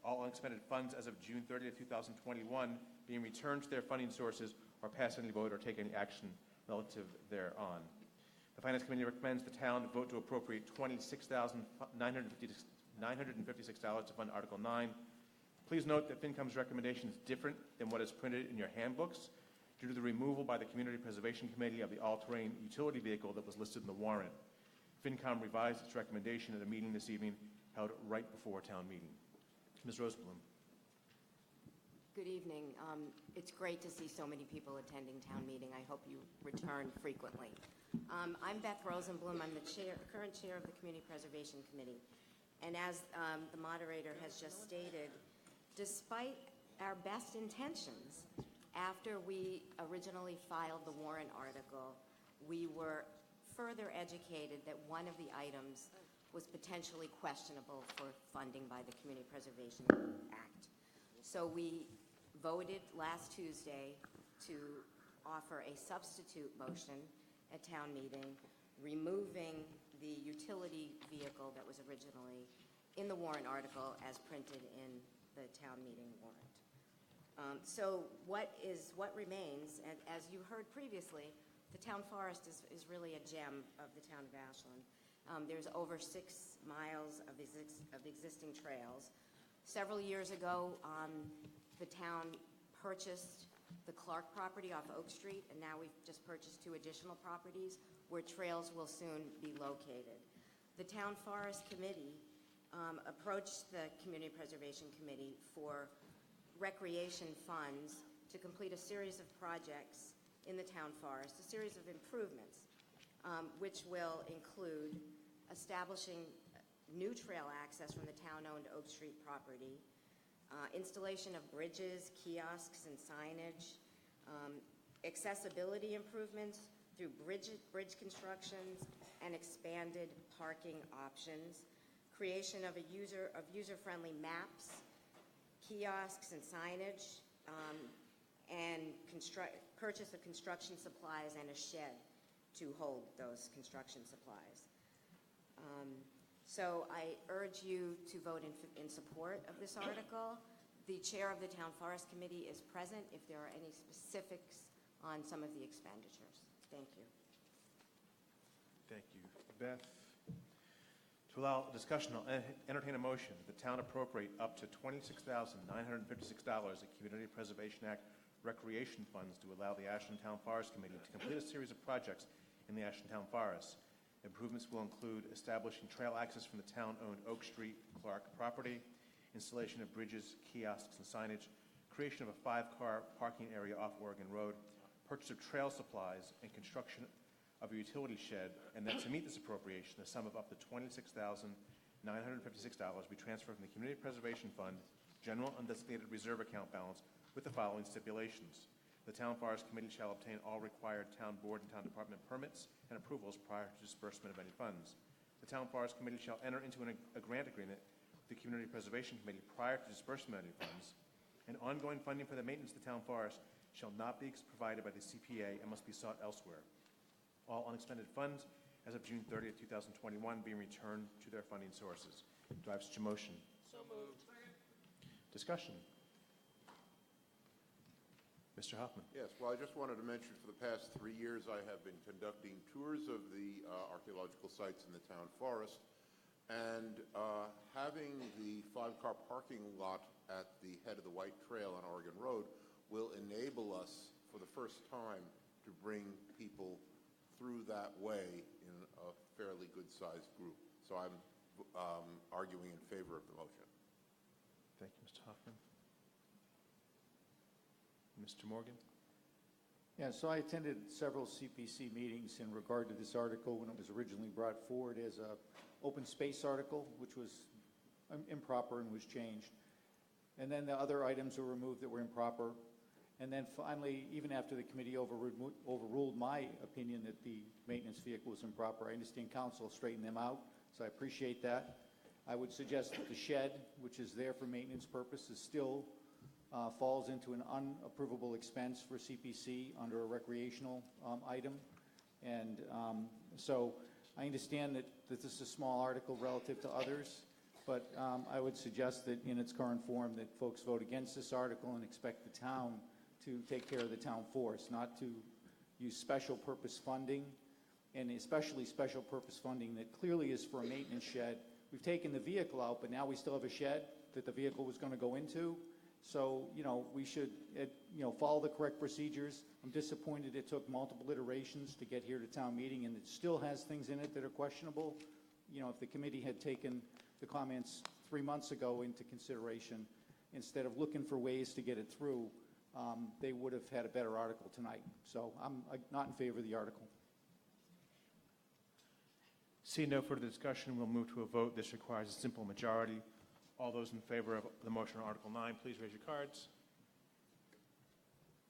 All unexpended funds as of June 30th, 2021 being returned to their funding sources or pass any vote or take any action relative thereon. The Finance Committee recommends the town vote to appropriate $26,956 to fund Article 9. Please note that FinCom's recommendation is different than what is printed in your handbooks due to the removal by the Community Preservation Committee of the all-terrain utility vehicle that was listed in the warrant. FinCom revised its recommendation at a meeting this evening held right before town meeting. Ms. Rosenblum. Good evening. It's great to see so many people attending town meeting. I hope you return frequently. I'm Beth Rosenblum. I'm the current chair of the Community Preservation Committee. And as the moderator has just stated, despite our best intentions, after we originally filed the warrant article, we were further educated that one of the items was potentially questionable for funding by the Community Preservation Act. So we voted last Tuesday to offer a substitute motion at town meeting, removing the utility vehicle that was originally in the warrant article as printed in the town meeting warrant. So what remains, and as you heard previously, the town forest is really a gem of the town of Ashland. There's over 6 miles of existing trails. Several years ago, the town purchased the Clark property off Oak Street, and now we've just purchased 2 additional properties where trails will soon be located. The Town Forest Committee approached the Community Preservation Committee for recreation funds to complete a series of projects in the town forest, a series of improvements, which will include establishing new trail access from the town-owned Oak Street property, installation of bridges, kiosks, and signage, accessibility improvements through bridge constructions and expanded parking options, creation of user-friendly maps, kiosks and signage, and purchase of construction supplies and a shed to hold those construction supplies. So I urge you to vote in support of this article. The chair of the Town Forest Committee is present if there are any specifics on some of the expenditures. Thank you. Thank you, Beth. To allow discussion, I'll entertain a motion that the town appropriate up to $26,956 of Community Preservation Act recreation funds to allow the Ashland Town Forest Committee to complete a series of projects in the Ashland Town Forest. Improvements will include establishing trail access from the town-owned Oak Street Clark property, installation of bridges, kiosks, and signage, creation of a 5-car parking area off Oregon Road, purchase of trail supplies, and construction of a utility shed, and that to meet this appropriation, the sum of up to $26,956 be transferred from the Community Preservation Fund General Undesignated Reserve Account balance with the following stipulations. The Town Forest Committee shall obtain all required town board and town department permits and approvals prior to disbursement of any funds. The Town Forest Committee shall enter into a grant agreement with the Community Preservation Committee prior to disbursement of any funds, and ongoing funding for the maintenance of the town forest shall not be provided by the CPA and must be sought elsewhere. All unexpended funds as of June 30th, 2021 being returned to their funding sources. Do I have such a motion? So moved. Discussion. Mr. Hoffman. Yes, well, I just wanted to mention for the past 3 years I have been conducting tours of the archaeological sites in the town forest, and having the 5-car parking lot at the head of the White Trail on Oregon Road will enable us for the first time to bring people through that way in a fairly good-sized group. So I'm arguing in favor of the motion. Thank you, Mr. Hoffman. Mr. Morgan? Yeah, so I attended several CPC meetings in regard to this article when it was originally brought forward as a open space article, which was improper and was changed. And then the other items were removed that were improper. And then finally, even after the committee overruled my opinion that the maintenance vehicle was improper, I understand council straightened them out, so I appreciate that. I would suggest that the shed, which is there for maintenance purposes, still falls into an unapprovable expense for CPC under a recreational item. And so I understand that this is a small article relative to others, but I would suggest that in its current form that folks vote against this article and expect the town to take care of the town forest, not to use special purpose funding, and especially special purpose funding that clearly is for a maintenance shed. We've taken the vehicle out, but now we still have a shed that the vehicle was going to go into. So, we should, follow the correct procedures. I'm disappointed it took multiple iterations to get here to town meeting, and it still has things in it that are questionable. If the committee had taken the comments 3 months ago into consideration, instead of looking for ways to get it through, they would have had a better article tonight. So I'm not in favor of the article. Seeing no further discussion, we'll move to a vote. This requires a simple majority. All those in favor of the motion on Article 9, please raise your cards.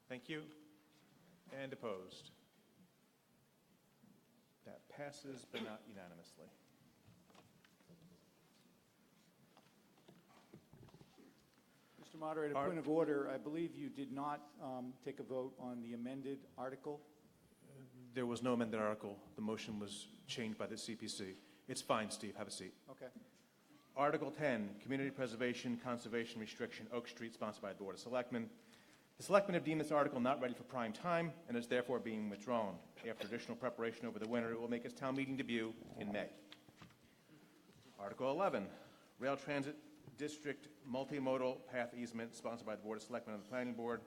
Thank you. And opposed? That passes, but not unanimously. Mr. Moderator, point of order. I believe you did not take a vote on the amended article. There was no amended article. The motion was changed by the CPC. It's fine, Steve. Have a seat. Okay. Article 10, Community Preservation Conservation Restriction, Oak Street, sponsored by the Board of Selectmen. The Selectmen have deemed this article not ready for prime time and is therefore being withdrawn. After additional preparation over the winter, it will make its town meeting debut in May. Article 11, Rail Transit District Multimodal Path Easement, sponsored by the Board of Selectmen and the Planning Board.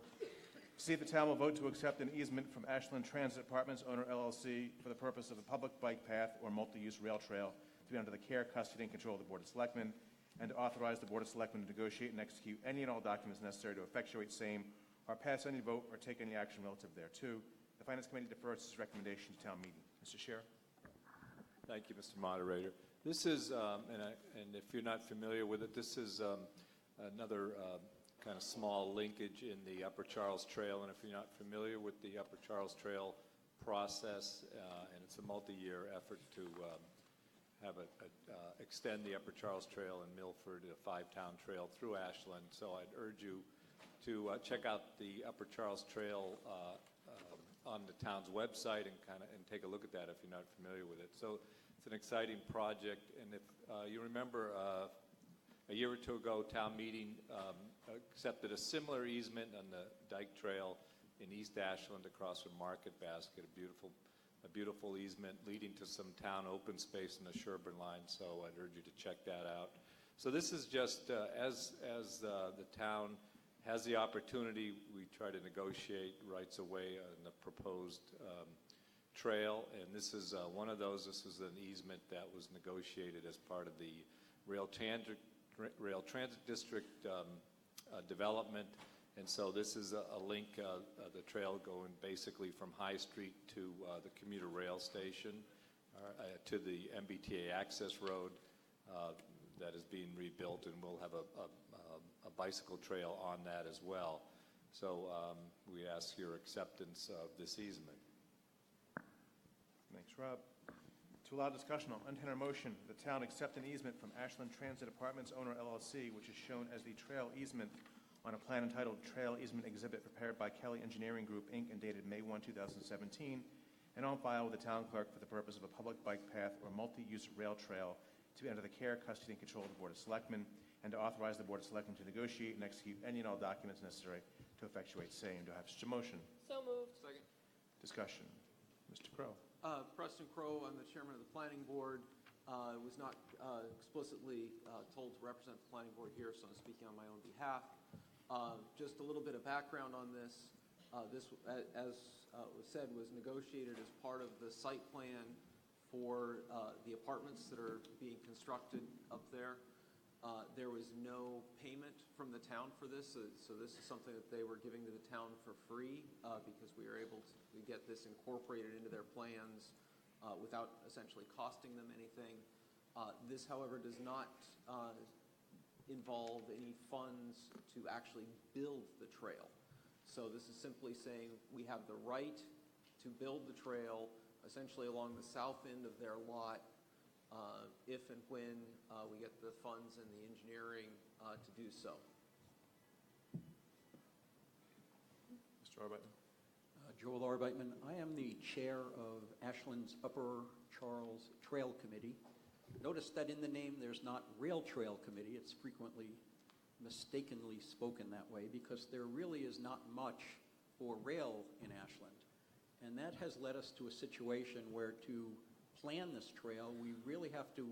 See if the town will vote to accept an easement from Ashland Transit Apartments Owner LLC for the purpose of a public bike path or multi-use rail trail to be under the care, custody, and control of the Board of Selectmen, and to authorize the Board of Selectmen to negotiate and execute any and all documents necessary to effectuate same, or pass any vote or take any action relative thereto. The Finance Committee defers its recommendation to town meeting. Mr. Chair. Thank you, Mr. Moderator. This is, and if you're not familiar with it, this is another kind of small linkage in the Upper Charles Trail. And if you're not familiar with the Upper Charles Trail process, and it's a multi-year effort to extend the Upper Charles Trail in Milford, a 5-town trail through Ashland. So I'd urge you to check out the Upper Charles Trail on the town's website and take a look at that if you're not familiar with it. So it's an exciting project, and if you remember a year or two ago, town meeting accepted a similar easement on the Dyke Trail in East Ashland across from Market Basket, a beautiful easement leading to some town open space in the Sherburne line, so I'd urge you to check that out. So this is just, as the town has the opportunity, we try to negotiate rights of way on the proposed trail, and this is one of those. This is an easement that was negotiated as part of the Rail Transit District development, and so this is a link, the trail going basically from High Street to the commuter rail station, to the MBTA access road that is being rebuilt, and we'll have a bicycle trail on that as well. So we ask your acceptance of this easement. Thanks, Rob. To allow discussion, I'll entertain a motion the town accept an easement from Ashland Transit Apartments Owner LLC, which is shown as the trail easement on a plan entitled Trail Easement Exhibit prepared by Kelly Engineering Group, Inc., and dated May 1, 2017, and on file with the town clerk for the purpose of a public bike path or multi-use rail trail to be under the care, custody, and control of the Board of Selectmen, and to authorize the Board of Selectmen to negotiate and execute any and all documents necessary to effectuate same. Do I have such a motion? So moved. Second. Discussion. Mr. Crow. Preston Crow, I'm the chairman of the planning board. I was not explicitly told to represent the planning board here, so I'm speaking on my own behalf. Just a little bit of background on this. This, as was said, was negotiated as part of the site plan for the apartments that are being constructed up there. There was no payment from the town for this, so this is something that they were giving to the town for free because we were able to get this incorporated into their plans without essentially costing them anything. This, however, does not involve any funds to actually build the trail. So this is simply saying we have the right to build the trail essentially along the south end of their lot if and when we get the funds and the engineering to do so. Mr. Arbeitman. Joel Arbeitman. I am the chair of Ashland's Upper Charles Trail Committee. Notice that in the name there's not Rail Trail Committee. It's frequently mistakenly spoken that way because there really is not much for rail in Ashland. And that has led us to a situation where to plan this trail, we really have to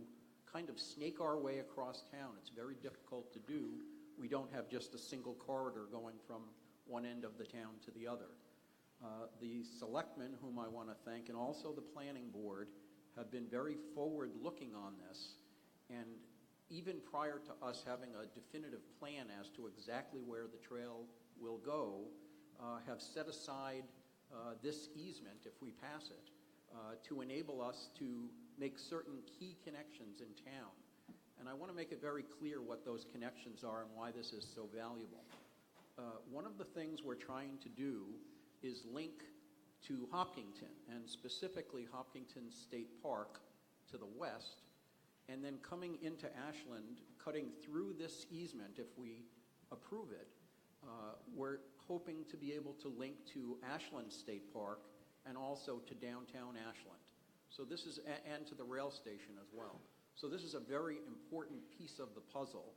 kind of snake our way across town. It's very difficult to do. We don't have just a single corridor going from one end of the town to the other. The selectmen, whom I want to thank, and also the planning board, have been very forward-looking on this. And even prior to us having a definitive plan as to exactly where the trail will go, have set aside this easement, if we pass it, to enable us to make certain key connections in town. And I want to make it very clear what those connections are and why this is so valuable. One of the things we're trying to do is link to Hopkinton, and specifically Hopkinton State Park to the west, and then coming into Ashland, cutting through this easement, if we approve it, we're hoping to be able to link to Ashland State Park and also to downtown Ashland. So this is, and to the rail station as well. So this is a very important piece of the puzzle,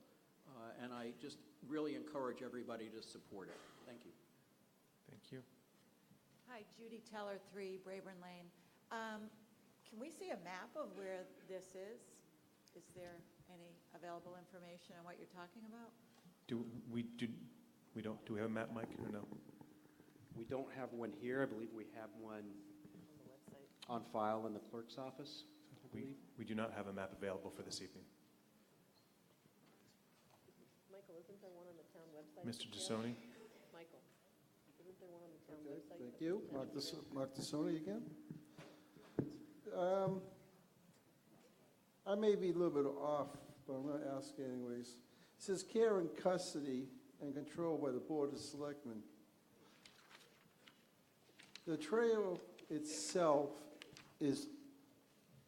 and I just really encourage everybody to support it. Thank you. Thank you. Hi, Judy Teller, 3 Braeburn Lane. Can we see a map of where this is? Is there any available information on what you're talking about? Do we have a map, Mike, or no? We don't have one here. I believe we have one on file in the clerk's office. We do not have a map available for this evening. Michael, isn't there one on the town website? Mr. Tassoni? Michael, isn't there one on the town website? Thank you. Mark Tassoni again. I may be a little bit off, but I'm going to ask anyways. It says care and custody and control by the Board of Selectmen. The trail itself is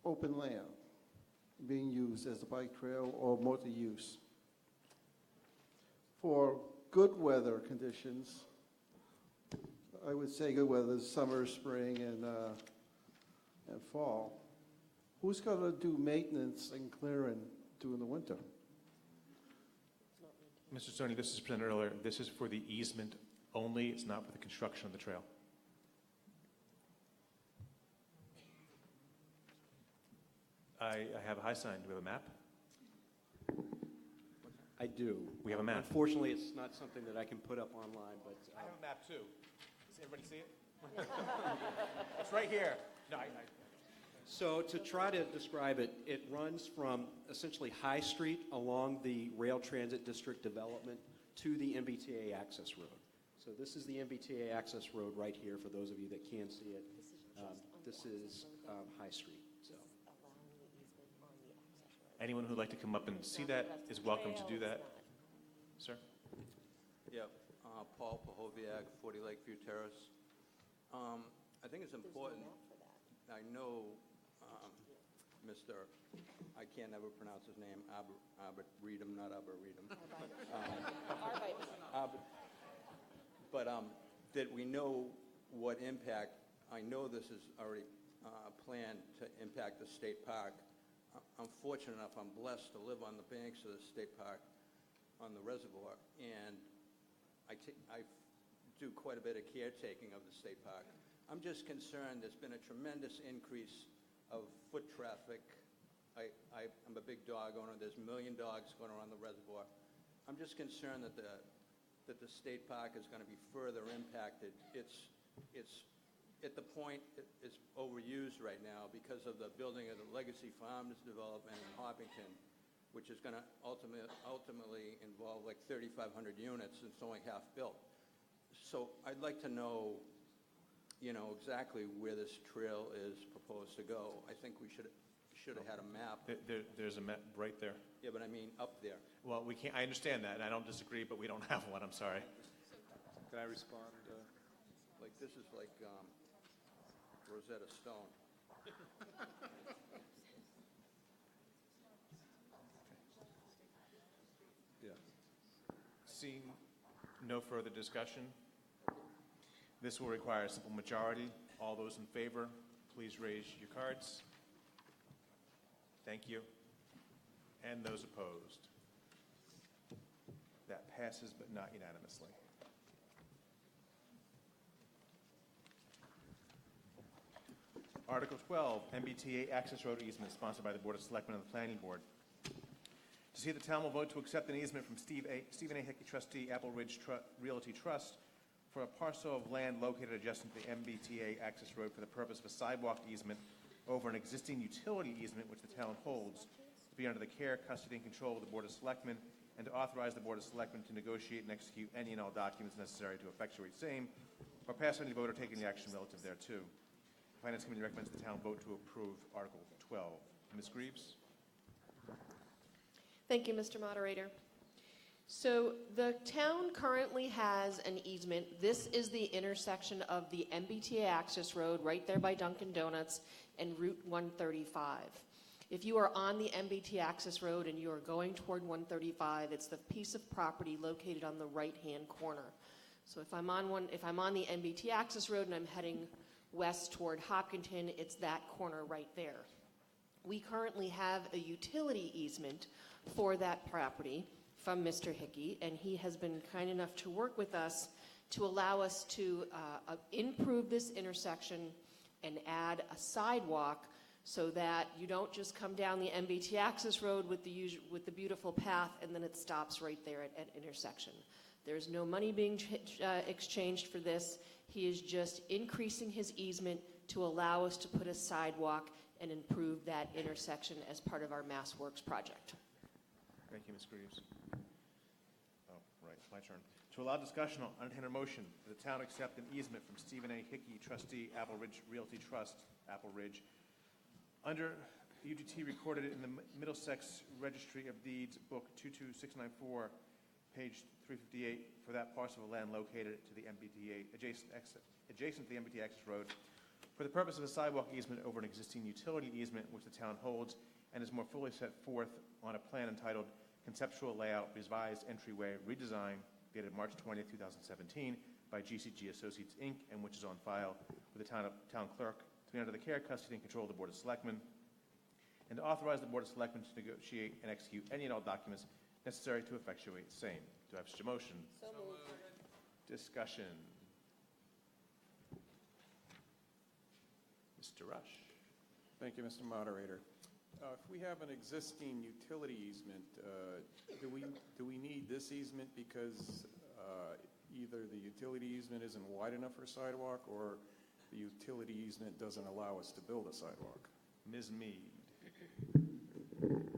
open land being used as a bike trail or multi-use. For good weather conditions, I would say good weather, summer, spring, and fall, who's going to do maintenance and clearing during the winter? Mr. Stoney, this is presented earlier. This is for the easement only. It's not for the construction of the trail. I have a high sign. Do we have a map? I do. We have a map. Unfortunately, it's not something that I can put up online, but... I have a map, too. Does everybody see it? It's right here. No, So to try to describe it, it runs from essentially High Street along the Rail Transit District development to the MBTA access road. So this is the MBTA access road right here for those of you that can see it. This is High Street. So. Anyone who'd like to come up and see that is welcome to do that. Sir? Yeah, Paul Pahoviak, 40 Lakeview Terrace. I think it's important. I know Mr. I can't ever pronounce his name, Arboretum, not Arboretum. But that we know what impact, I know this is already planned to impact the state park. I'm fortunate enough, I'm blessed to live on the banks of the state park on the reservoir, and I do quite a bit of caretaking of the state park. I'm just concerned there's been a tremendous increase of foot traffic. I'm a big dog owner. There's 1 million dogs going around the reservoir. I'm just concerned that that the state park is going to be further impacted. It's at the point it's overused right now because of the building of the Legacy Farms development in Hopkinton, which is going to ultimately involve like 3,500 units, and it's only half built. So I'd like to know, exactly where this trail is proposed to go. I think we should have had a map. There's a map right there. Yeah, but I mean up there. Well, we can't. I understand that, and I don't disagree, but we don't have one. I'm sorry. Can I respond? Like this is like Rosetta Stone. Yeah. Seeing no further discussion, this will require a simple majority. All those in favor, please raise your cards. Thank you. And those opposed. That passes, but not unanimously. Article 12, MBTA Access Road Easement, sponsored by the Board of Selectmen and the Planning Board. To see the town will vote to accept an easement from Stephen A. Hickey, trustee, Apple Ridge Realty Trust, for a parcel of land located adjacent to the MBTA Access Road for the purpose of a sidewalk easement over an existing utility easement which the town holds, to be under the care, custody, and control of the Board of Selectmen, and to authorize the Board of Selectmen to negotiate and execute any and all documents necessary to effectuate same, or pass any vote or take any action relative thereto. The Finance Committee recommends the town vote to approve Article 12. Ms. Greaves? Thank you, Mr. Moderator. So the town currently has an easement. This is the intersection of the MBTA access road right there by Dunkin' Donuts and Route 135. If you are on the MBTA access road and you are going toward 135, it's the piece of property located on the right-hand corner. So if I'm on the MBTA access road and I'm heading west toward Hopkinton, it's that corner right there. We currently have a utility easement for that property from Mr. Hickey, and he has been kind enough to work with us to allow us to improve this intersection and add a sidewalk so that you don't just come down the MBTA access road with the beautiful path and then it stops right there at intersection. There's no money being exchanged for this. He is just increasing his easement to allow us to put a sidewalk and improve that intersection as part of our Mass Works project. Thank you, Ms. Greaves. Oh, right, my turn. To allow discussion, I'll entertain a motion that the town accept an easement from Stephen A. Hickey, trustee, Apple Ridge Realty Trust, Apple Ridge, under UGT recorded in the Middlesex Registry of Deeds, Book 22694, page 358, for that parcel of land located to the MBTA, adjacent to the MBTA access road, for the purpose of a sidewalk easement over an existing utility easement which the town holds and is more fully set forth on a plan entitled Conceptual Layout Revised Entryway Redesign, dated March 20, 2017, by GCG Associates, Inc., and which is on file with the town clerk, to be under the care, custody, and control of the Board of Selectmen, and to authorize the Board of Selectmen to negotiate and execute any and all documents necessary to effectuate same. Do I have such a motion? So moved. Discussion. Mr. Rush. Thank you, Mr. Moderator. If we have an existing utility easement, do we need this easement because either the utility easement isn't wide enough for a sidewalk or the utility easement doesn't allow us to build a sidewalk? Ms. Mead.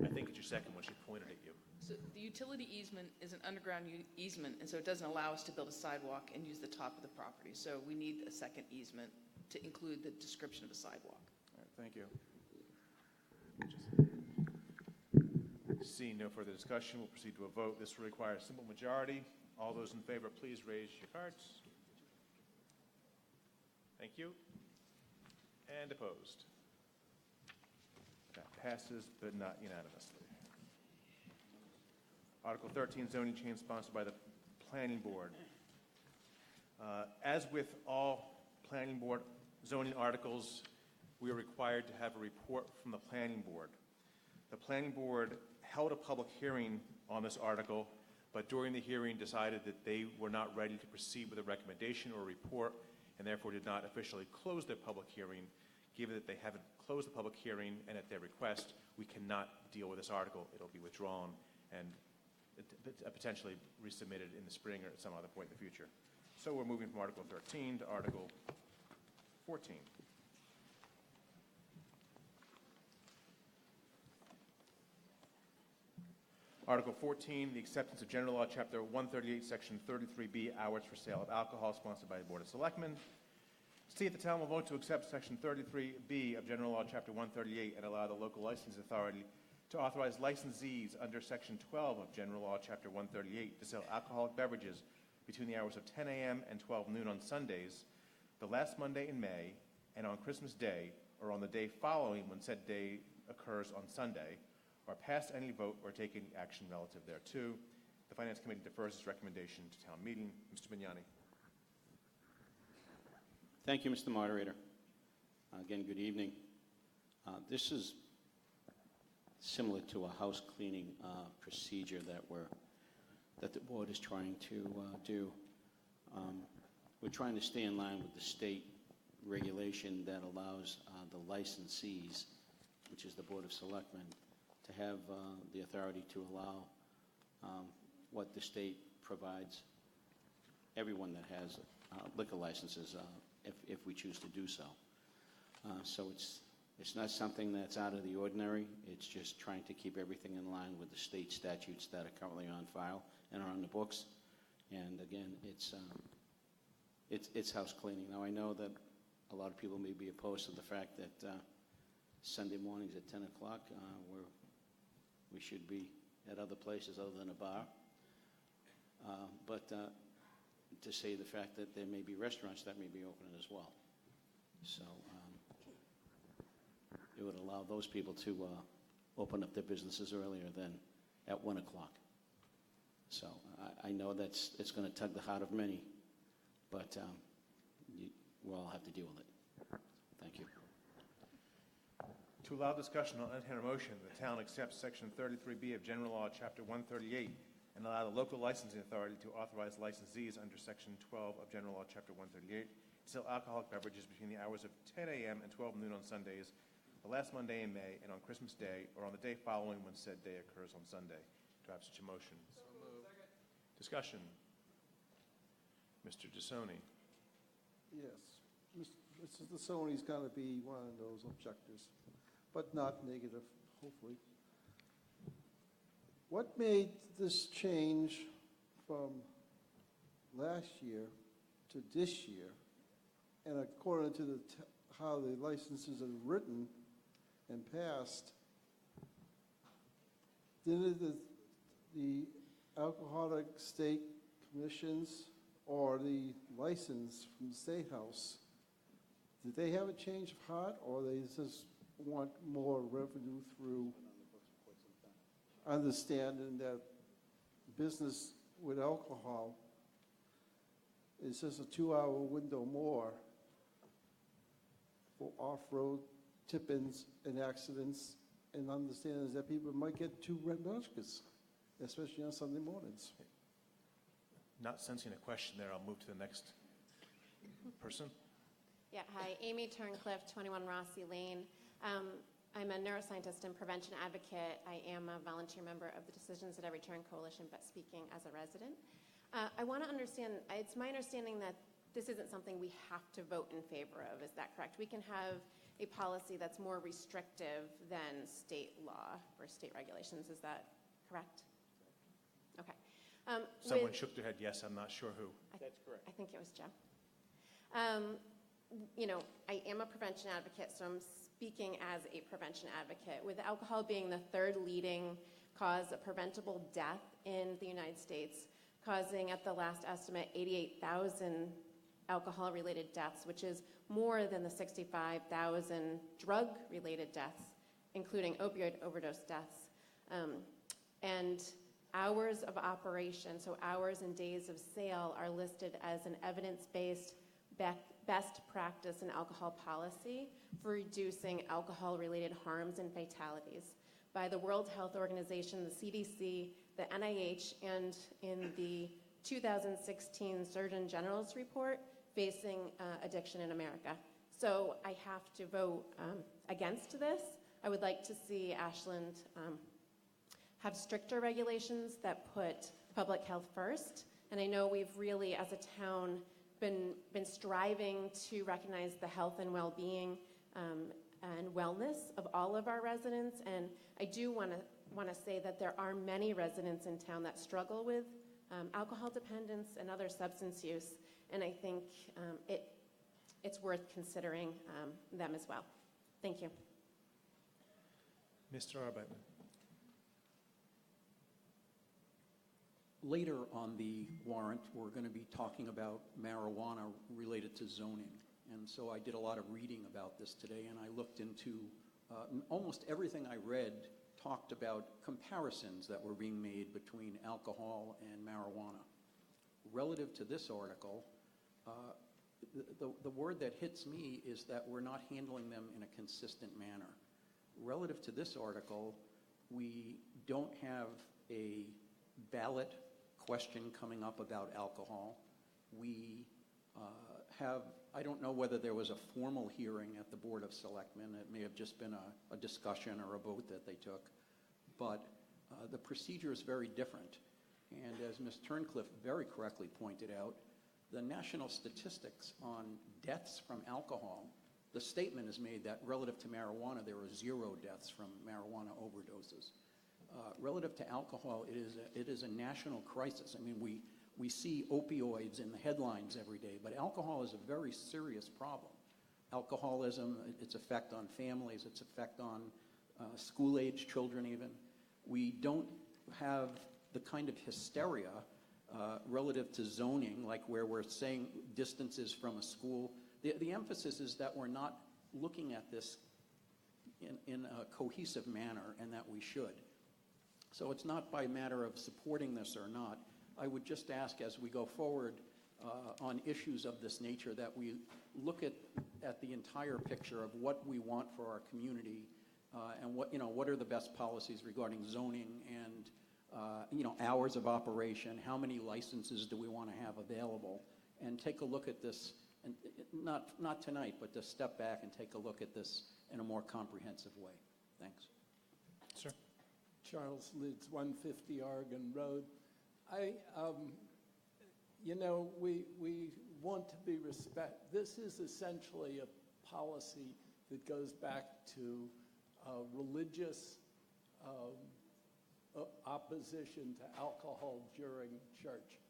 I think it's your second one. She pointed at you. So the utility easement is an underground easement, and so it doesn't allow us to build a sidewalk and use the top of the property. So we need a second easement to include the description of a sidewalk. All right, thank you. Seeing no further discussion, we'll proceed to a vote. This will require a simple majority. All those in favor, please raise your cards. Thank you. And opposed? That passes, but not unanimously. Article 13, zoning change, sponsored by the Planning Board. As with all Planning Board zoning articles, we are required to have a report from the Planning Board. The Planning Board held a public hearing on this article, but during the hearing decided that they were not ready to proceed with a recommendation or report, and therefore did not officially close their public hearing. Given that they haven't closed the public hearing and at their request, we cannot deal with this article. It'll be withdrawn, and potentially resubmitted in the spring or at some other point in the future. So we're moving from Article 13 to Article 14. Article 14, the acceptance of General Law, Chapter 138, Section 33B, hours for sale of alcohol, sponsored by the Board of Selectmen. See if the town will vote to accept Section 33B of General Law, Chapter 138, and allow the local licensing authority to authorize licensees under Section 12 of General Law, Chapter 138, to sell alcoholic beverages between the hours of 10 a.m. and 12 noon on Sundays, the last Monday in May, and on Christmas Day, or on the day following when said day occurs on Sunday, or pass any vote or take any action relative thereto. The Finance Committee defers its recommendation to town meeting. Mr. Vignani. Thank you, Mr. Moderator. Again, good evening. This is similar to a house cleaning procedure that the board is trying to do. We're trying to stay in line with the state regulation that allows the licensees, which is the Board of Selectmen, to have the authority to allow what the state provides everyone that has liquor licenses if we choose to do so. So it's not something that's out of the ordinary. It's just trying to keep everything in line with the state statutes that are currently on file and are on the books. And again, it's house cleaning. Now, I know that a lot of people may be opposed to the fact that Sunday mornings at 10 o'clock, we should be at other places other than a bar. But to say the fact that there may be restaurants that may be open as well. So it would allow those people to open up their businesses earlier than at 1 o'clock. So I know it's going to tug the heart of many, but we'll all have to deal with it. Thank you. To allow discussion, I'll entertain a motion that the town accepts Section 33B of General Law, Chapter 138, and allow the local licensing authority to authorize licensees under Section 12 of General Law, Chapter 138, to sell alcoholic beverages between the hours of 10 a.m. and 12 noon on Sundays, the last Monday in May, and on Christmas Day, or on the day following when said day occurs on Sunday. Do I have such a motion? So moved. Discussion. Mr. DeSoni. Yes. Mr. DeSoni's got to be one of those objectors, but not negative, hopefully. What made this change from last year to this year, and according to how the licenses are written and passed, did the alcoholic state commissions or the license from the State House, did they have a change of heart, or they just want more revenue through understanding that business with alcohol is just a 2-hour window more for off-road tip-ins and accidents, and understanding that people might get too rambunctious, especially on Sunday mornings? Not sensing a question there, I'll move to the next person. Yeah, hi, Amy Turncliffe, 21 Rossi Lane. I'm a neuroscientist and prevention advocate. I am a volunteer member of the Decisions at Every Turn Coalition, but speaking as a resident. I want to understand, it's my understanding that this isn't something we have to vote in favor of. Is that correct? We can have a policy that's more restrictive than state law or state regulations. Is that correct? Okay. Someone shook their head yes, I'm not sure who. That's correct. I think it was Joe. You know, I am a prevention advocate, so I'm speaking as a prevention advocate. With alcohol being the third leading cause of preventable death in the United States, causing at the last estimate 88,000 alcohol-related deaths, which is more than the 65,000 drug-related deaths, including opioid overdose deaths. And hours of operation, so hours and days of sale, are listed as an evidence-based best practice in alcohol policy for reducing alcohol-related harms and fatalities by the World Health Organization, the CDC, the NIH, and in the 2016 Surgeon General's report, Facing Addiction in America. So I have to vote against this. I would like to see Ashland have stricter regulations that put public health first. And I know we've really, as a town, been striving to recognize the health and well-being and wellness of all of our residents. And I do want to say that there are many residents in town that struggle with alcohol dependence and other substance use. And I think it's worth considering them as well. Thank you. Mr. Arbeitman. Later on the warrant, we're going to be talking about marijuana related to zoning. And so I did a lot of reading about this today, and I looked into almost everything I read talked about comparisons that were being made between alcohol and marijuana. Relative to this article, the word that hits me is that we're not handling them in a consistent manner. Relative to this article, we don't have a ballot question coming up about alcohol. We I don't know whether there was a formal hearing at the Board of Selectmen. It may have just been a discussion or a vote that they took. But the procedure is very different. And as Ms. Turncliffe very correctly pointed out, the national statistics on deaths from alcohol, the statement is made that relative to marijuana, there are 0 deaths from marijuana overdoses. Relative to alcohol, it is a national crisis. I mean, we see opioids in the headlines every day, but alcohol is a very serious problem. Alcoholism, its effect on families, its effect on school-age children even. We don't have the kind of hysteria relative to zoning, like where we're saying distances from a school. The emphasis is that we're not looking at this in a cohesive manner, and that we should. So it's not by matter of supporting this or not. I would just ask, as we go forward on issues of this nature, that we look at the entire picture of what we want for our community, and what are the best policies regarding zoning and hours of operation, how many licenses do we want to have available, and take a look at this, and not tonight, but to step back and take a look at this in a more comprehensive way. Thanks. Sir. Charles Lids, 150 Oregon Road. We want to be this is essentially a policy that goes back to religious opposition to alcohol during church.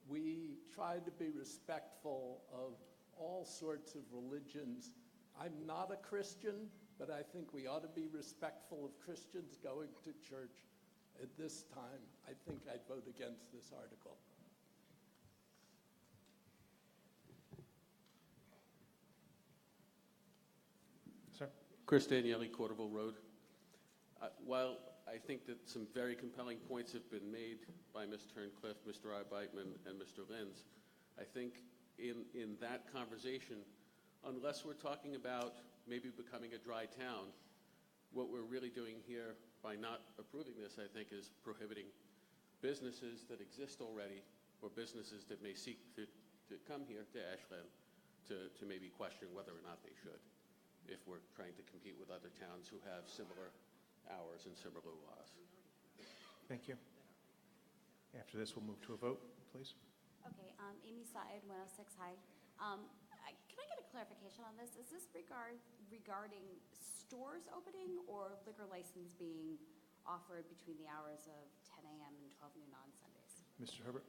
We try to be respectful of all sorts of religions. I'm not a Christian, but I think we ought to be respectful of Christians going to church. At this time, I think I'd vote against this article. Sir? Chris Daniele, Corderville Road. While I think that some very compelling points have been made by Ms. Turncliffe, Mr. Arbeitman, and Mr. Lenz, I think in that conversation, unless we're talking about maybe becoming a dry town, what we're really doing here by not approving this, I think, is prohibiting businesses that exist already, or businesses that may seek to come here to Ashland to maybe question whether or not they should, if we're trying to compete with other towns who have similar hours and similar laws. Thank you. After this, we'll move to a vote, please. Okay, Amy Said, 106 High. Can I get a clarification on this? Is this regarding stores opening or liquor license being offered between the hours of 10 a.m. and 12 noon on Sundays? Mr. Herbert?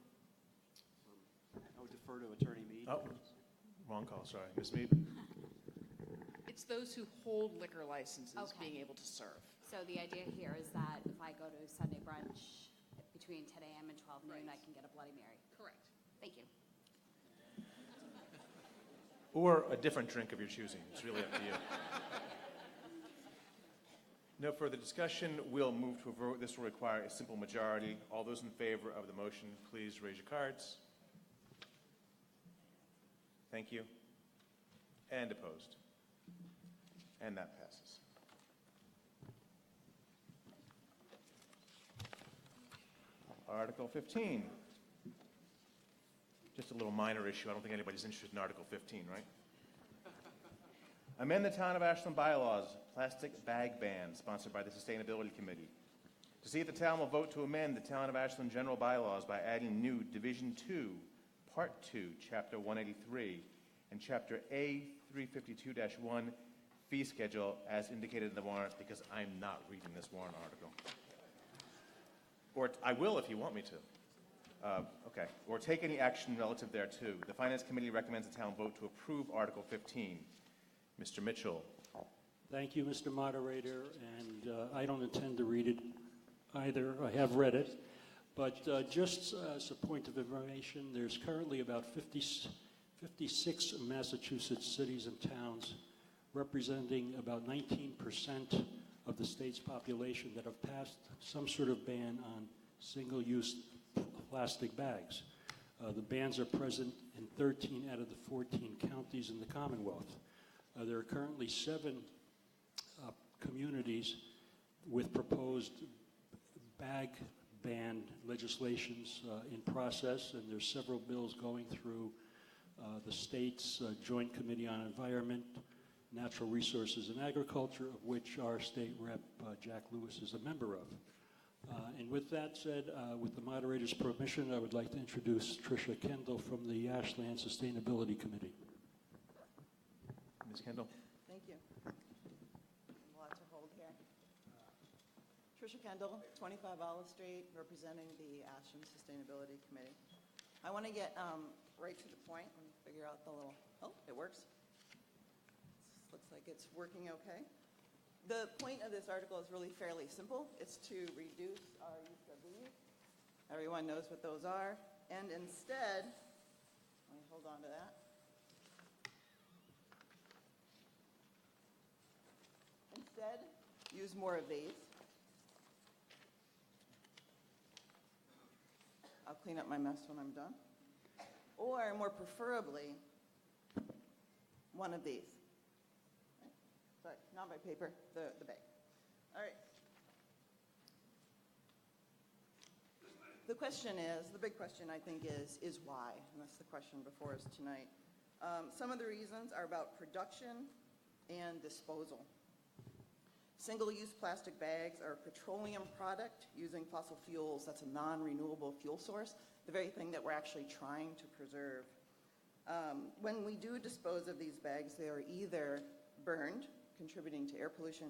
I would defer to Attorney Mead. Oh, wrong call, sorry. Ms. Mead? It's those who hold liquor licenses being able to serve. So the idea here is that if I go to Sunday brunch between 10 a.m. and 12 noon, I can get a Bloody Mary? Correct. Thank you. Or a different drink of your choosing. It's really up to you. No further discussion. We'll move to a vote. This will require a simple majority. All those in favor of the motion, please raise your cards. Thank you. And opposed. And that passes. Article 15. Just a little minor issue. I don't think anybody's interested in Article 15, right? Amend the Town of Ashland bylaws, plastic bag ban, sponsored by the Sustainability Committee. To see if the town will vote to amend the Town of Ashland general bylaws by adding new Division 2, Part 2, Chapter 183, and Chapter A352-1 fee schedule as indicated in the warrant, because I'm not reading this warrant article. Or I will if you want me to. Okay. Or take any action relative thereto. The Finance Committee recommends the town vote to approve Article 15. Mr. Mitchell. Thank you, Mr. Moderator, and I don't intend to read it either. I have read it, but just as a point of information, there's currently about 56 Massachusetts cities and towns representing about 19% of the state's population that have passed some sort of ban on single-use plastic bags. The bans are present in 13 out of the 14 counties in the Commonwealth. There are currently 7 communities with proposed bag ban legislations in process, and there's several bills going through the state's Joint Committee on Environment, Natural Resources and Agriculture, of which our state rep, Jack Lewis, is a member of. And with that said, with the moderator's permission, I would like to introduce Tricia Kendall from the Ashland Sustainability Committee. Ms. Kendall. Thank you. A lot to hold here. Tricia Kendall, 25 Olive Street, representing the Ashland Sustainability Committee. I want to get right to the point and figure out the little, oh, it works. Looks like it's working okay. The point of this article is really fairly simple. It's to reduce our use of these. Everyone knows what those are. And instead, let me hold on to that. Instead, use more of these. I'll clean up my mess when I'm done. Or more preferably, one of these. Sorry, not my paper, the bag. All right. The question is, the big question I think is why? And that's the question before us tonight. Some of the reasons are about production and disposal. Single-use plastic bags are a petroleum product using fossil fuels. That's a non-renewable fuel source, the very thing that we're actually trying to preserve. When we do dispose of these bags, they are either burned, contributing to air pollution,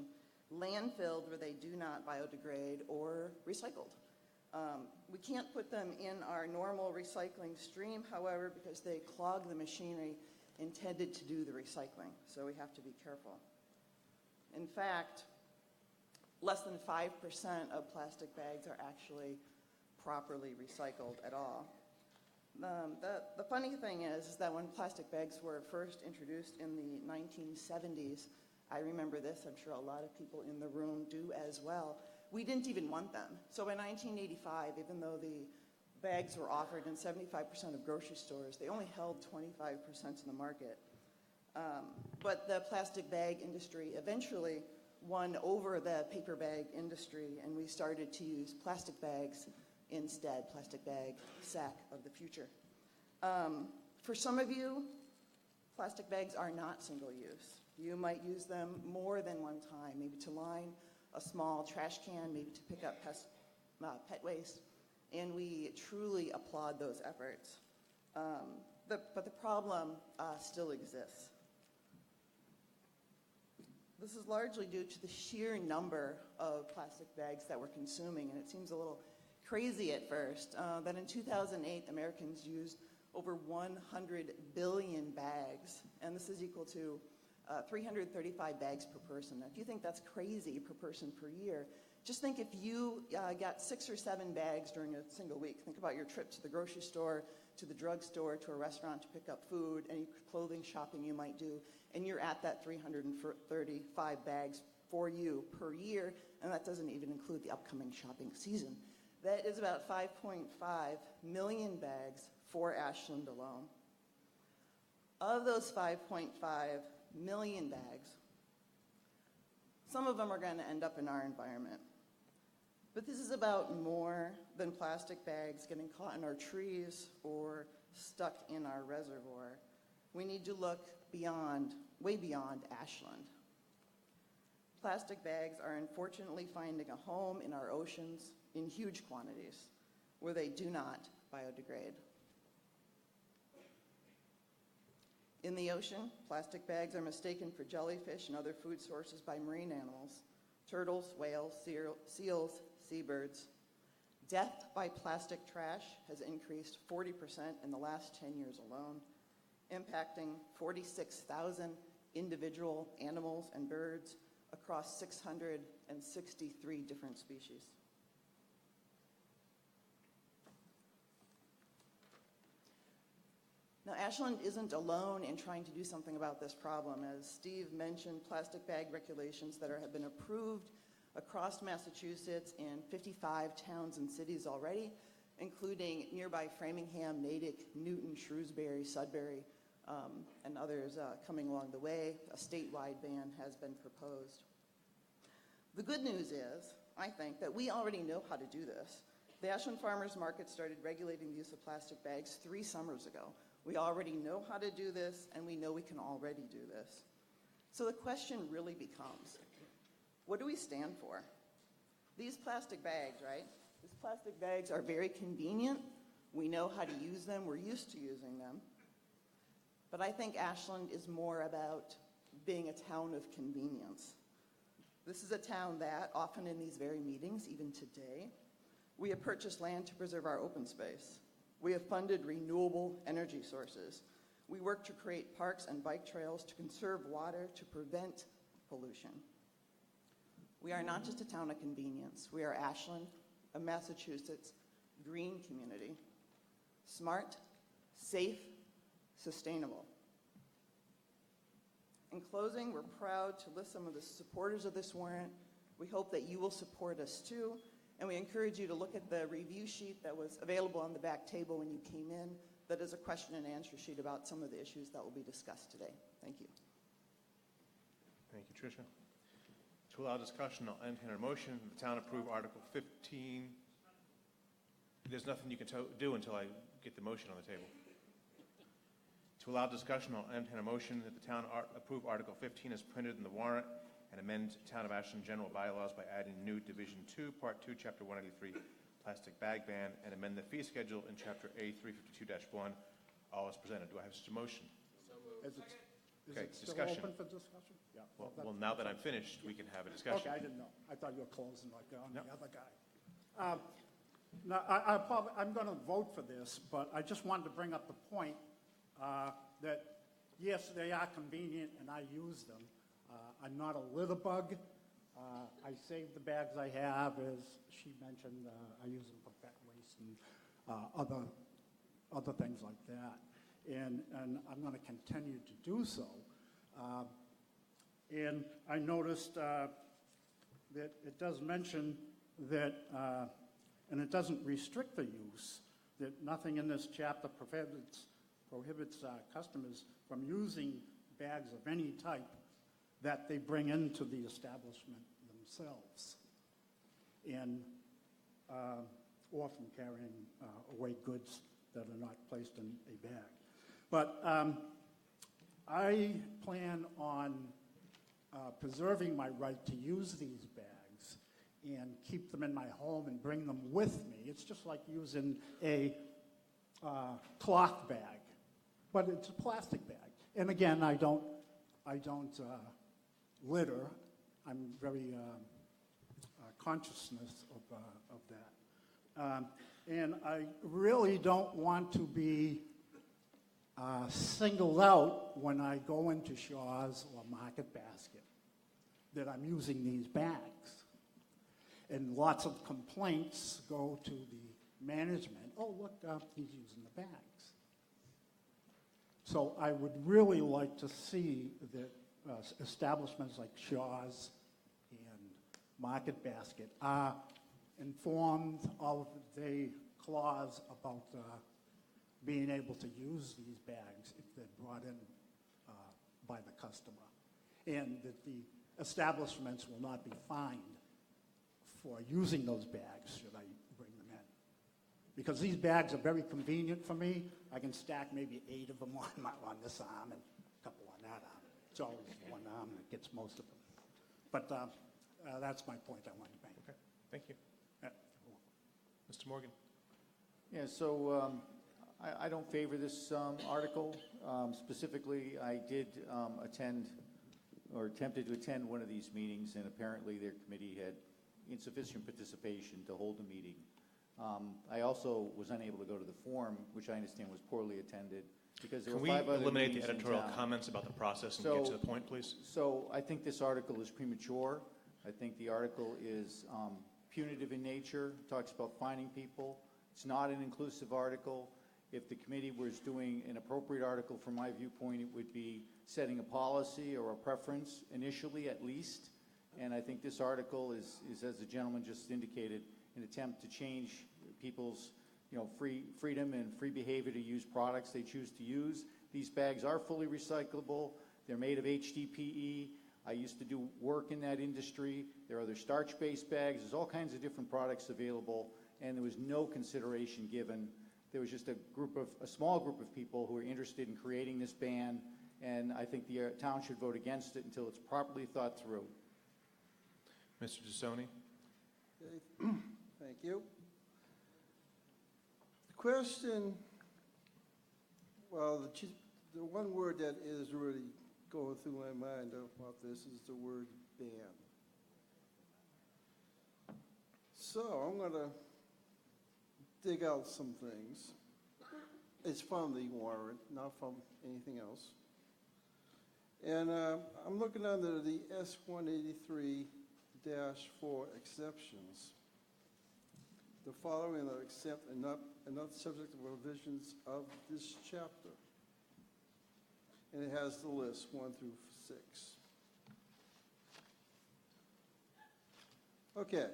landfilled where they do not biodegrade, or recycled. We can't put them in our normal recycling stream, however, because they clog the machinery intended to do the recycling, so we have to be careful. In fact, less than 5% of plastic bags are actually properly recycled at all. The funny thing is that when plastic bags were first introduced in the 1970s, I remember this, I'm sure a lot of people in the room do as well, we didn't even want them. So by 1985, even though the bags were offered in 75% of grocery stores, they only held 25% in the market. But the plastic bag industry eventually won over the paper bag industry, and we started to use plastic bags instead, plastic bag, sack of the future. For some of you, plastic bags are not single use. You might use them more than one time, maybe to line a small trash can, maybe to pick up pet waste, and we truly applaud those efforts. But the problem still exists. This is largely due to the sheer number of plastic bags that we're consuming, and it seems a little crazy at first, that in 2008, Americans used over 100 billion bags, and this is equal to 335 bags per person. Now, if you think that's crazy per person per year, just think if you got 6 or 7 bags during a single week. Think about your trip to the grocery store, to the drugstore, to a restaurant to pick up food, any clothing shopping you might do, and you're at that 335 bags for you per year, and that doesn't even include the upcoming shopping season. That is about 5.5 million bags for Ashland alone. Of those 5.5 million bags, some of them are going to end up in our environment. But this is about more than plastic bags getting caught in our trees or stuck in our reservoir. We need to look beyond, way beyond Ashland. Plastic bags are unfortunately finding a home in our oceans in huge quantities where they do not biodegrade. In the ocean, plastic bags are mistaken for jellyfish and other food sources by marine animals, turtles, whales, seals, seabirds. Death by plastic trash has increased 40% in the last 10 years alone, impacting 46,000 individual animals and birds across 663 different species. Now, Ashland isn't alone in trying to do something about this problem. As Steve mentioned, plastic bag regulations that have been approved across Massachusetts in 55 towns and cities already, including nearby Framingham, Natick, Newton, Shrewsbury, Sudbury, and others coming along the way. A statewide ban has been proposed. The good news is, I think, that we already know how to do this. The Ashland Farmers Market started regulating the use of plastic bags 3 summers ago. We already know how to do this, and we know we can already do this. So the question really becomes, what do we stand for? These plastic bags, right? These plastic bags are very convenient. We know how to use them. We're used to using them. But I think Ashland is more about being a town of convenience. This is a town that, often in these very meetings, even today, we have purchased land to preserve our open space. We have funded renewable energy sources. We work to create parks and bike trails to conserve water, to prevent pollution. We are not just a town of convenience. We are Ashland, a Massachusetts green community. Smart, safe, sustainable. In closing, we're proud to list some of the supporters of this warrant. We hope that you will support us too. And we encourage you to look at the review sheet that was available on the back table when you came in. That is a question and answer sheet about some of the issues that will be discussed today. Thank you. Thank you, Tricia. To allow discussion, I'll entertain a motion that the town approve Article 15. There's nothing you can do until I get the motion on the table. To allow discussion, I'll entertain a motion that the town approve Article 15 as printed in the warrant and amend Town of Ashland general bylaws by adding new Division 2, Part 2, Chapter 183, plastic bag ban, and amend the fee schedule in Chapter A 352-1, all as presented. Do I have such a motion? Is Okay, it still discussion. open for discussion? Yeah. Well, now that I'm finished, we can have a discussion. Okay, I didn't know. I thought you were closing like on No. the other guy. Now, I'm going to vote for this, but I just wanted to bring up the point that, yes, they are convenient and I use them. I'm not a litter bug. I save the bags I have, as she mentioned. I use them for pet waste and other things like that. And I'm going to continue to do so. And I noticed that it does mention that, and it doesn't restrict the use, that nothing in this chapter prohibits customers from using bags of any type that they bring into the establishment themselves, and or from carrying away goods that are not placed in a bag. But I plan on preserving my right to use these bags and keep them in my home and bring them with me. It's just like using a cloth bag, but it's a plastic bag. And again, I don't litter. I'm very consciousness of that. And I really don't want to be singled out when I go into Shaw's or Market Basket that I'm using these bags. And lots of complaints go to the management. Oh, look, he's using the bags. So I would really like to see that establishments like Shaw's and Market Basket are informed of the clause about being able to use these bags if they're brought in by the customer, and that the establishments will not be fined for using those bags should I bring them in. Because these bags are very convenient for me. I can stack maybe 8 of them on this arm and a couple on that arm. It's always one arm that gets most of them. But that's my point I wanted to make. Okay, thank you. Yeah. Mr. Morgan? Yeah, so I don't favor this article. Specifically, I did attend or attempted to attend one of these meetings, and apparently their committee had insufficient participation to hold a meeting. I also was unable to go to the forum, which I understand was poorly attended, because there Can were we 5 other eliminate the meetings in editorial town. comments about the process and get to the point, please? So I think this article is premature. I think the article is punitive in nature, talks about fining people. It's not an inclusive article. If the committee was doing an appropriate article, from my viewpoint, it would be setting a policy or a preference initially, at least. And I think this article is, as the gentleman just indicated, an attempt to change people's freedom and free behavior to use products they choose to use. These bags are fully recyclable. They're made of HDPE. I used to do work in that industry. There are other starch-based bags. There's all kinds of different products available, and there was no consideration given. There was just a small group of people who were interested in creating this ban, and I think the town should vote against it until it's properly thought through. Mr. Tassoni? Okay. Thank you. The question, well, the one word that is really going through my mind about this is the word ban. So I'm going to dig out some things. It's from the warrant, not from anything else. And I'm looking under the S-183-4 exceptions. The following are exempt and not subject to provisions of this chapter. And it has the list 1 through 6. Okay.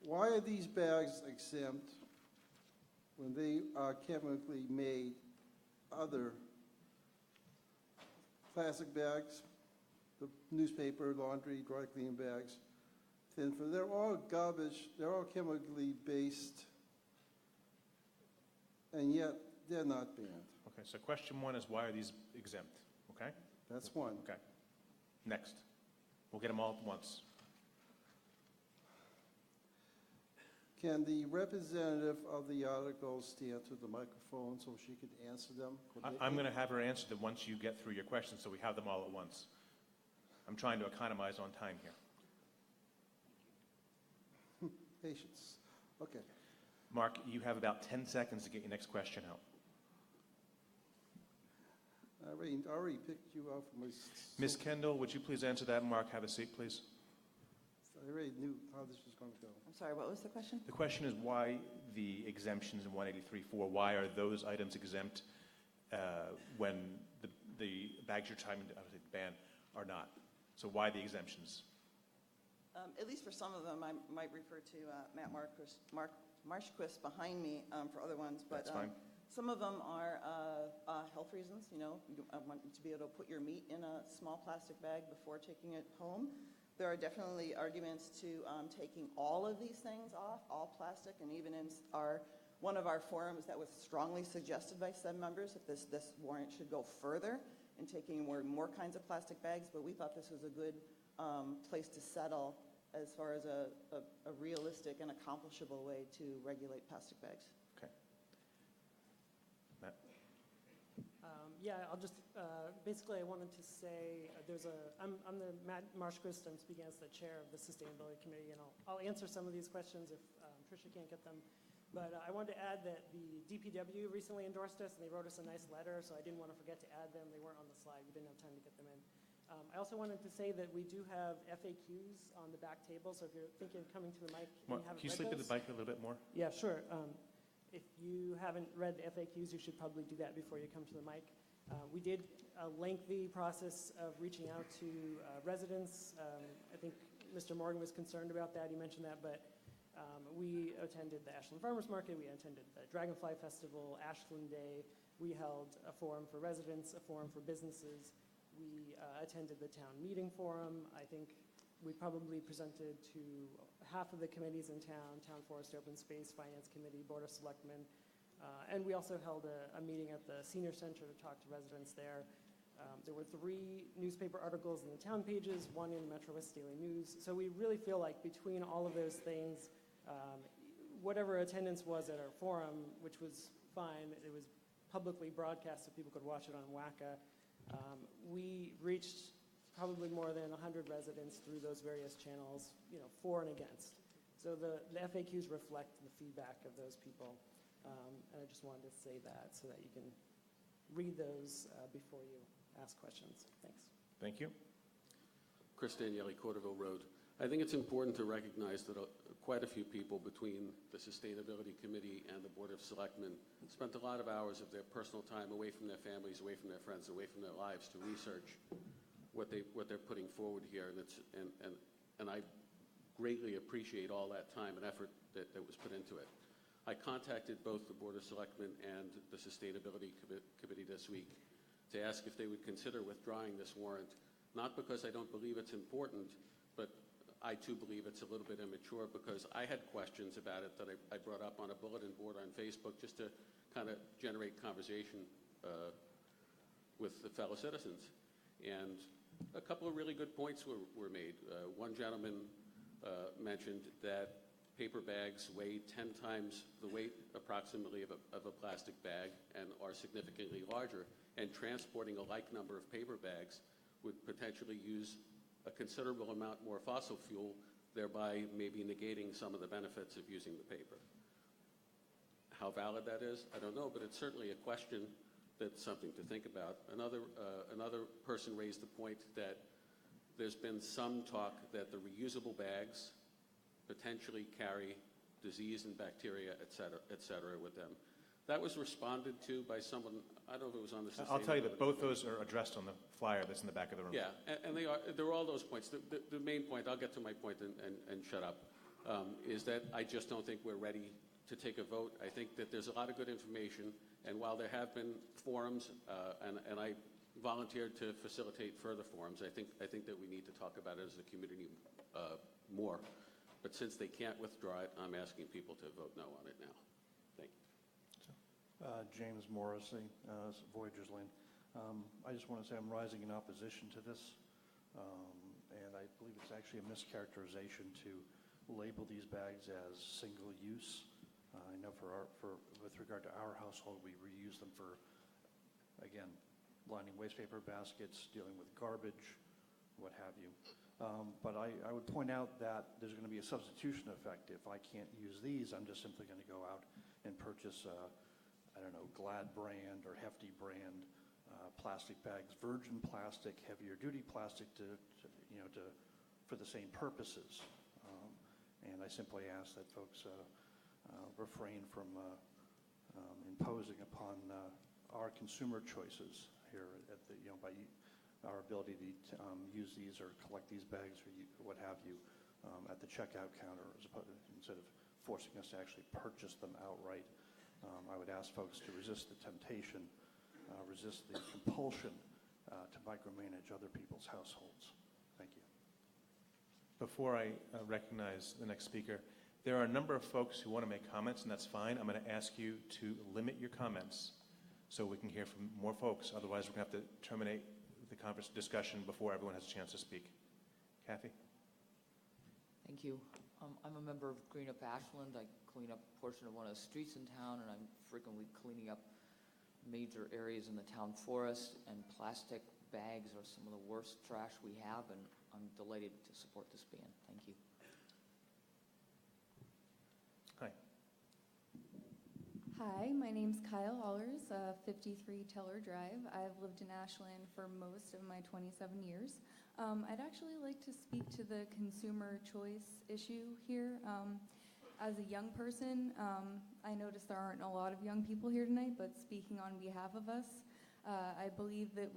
Why are these bags exempt when they are chemically made other plastic bags, the newspaper, laundry, dry cleaning bags, thin film? They're all garbage, they're all chemically based, and yet they're not banned. Okay, so question 1 is, why are these exempt? Okay? That's one. Okay. Next. We'll get them all at once. Can the representative of the article stand to the microphone so she could answer them? I'm going to have her answer them once you get through your questions, so we have them all at once. I'm trying to economize on time here. Patience. Okay. Mark, you have about 10 seconds to get your next question out. I already picked you out from my... Ms. Kendall, would you please answer that? Mark, have a seat, please. I already knew how this was going to go. I'm sorry, what was the question? The question is why the exemptions in 183.4, why are those items exempt when the bags you're trying to ban are not? So why the exemptions? At least for some of them, I might refer to Matt Marshquist behind me for other ones. But That's fine. Some of them are health reasons. You want you to be able to put your meat in a small plastic bag before taking it home. There are definitely arguments to taking all of these things off, all plastic, and even in one of our forums that was strongly suggested by some members that this warrant should go further in taking more kinds of plastic bags, but we thought this was a good place to settle as far as a realistic and accomplishable way to regulate plastic bags. Okay. Matt? Yeah, I'll just, basically I wanted to say, I'm the Matt Marshquist, I'm speaking as the chair of the Sustainability Committee, and I'll answer some of these questions if Tricia can't get them. But I wanted to add that the DPW recently endorsed us, and they wrote us a nice letter, so I didn't want to forget to add them. They weren't on the slide, we didn't have time to get them in. I also wanted to say that we do have FAQs on the back table, so if you're thinking of coming to the mic and you haven't Can you read sleep in the those- mic a little bit more? Yeah, sure. If you haven't read the FAQs, you should probably do that before you come to the mic. We did a lengthy process of reaching out to residents. I think Mr. Morgan was concerned about that. He mentioned that, but we attended the Ashland Farmers Market. We attended the Dragonfly Festival, Ashland Day. We held a forum for residents, a forum for businesses. We attended the town meeting forum. I think we probably presented to half of the committees in town, Town Forest, Open Space, Finance Committee, Board of Selectmen. And we also held a meeting at the Senior Center to talk to residents there. There were 3 newspaper articles in the town pages, 1 in Metro West Daily News. So we really feel like between all of those things, whatever attendance was at our forum, which was fine, it was publicly broadcast so people could watch it on WACA. We reached probably more than 100 residents through those various channels, for and against. So the FAQs reflect the feedback of those people. And I just wanted to say that so that you can read those before you ask questions. Thanks. Thank you. Chris Daniele, Corderville Road. I think it's important to recognize that quite a few people between the Sustainability Committee and the Board of Selectmen spent a lot of hours of their personal time away from their families, away from their friends, away from their lives to research what they're putting forward here. And I greatly appreciate all that time and effort that was put into it. I contacted both the Board of Selectmen and the Sustainability Committee this week to ask if they would consider withdrawing this warrant, not because I don't believe it's important, but I too believe it's a little bit immature because I had questions about it that I brought up on a bulletin board on Facebook just to kind of generate conversation with the fellow citizens. And a couple of really good points were made. One gentleman mentioned that paper bags weigh 10 times the weight approximately of a plastic bag and are significantly larger, and transporting a like number of paper bags would potentially use a considerable amount more fossil fuel, thereby maybe negating some of the benefits of using the paper. How valid that is, I don't know, but it's certainly a question that's something to think about. Another person raised the point that there's been some talk that the reusable bags potentially carry disease and bacteria, et cetera, with them. That was responded to by someone, I don't know if it was on the Sustainability. I'll tell you that both those are addressed on the flyer that's in the back of the room. Yeah, and there are all those points. The main point, I'll get to my point and shut up, is that I just don't think we're ready to take a vote. I think that there's a lot of good information, and while there have been forums, and I volunteered to facilitate further forums, I think that we need to talk about it as a community more. But since they can't withdraw it, I'm asking people to vote no on it now. Thank you. James Morrissey, Voyagers Lane. I just want to say I'm rising in opposition to this, and I believe it's actually a mischaracterization to label these bags as single-use. I know with regard to our household, we reuse them for, again, lining waste paper baskets, dealing with garbage, what have you. But I would point out that there's going to be a substitution effect. If I can't use these, I'm just simply going to go out and purchase I don't know, Glad brand or Hefty brand plastic bags, virgin plastic, heavier duty plastic for the same purposes. And I simply ask that folks refrain from imposing upon our consumer choices here at by our ability to use these or collect these bags or what have you at the checkout counter instead of forcing us to actually purchase them outright. I would ask folks to resist the temptation, resist the compulsion to micromanage other people's households. Thank you. Before I recognize the next speaker, there are a number of folks who want to make comments, and that's fine. I'm going to ask you to limit your comments so we can hear from more folks. Otherwise, we're going to have to terminate the discussion before everyone has a chance to speak. Kathy? Thank you. I'm a member of Green Up Ashland. I clean up a portion of one of the streets in town, and I'm frequently cleaning up major areas in the town forest, and plastic bags are some of the worst trash we have, and I'm delighted to support this ban. Thank you. Hi. Hi, my name's Kyle Allers, 53 Teller Drive. I've lived in Ashland for most of my 27 years. I'd actually like to speak to the consumer choice issue here. As a young person, I noticed there aren't a lot of young people here tonight, but speaking on behalf of us, I believe that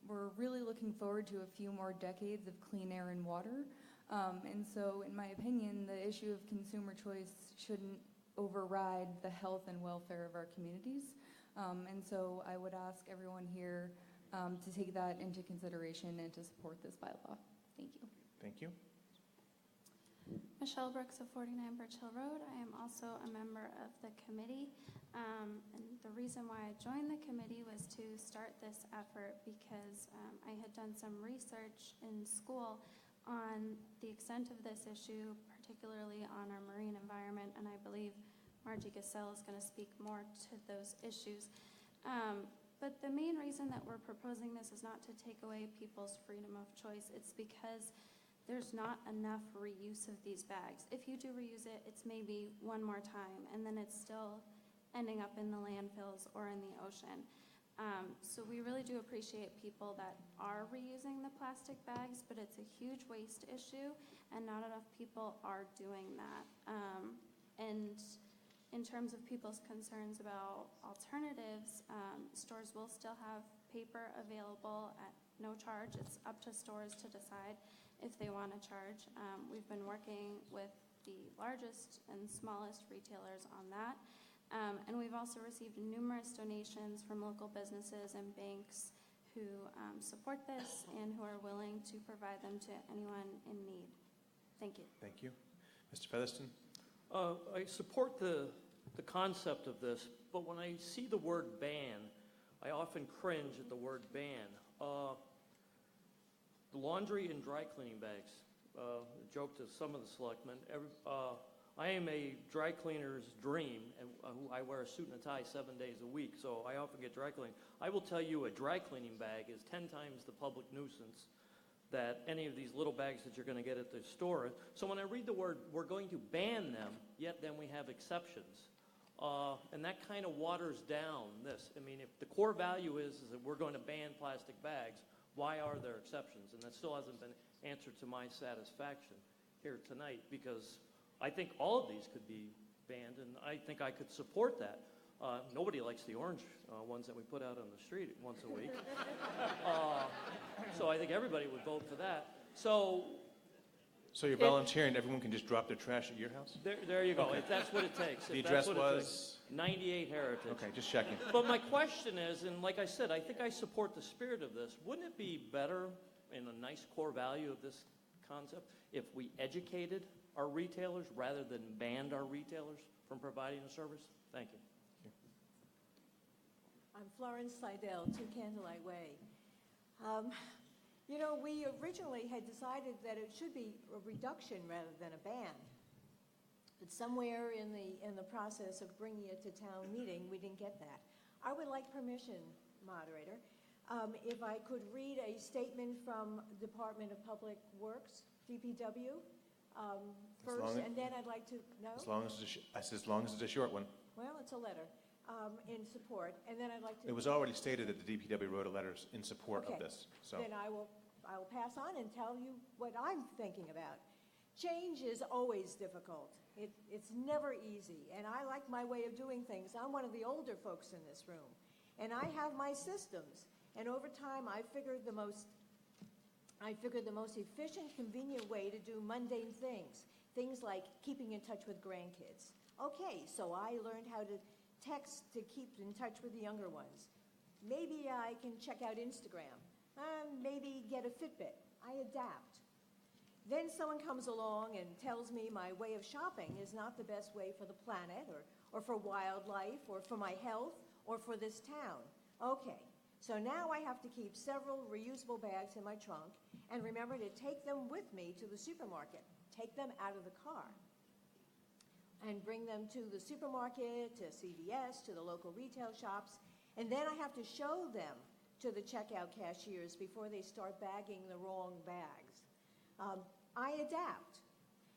we're really looking forward to a few more decades of clean air and water. And so, in my opinion, the issue of consumer choice shouldn't override the health and welfare of our communities. And so I would ask everyone here to take that into consideration and to support this bylaw. Thank you. Thank you. Michelle Brooks of 49 Birch Hill Road. I am also a member of the committee. And the reason why I joined the committee was to start this effort because I had done some research in school on the extent of this issue, particularly on our marine environment, and I believe Margie Gassell is going to speak more to those issues. But the main reason that we're proposing this is not to take away people's freedom of choice. It's because there's not enough reuse of these bags. If you do reuse it, it's maybe one more time, and then it's still ending up in the landfills or in the ocean. So we really do appreciate people that are reusing the plastic bags, but it's a huge waste issue, and not enough people are doing that. And in terms of people's concerns about alternatives, stores will still have paper available at no charge. It's up to stores to decide if they want to charge. We've been working with the largest and smallest retailers on that. And we've also received numerous donations from local businesses and banks who support this and who are willing to provide them to anyone in need. Thank you. Thank you. Mr. Featherston? I support the concept of this, but when I see the word ban, I often cringe at the word ban. The laundry and dry cleaning bags. A joke to some of the selectmen. I am a dry cleaner's dream, and I wear a suit and a tie 7 days a week, so I often get dry cleaning. I will tell you a dry cleaning bag is 10 times the public nuisance that any of these little bags that you're going to get at the store. So when I read the word, we're going to ban them, yet then we have exceptions. And that kind of waters down this. I mean, if the core value is that we're going to ban plastic bags, why are there exceptions? And that still hasn't been answered to my satisfaction here tonight, because I think all of these could be banned, and I think I could support that. Nobody likes the orange ones that we put out on the street once a week. So I think everybody would vote for that. So you're volunteering, everyone can just drop their trash at your house? There you go. Okay. If that's what it takes. The If address that's what it was? takes. 98 Heritage. Okay, just checking. But my question is, and like I said, I think I support the spirit of this. Wouldn't it be better and a nice core value of this concept if we educated our retailers rather than banned our retailers from providing a service? Thank you. I'm Florence Seidel, 2 Candlelight Way. You know, we originally had decided that it should be a reduction rather than a ban. But somewhere in the process of bringing it to town meeting, we didn't get that. I would like permission, moderator, if I could read a statement from Department of Public Works, DPW, first, and then I'd like to, no? As long as it's a short one. Well, it's a letter in support, and then I'd like to. It was already stated that the DPW wrote a letter in support of Okay. this. So Then I will pass on and tell you what I'm thinking about. Change is always difficult. It's never easy, and I like my way of doing things. I'm one of the older folks in this room, and I have my systems, and over time I figured the most efficient, convenient way to do mundane things like keeping in touch with grandkids. Okay, so I learned how to text to keep in touch with the younger ones. Maybe I can check out Instagram. Maybe get a Fitbit. I adapt. Then someone comes along and tells me my way of shopping is not the best way for the planet or for wildlife or for my health or for this town. Okay, so now I have to keep several reusable bags in my trunk and remember to take them with me to the supermarket. Take them out of the car and bring them to the supermarket, to CVS, to the local retail shops, and then I have to show them to the checkout cashiers before they start bagging the wrong bags. I adapt.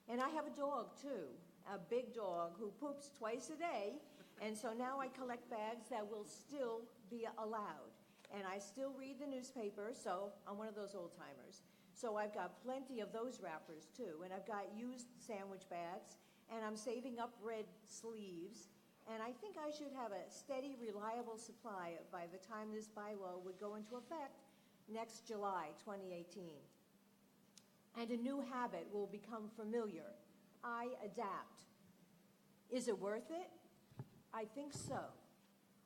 And I have a dog, too, a big dog who poops twice a day, and so now I collect bags that will still be allowed. And I still read the newspaper, so I'm one of those old-timers. So I've got plenty of those wrappers, too, and I've got used sandwich bags, and I'm saving up red sleeves, and I think I should have a steady, reliable supply by the time this bylaw would go into effect next July 2018. And a new habit will become familiar. I adapt. Is it worth it? I think so.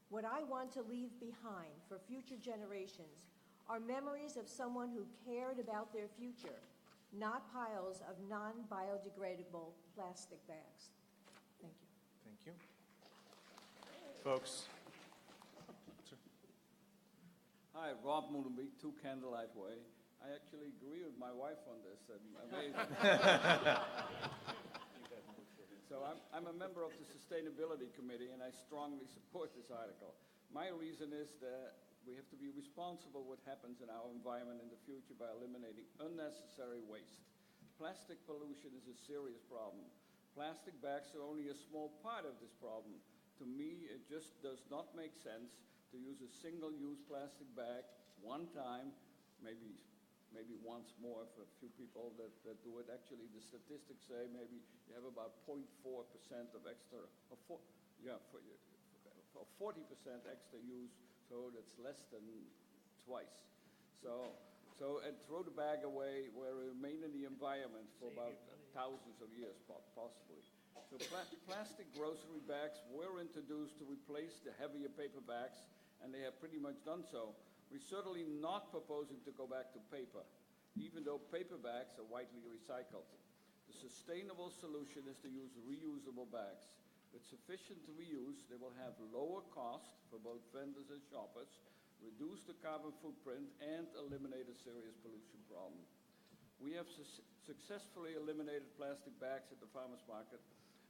What I want to leave behind for future generations are memories of someone who cared about their future, not piles of non-biodegradable plastic bags. Thank you. Thank you. folks. Hi, Rob Moonby, 2 Candlelight Way. I actually agree with my wife on this. So I'm a member of the Sustainability Committee, and I strongly support this article. My reason is that we have to be responsible what happens in our environment in the future by eliminating unnecessary waste. Plastic pollution is a serious problem. Plastic bags are only a small part of this problem. To me, it just does not make sense to use a single-use plastic bag one time, maybe once more for a few people that do it. Actually, the statistics say maybe you have about 0.4% of extra, or 40% extra use, so that's less than twice. And throw the bag away where it remain in the environment for about thousands of years, possibly. So plastic grocery bags were introduced to replace the heavier paper bags, and they have pretty much done so. We're certainly not proposing to go back to paper, even though paper bags are widely recycled. The sustainable solution is to use reusable bags. With sufficient reuse, they will have lower cost for both vendors and shoppers, reduce the carbon footprint, and eliminate a serious pollution problem. We have successfully eliminated plastic bags at the farmers market,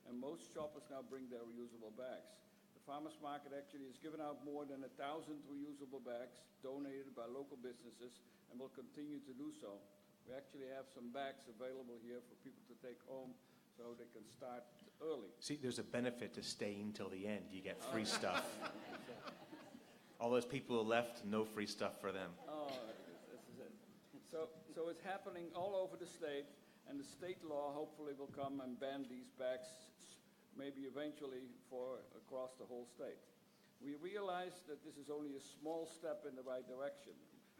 and most shoppers now bring their reusable bags. The farmers market actually has given out more than 1,000 reusable bags donated by local businesses and will continue to do so. We actually have some bags available here for people to take home so they can start early. See, there's a benefit to staying till the end. You get free stuff. All those people who left, no free stuff for them. Oh, this is it. So it's happening all over the state, and the state law hopefully will come and ban these bags, maybe eventually across the whole state. We realize that this is only a small step in the right direction.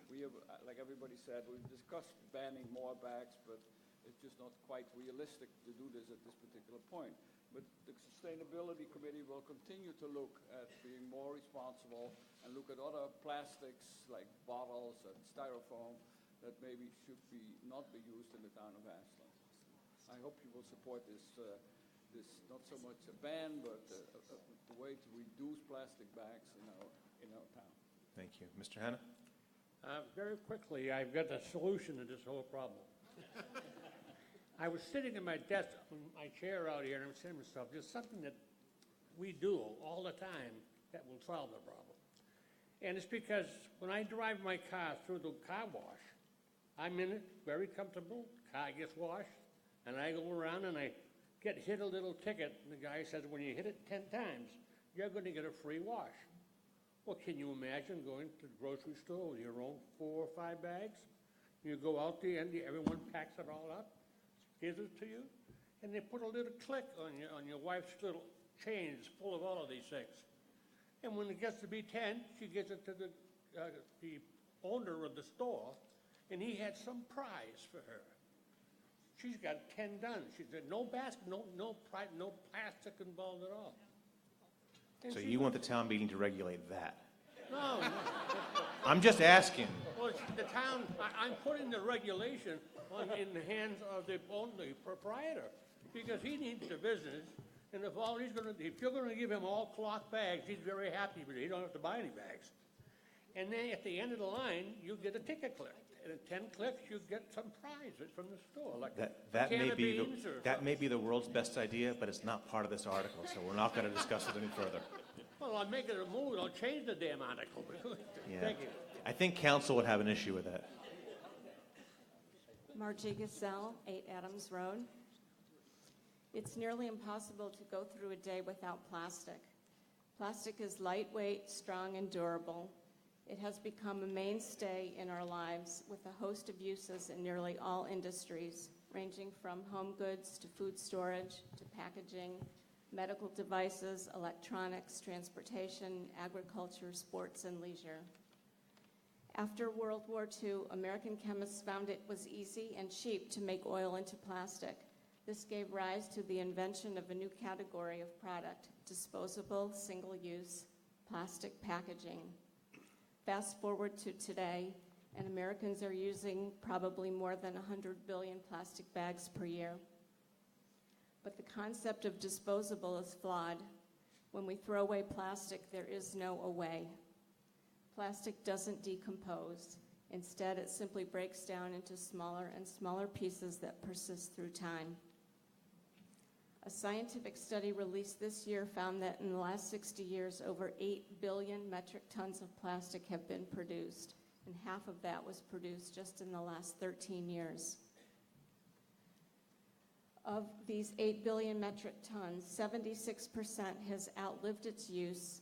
We have, like everybody said, we've discussed banning more bags, but it's just not quite realistic to do this at this particular point. But the Sustainability Committee will continue to look at being more responsible and look at other plastics like bottles and styrofoam that maybe should not be used in the town of Ashland. I hope you will support this not so much a ban, but a way to reduce plastic bags in our town. Thank you. Mr. Hanna? Very quickly, I've got the solution to this whole problem. I was sitting in my desk, my chair out here, and I'm saying to myself, there's something that we do all the time that will solve the problem. And it's because when I drive my car through the car wash, I'm in it, very comfortable, car gets washed, and I go around and I hit a little ticket, and the guy says, when you hit it 10 times, you're going to get a free wash. Well, can you imagine going to the grocery store with your own 4 or 5 bags? You go out there and everyone packs it all up, gives it to you, and they put a little click on your wife's little chain that's full of all of these things. And when it gets to be 10, she gives it to the owner of the store, and he had some prize for her. She's got 10 done. She said no basket, no plastic involved at all. And So you want the town meeting to regulate that? No. I'm just asking. Well, the town, I'm putting the regulation in the hands of the proprietor, because he needs the business, and if you're going to give him all cloth bags, he's very happy, but he don't have to buy any bags. And then at the end of the line, you get a ticket click. And at 10 clicks, you get some prizes from the store, like That a can may of be beans or that may be the world's best idea, but it's not part of this article, so we're not going to discuss it any further. Well, I'm making a move. I'll change the damn article. Yeah. Thank you. I think council would have an issue with that. Margie Gassell, 8 Adams Road. It's nearly impossible to go through a day without plastic. Plastic is lightweight, strong, and durable. It has become a mainstay in our lives with a host of uses in nearly all industries, ranging from home goods to food storage to packaging, medical devices, electronics, transportation, agriculture, sports, and leisure. After World War II, American chemists found it was easy and cheap to make oil into plastic. This gave rise to the invention of a new category of product, disposable, single-use plastic packaging. Fast forward to today, and Americans are using probably more than 100 billion plastic bags per year. But the concept of disposable is flawed. When we throw away plastic, there is no away. Plastic doesn't decompose. Instead, it simply breaks down into smaller and smaller pieces that persist through time. A scientific study released this year found that in the last 60 years, over 8 billion metric tons of plastic have been produced, and half of that was produced just in the last 13 years. Of these 8 billion metric tons, 76% has outlived its use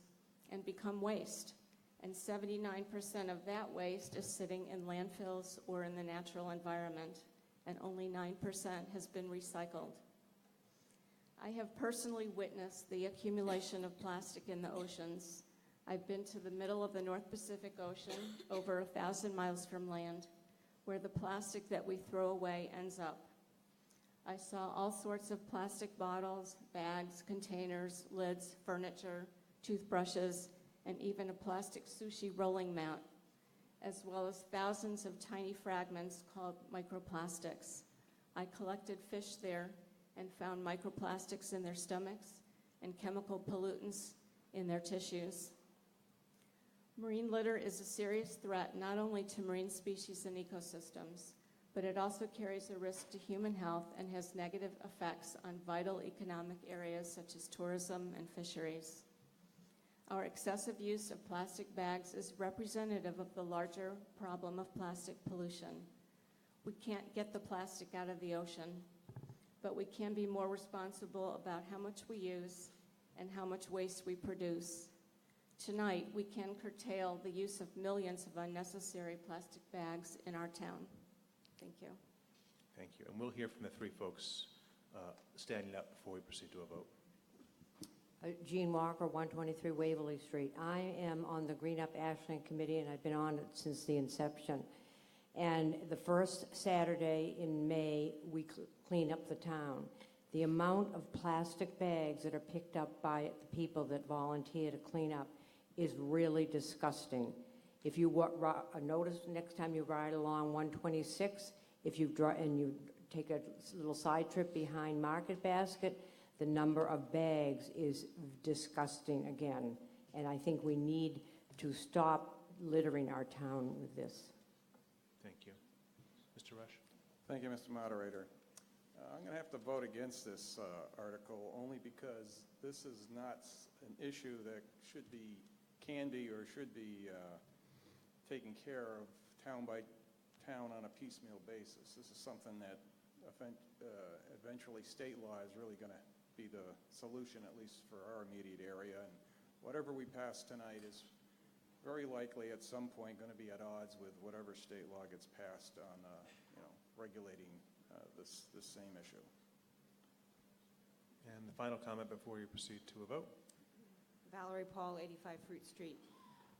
and become waste, and 79% of that waste is sitting in landfills or in the natural environment, and only 9% has been recycled. I have personally witnessed the accumulation of plastic in the oceans. I've been to the middle of the North Pacific Ocean, over 1,000 miles from land, where the plastic that we throw away ends up. I saw all sorts of plastic bottles, bags, containers, lids, furniture, toothbrushes, and even a plastic sushi rolling mat, as well as thousands of tiny fragments called microplastics. I collected fish there and found microplastics in their stomachs and chemical pollutants in their tissues. Marine litter is a serious threat not only to marine species and ecosystems, but it also carries a risk to human health and has negative effects on vital economic areas such as tourism and fisheries. Our excessive use of plastic bags is representative of the larger problem of plastic pollution. We can't get the plastic out of the ocean, but we can be more responsible about how much we use and how much waste we produce. Tonight, we can curtail the use of millions of unnecessary plastic bags in our town. Thank you. Thank you. And we'll hear from the three folks standing up before we proceed to a vote. Jean Walker, 123 Waverly Street. I am on the Green Up Ashland Committee, and I've been on it since the inception. And the first Saturday in May, we clean up the town. The amount of plastic bags that are picked up by the people that volunteer to clean up is really disgusting. If you notice next time you ride along 126, if you and you take a little side trip behind Market Basket, the number of bags is disgusting again. And I think we need to stop littering our town with this. Thank you. Mr. Rush? Thank you, Mr. Moderator. I'm going to have to vote against this article only because this is not an issue that can be taken care of town by town on a piecemeal basis. This is something that eventually state law is really going to be the solution, at least for our immediate area. And whatever we pass tonight is very likely at some point going to be at odds with whatever state law gets passed on regulating this same issue. And the final comment before we proceed to a vote. Valerie Paul, 85 Fruit Street.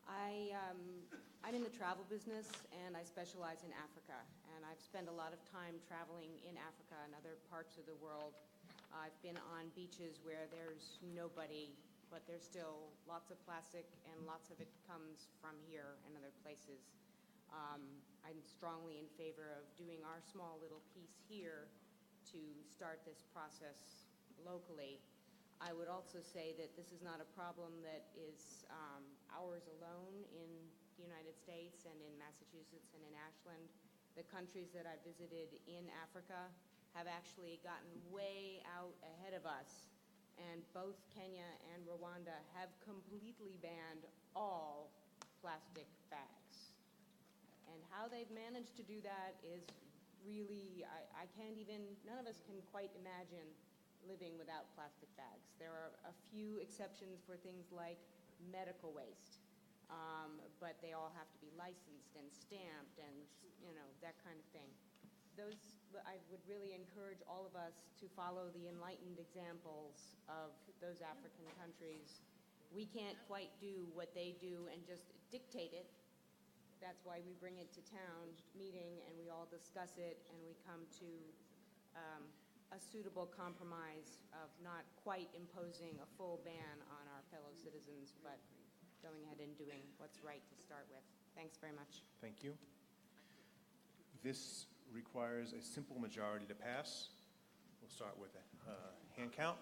I'm in the travel business, and I specialize in Africa. And I've spent a lot of time traveling in Africa and other parts of the world. I've been on beaches where there's nobody, but there's still lots of plastic, and lots of it comes from here and other places. I'm strongly in favor of doing our small little piece here to start this process locally. I would also say that this is not a problem that is ours alone in the United States and in Massachusetts and in Ashland. The countries that I visited in Africa have actually gotten way out ahead of us, and both Kenya and Rwanda have completely banned all plastic bags. And how they've managed to do that is really, I can't even, none of us can quite imagine living without plastic bags. There are a few exceptions for things like medical waste, but they all have to be licensed and stamped and, that kind of thing. I would really encourage all of us to follow the enlightened examples of those African countries. We can't quite do what they do and just dictate it. That's why we bring it to town meeting and we all discuss it and we come to a suitable compromise of not quite imposing a full ban on our fellow citizens, but going ahead and doing what's right to start with. Thanks very much. Thank you. This requires a simple majority to pass. We'll start with a hand count.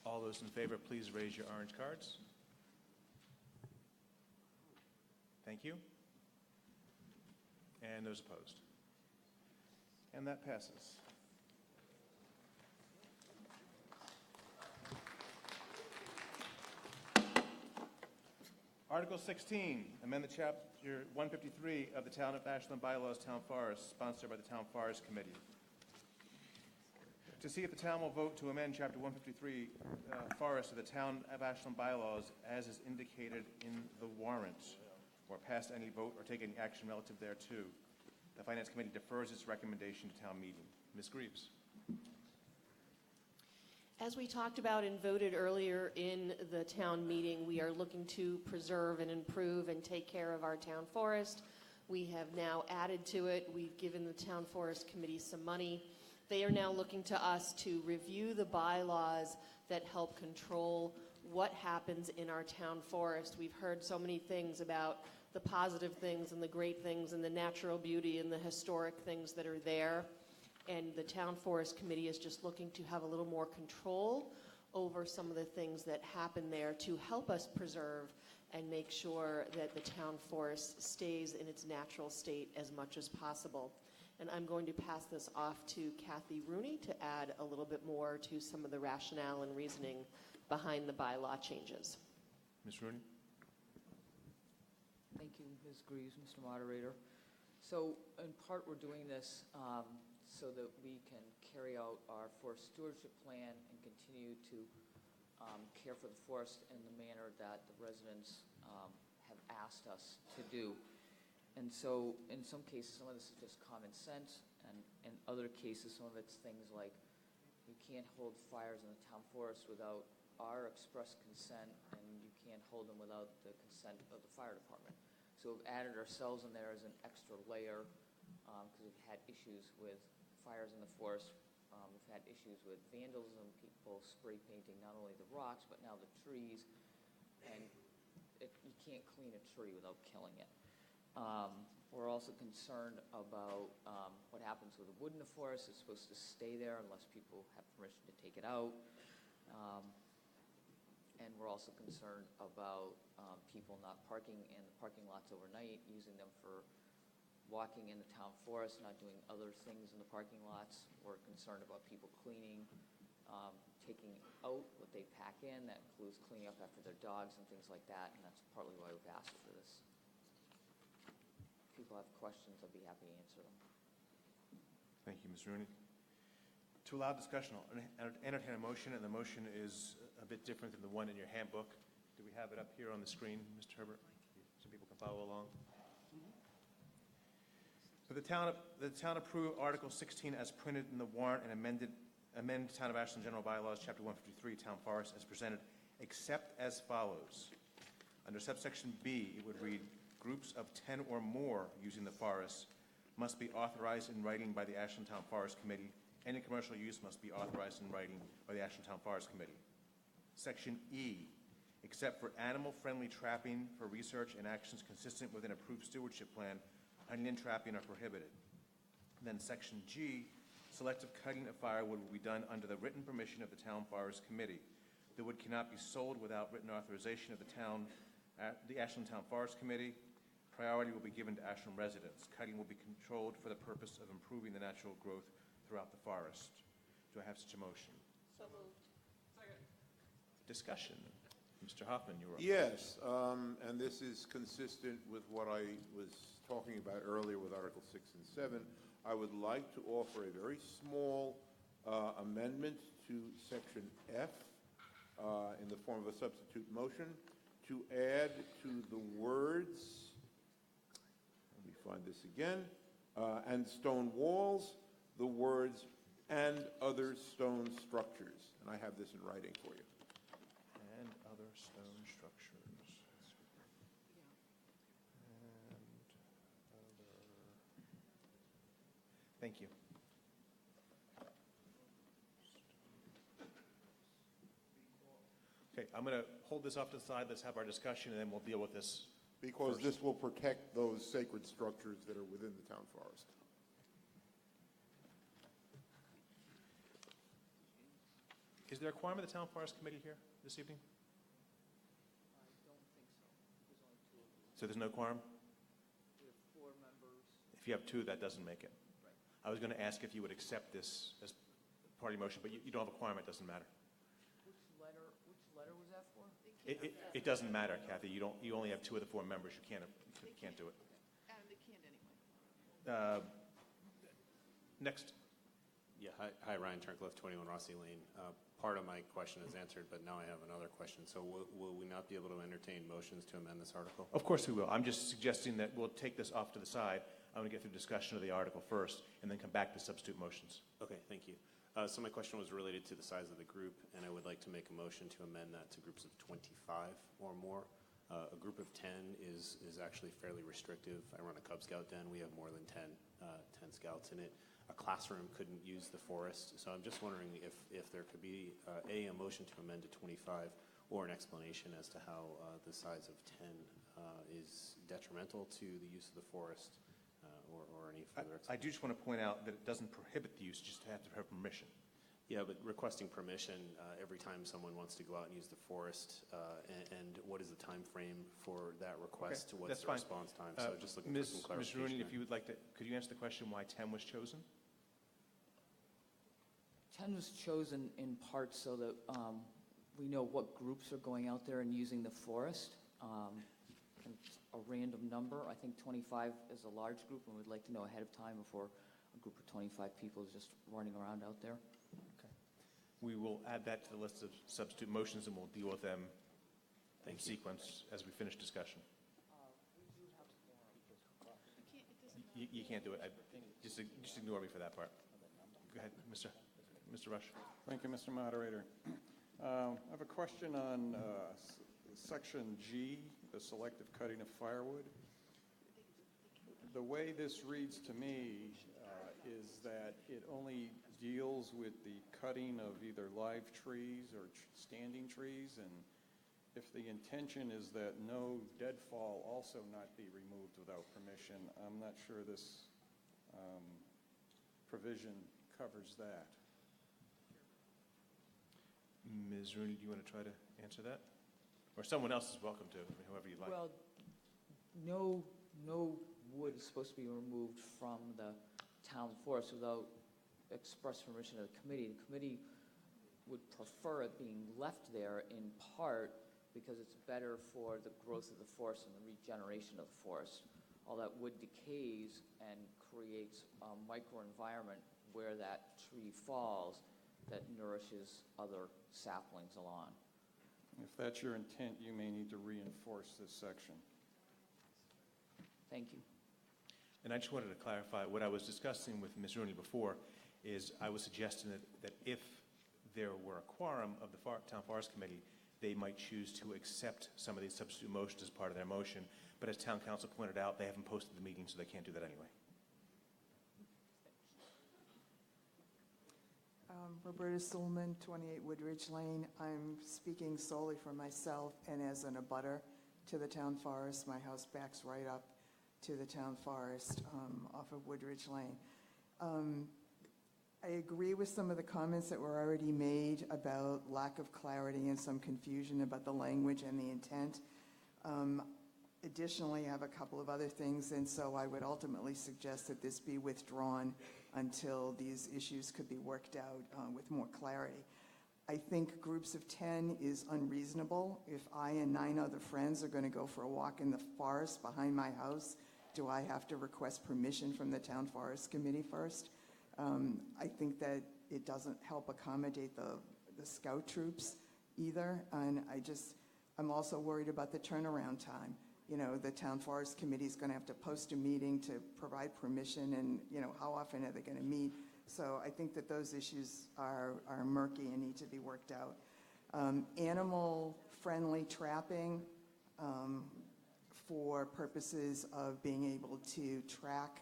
All those in favor, please raise your orange cards. Thank you. And those opposed. And that passes. Article 16, amend the Chapter 153 of the Town of Ashland Bylaws, Town Forest, sponsored by the Town Forest Committee. To see if the town will vote to amend Chapter 153 Forest of the Town of Ashland Bylaws as is indicated in the warrant, or pass any vote or take any action relative thereto. The Finance Committee defers its recommendation to town meeting. Ms. Greaves. As we talked about and voted earlier in the town meeting, we are looking to preserve and improve and take care of our town forest. We have now added to it. We've given the Town Forest Committee some money. They are now looking to us to review the bylaws that help control what happens in our town forest. We've heard so many things about the positive things and the great things and the natural beauty and the historic things that are there. And the Town Forest Committee is just looking to have a little more control over some of the things that happen there to help us preserve and make sure that the town forest stays in its natural state as much as possible. And I'm going to pass this off to Kathy Rooney to add a little bit more to some of the rationale and reasoning behind the bylaw changes. Ms. Rooney? Thank you, Ms. Greaves, Mr. Moderator. So in part, we're doing this so that we can carry out our forest stewardship plan and continue to care for the forest in the manner that the residents have asked us to do. And so in some cases, some of this is just common sense, and in other cases, some of it's things like you can't hold fires in the town forest without our express consent, and you can't hold them without the consent of the fire department. So we've added ourselves in there as an extra layer because we've had issues with fires in the forest. We've had issues with vandalism, people spray painting not only the rocks, but now the trees, and you can't clean a tree without killing it. We're also concerned about what happens with the wood in the forest. It's supposed to stay there unless people have permission to take it out. And we're also concerned about people not parking in the parking lots overnight, using them for walking in the town forest, not doing other things in the parking lots. We're concerned about people cleaning, taking out what they pack in. That includes cleaning up after their dogs and things like that, and that's partly why we've asked for this. If people have questions, I'll be happy to answer them. Thank you, Ms. Rooney. To allow discussion, I'll entertain a motion, and the motion is a bit different than the one in your handbook. Do we have it up here on the screen, Mr. Herbert, so people can follow along? So the town approve Article 16 as printed in the warrant and amend Town of Ashland General Bylaws, Chapter 153, Town Forest, as presented, except as follows. Under subsection B, it would read, groups of 10 or more using the forest must be authorized in writing by the Ashland Town Forest Committee. Any commercial use must be authorized in writing by the Ashland Town Forest Committee. Section E, except for animal-friendly trapping for research and actions consistent with an approved stewardship plan, hunting and trapping are prohibited. And then Section G, selective cutting of firewood will be done under the written permission of the Town Forest Committee. The wood cannot be sold without written authorization of the Ashland Town Forest Committee. Priority will be given to Ashland residents. Cutting will be controlled for the purpose of improving the natural growth throughout the forest. Do I have such a motion? So moved. Second. Discussion. Mr. Hoffman, you're up. Yes, and this is consistent with what I was talking about earlier with Article 6 and 7. I would like to offer a very small amendment to Section F in the form of a substitute motion to add to the words, let me find this again, and stone walls, the words, and other stone structures. And I have this in writing for you. And other stone structures. And other. Thank you. Okay, I'm going to hold this off to the side. Let's have our discussion, and then we'll deal with this. Because first. this will protect those sacred structures that are within the town forest. Is there a quorum of the Town Forest Committee here this evening? I don't think so. There's only 2 of you. So there's no quorum? We have 4 members. If you have 2, that doesn't make it. Right. I was going to ask if you would accept this as party motion, but you don't have a quorum, it doesn't matter. Which letter was that for? It doesn't matter, Kathy. You only have 2 of the 4 members. You can't do it. Adam, they can't anyway. Next. Yeah, hi, Ryan Turncliffe, 21 Rossi Lane. Part of my question is answered, but now I have another question. So will we not be able to entertain motions to amend this article? Of course we will. I'm just suggesting that we'll take this off to the side. I'm going to get through discussion of the article first, and then come back to substitute motions. Okay, thank you. So my question was related to the size of the group, and I would like to make a motion to amend that to groups of 25 or more. A group of 10 is actually fairly restrictive. I run a Cub Scout den. We have more than 10 scouts in it. A classroom couldn't use the forest. So I'm just wondering if there could be, a motion to amend to 25 or an explanation as to how the size of 10 is detrimental to the use of the forest or any further explanation. I do just want to point out that it doesn't prohibit the use, just have to have permission. Yeah, but requesting permission every time someone wants to go out and use the forest, and what is the time frame for that request? Okay, What's that's the fine. response time? So just looking for some Ms. clarification. Rooney, if you would like to, could you answer the question why 10 was chosen? 10 was chosen in part so that we know what groups are going out there and using the forest. And it's a random number. I think 25 is a large group, and we'd like to know ahead of time before a group of 25 people is just running around out there. We will add that to the list of substitute motions, and we'll deal with them in sequence as we finish discussion. You can't do it. Just ignore me for that part. Go ahead, Mr. Rush. Thank you, Mr. Moderator. I have a question on Section G, the selective cutting of firewood. The way this reads to me is that it only deals with the cutting of either live trees or standing trees, and if the intention is that no deadfall also not be removed without permission, I'm not sure this provision covers that. Ms. Rooney, do you want to try to answer that? Or someone else is welcome to, whoever you'd like. Well, no wood is supposed to be removed from the town forest without express permission of the committee. The committee would prefer it being left there in part because it's better for the growth of the forest and the regeneration of the forest. All that wood decays and creates a microenvironment where that tree falls that nourishes other saplings along. If that's your intent, you may need to reinforce this section. Thank you. And I just wanted to clarify, what I was discussing with Ms. Rooney before is I was suggesting that if there were a quorum of the Town Forest Committee, they might choose to accept some of these substitute motions as part of their motion. But as Town Council pointed out, they haven't posted the meeting, so they can't do that anyway. Roberta Suleman, 28 Woodridge Lane. I'm speaking solely for myself and as an abutter to the town forest. My house backs right up to the town forest off of Woodridge Lane. I agree with some of the comments that were already made about lack of clarity and some confusion about the language and the intent. Additionally, I have a couple of other things, and so I would ultimately suggest that this be withdrawn until these issues could be worked out with more clarity. I think groups of 10 is unreasonable. If I and 9 other friends are going to go for a walk in the forest behind my house, do I have to request permission from the Town Forest Committee first? I think that it doesn't help accommodate the scout troops either, and I'm also worried about the turnaround time. You know, the Town Forest Committee is going to have to post a meeting to provide permission, and, you know, how often are they going to meet? So I think that those issues are murky and need to be worked out. Animal-friendly trapping for purposes of being able to track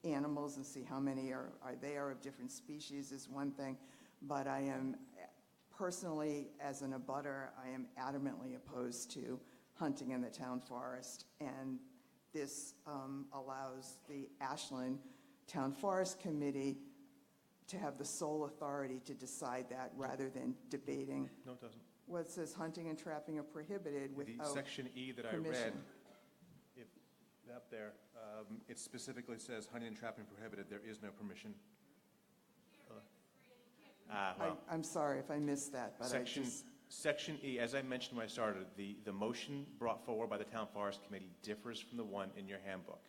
animals and see how many are there of different species is one thing, but I am personally, as an abutter, I am adamantly opposed to hunting in the town forest, and this allows the Ashland Town Forest Committee to have the sole authority to decide that rather than debating. No, it doesn't. Well, it says hunting and trapping are prohibited The without section E that I read, permission. if, up there, it specifically says hunting and trapping prohibited. There is no permission. Well. I'm sorry if I missed that, but Section E, as I mentioned when I started, the motion brought forward by the Town Forest Committee differs from the one in your handbook.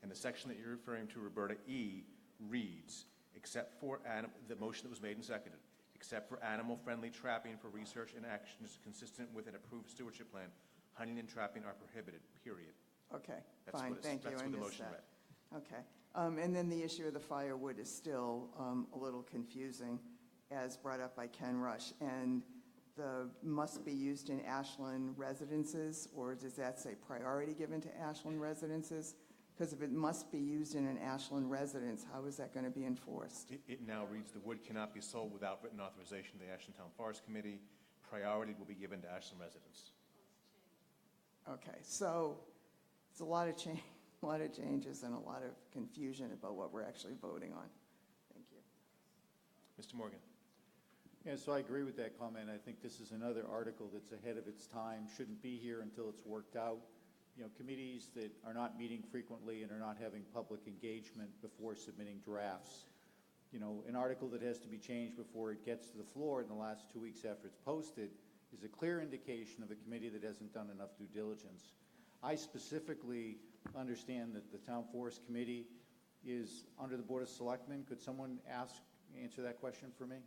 And the section that you're referring to, Roberta, E, reads, except for the motion that was made and seconded, except for animal-friendly trapping for research and actions consistent with an approved stewardship plan, hunting and trapping are prohibited, period. Okay, That's fine, thank you, That's I what the missed motion that. read. Okay, and then the issue of the firewood is still a little confusing, as brought up by Ken Rush. And the must be used in Ashland residences, or does that say priority given to Ashland residences? Because if it must be used in an Ashland residence, how is that going to be enforced? It now reads, the wood cannot be sold without written authorization of the Ashland Town Forest Committee. Priority will be given to Ashland residents. Okay, so it's a lot of changes and a lot of confusion about what we're actually voting on. Thank you. Mr. Morgan. Yeah, so I agree with that comment. I think this is another article that's ahead of its time, shouldn't be here until it's worked out. You know, committees that are not meeting frequently and are not having public engagement before submitting drafts. You know, an article that has to be changed before it gets to the floor in the last 2 weeks after it's posted is a clear indication of a committee that hasn't done enough due diligence. I specifically understand that the Town Forest Committee is under the Board of Selectmen. Could someone answer that question for me?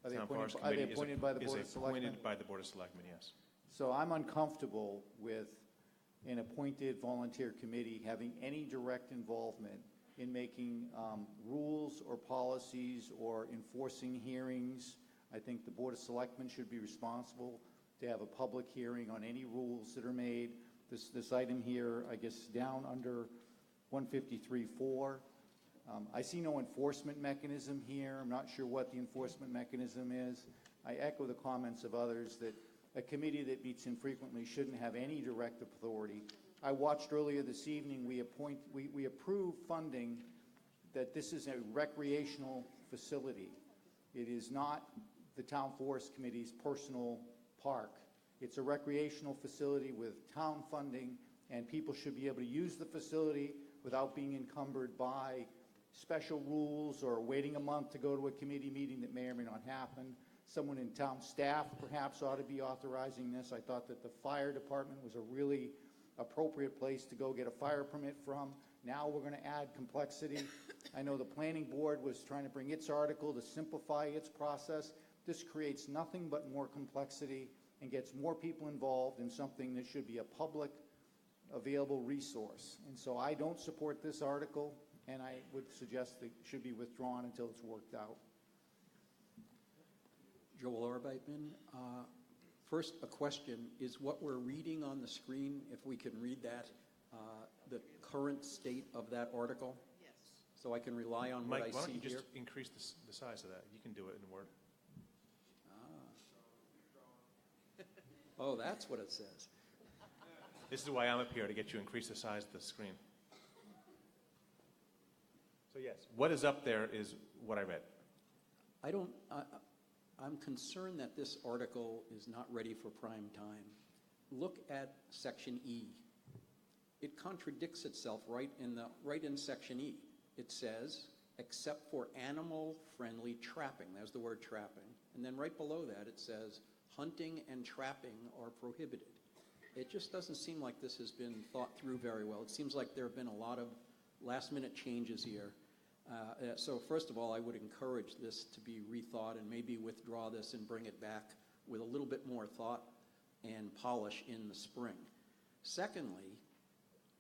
Are they appointed by the Board of Selectmen? Appointed by the Board of Selectmen, yes. So I'm uncomfortable with an appointed volunteer committee having any direct involvement in making rules or policies or enforcing hearings. I think the Board of Selectmen should be responsible to have a public hearing on any rules that are made. This item here, I guess, down under 153.4. I see no enforcement mechanism here. I'm not sure what the enforcement mechanism is. I echo the comments of others that a committee that meets infrequently shouldn't have any direct authority. I watched earlier this evening, we approve funding that this is a recreational facility. It is not the Town Forest Committee's personal park. It's a recreational facility with town funding, and people should be able to use the facility without being encumbered by special rules or waiting a month to go to a committee meeting that may or may not happen. Someone in town staff perhaps ought to be authorizing this. I thought that the fire department was a really appropriate place to go get a fire permit from. Now we're going to add complexity. I know the planning board was trying to bring its article to simplify its process. This creates nothing but more complexity and gets more people involved in something that should be a public available resource. And so I don't support this article, and I would suggest that it should be withdrawn until it's worked out. Joel Arbeitman. First, a question. Is what we're reading on the screen, if we can read that, the current state of that article? Yes. So I can rely on what I see here? Mike, why don't you just increase the size of that? You can do it in Word. Oh, that's what it says. This is why I'm up here, to get you to increase the size of the screen. So yes, what is up there is what I read. I'm concerned that this article is not ready for prime time. Look at section E. It contradicts itself right in section E. It says, except for animal-friendly trapping. There's the word trapping. And then right below that it says, hunting and trapping are prohibited. It just doesn't seem like this has been thought through very well. It seems like there have been a lot of last-minute changes here. So first of all, I would encourage this to be rethought and maybe withdraw this and bring it back with a little bit more thought and polish in the spring. Secondly,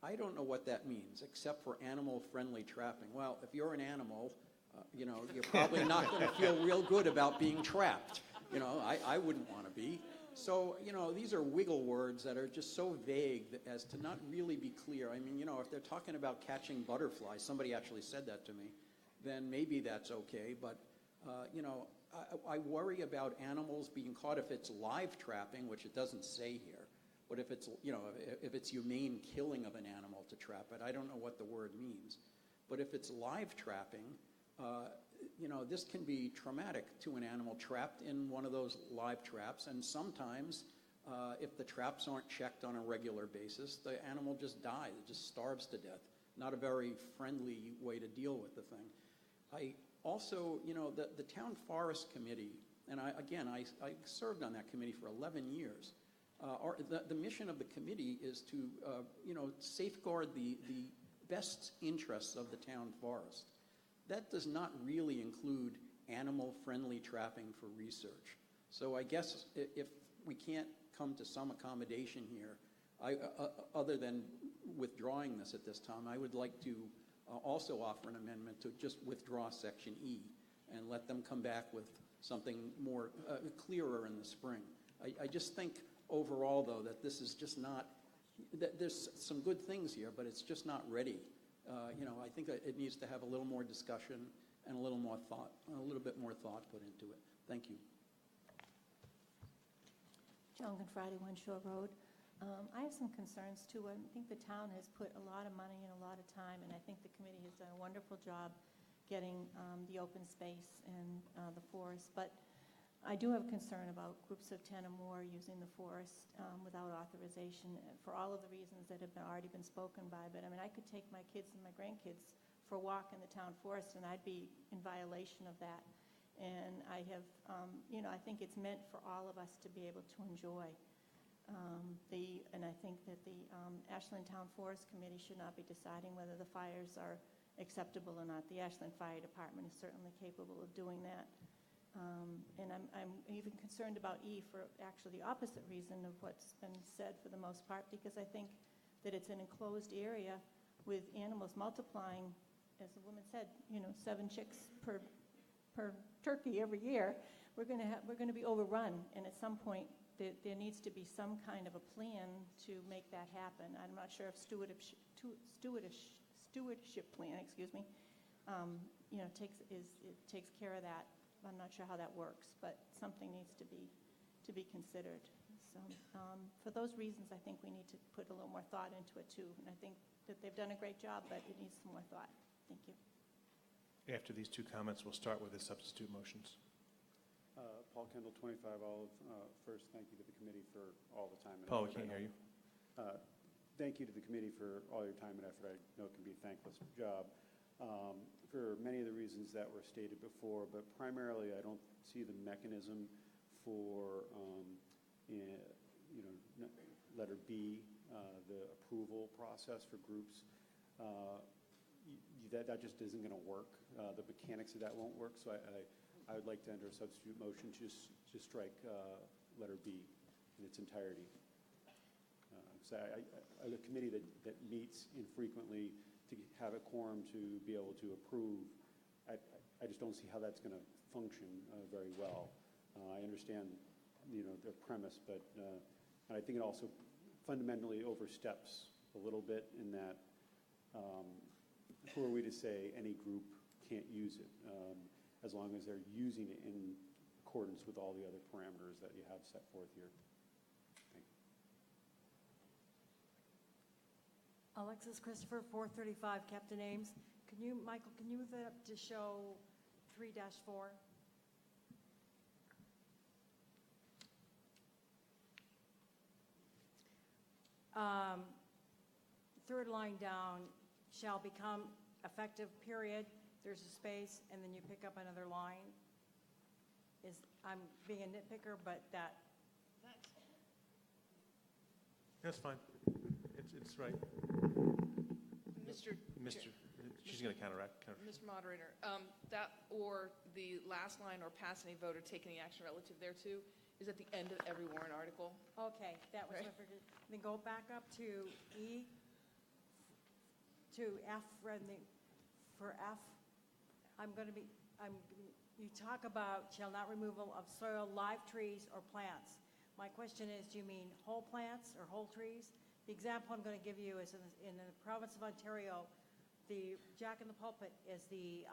I don't know what that means, except for animal-friendly trapping. Well, if you're an animal, you're probably not going to feel real good about being trapped. I wouldn't want to be. So, these are wiggle words that are just so vague as to not really be clear. I mean, if they're talking about catching butterflies, somebody actually said that to me, then maybe that's okay. But, I worry about animals being caught if it's live trapping, which it doesn't say here. But if it's, if it's humane killing of an animal to trap it, I don't know what the word means. But if it's live trapping, This can be traumatic to an animal trapped in one of those live traps, and sometimes if the traps aren't checked on a regular basis, the animal just dies, it just starves to death. Not a very friendly way to deal with the thing. I also, the Town Forest Committee, and I served on that committee for 11 years. The mission of the committee is to, safeguard the best interests of the town forest. That does not really include animal-friendly trapping for research. So I guess if we can't come to some accommodation here, other than withdrawing this at this time, I would like to also offer an amendment to just withdraw Section E and let them come back with something more clearer in the spring. I just think overall, though, that this is just not, that there's some good things here, but it's just not ready. I think that it needs to have a little more discussion and a little more thought, a little bit more thought put into it. Thank you. Joan Friday, One Shore Road. I have some concerns too. I think the town has put a lot of money and a lot of time, and I think the committee has done a wonderful job getting the open space and the forest. But I do have concern about groups of 10 or more using the forest without authorization for all of the reasons that have already been spoken by. But I mean, I could take my kids and my grandkids for a walk in the town forest, and I'd be in violation of that. And I have, I think it's meant for all of us to be able to enjoy. And I think that the Ashland Town Forest Committee should not be deciding whether the fires are acceptable or not. The Ashland Fire Department is certainly capable of doing that. And I'm even concerned about E for actually the opposite reason of what's been said for the most part, because I think that it's an enclosed area with animals multiplying, as the woman said, 7 chicks per turkey every year. We're going to be overrun, and at some point there needs to be some kind of a plan to make that happen. I'm not sure if stewardship plan, takes care of that. I'm not sure how that works, but something needs to be considered. So for those reasons, I think we need to put a little more thought into it too. And I think that they've done a great job, but it needs some more thought. Thank you. After these two comments, we'll start with the substitute motions. Paul Kendall, 25 Olive. First, thank you to the committee for all the time and Paul, we effort. can't hear you. Thank you to the committee for all your time and effort. I know it can be a thankless job for many of the reasons that were stated before, but primarily I don't see the mechanism for, letter B, the approval process for groups. That just isn't going to work. The mechanics of that won't work, so I would like to enter a substitute motion to just strike letter B in its entirety. So a committee that meets infrequently to have a quorum to be able to approve, I just don't see how that's going to function very well. I understand, the premise, but I think it also fundamentally oversteps a little bit in that who are we to say any group can't use it as long as they're using it in accordance with all the other parameters that you have set forth here. Thank you. Alexis Christopher, 435 Captain Ames. Michael, can you move that up to show 3-4? Third line down, shall become effective, period. There's a space, and then you pick up another line. I'm being a nitpicker, but That's fine. It's right. She's going to counteract. Mr. Moderator, that or the last line or pass any vote or take any action relative thereto is at the end of every warrant article. Okay, that was Right. what I figured. Then go back up to E, to F, for F. You talk about shall not removal of soil, live trees, or plants. My question is, do you mean whole plants or whole trees? The example I'm going to give you is in the province of Ontario, the Jack in the Pulpit is the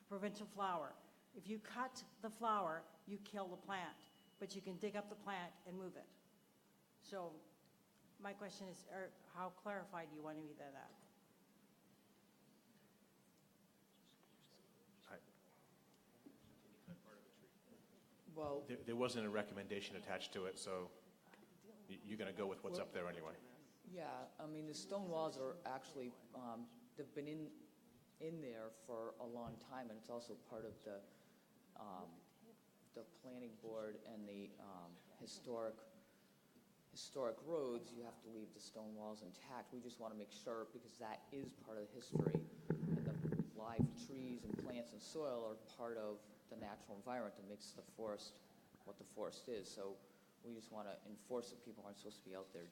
provincial flower. If you cut the flower, you kill the plant, but you can dig up the plant and move it. So my question is, how clarified do you want to be that? Well, There wasn't a recommendation attached to it, so you're going to go with what's up there anyway. yeah, I mean, the stone walls are actually, they've been in there for a long time, and it's also part of the planning board and the historic roads. You have to leave the stone walls intact. We just want to make sure, because that is part of the history, and the live trees and plants and soil are part of the natural environment that makes the forest what the forest is. So we just want to enforce that people aren't supposed to be out there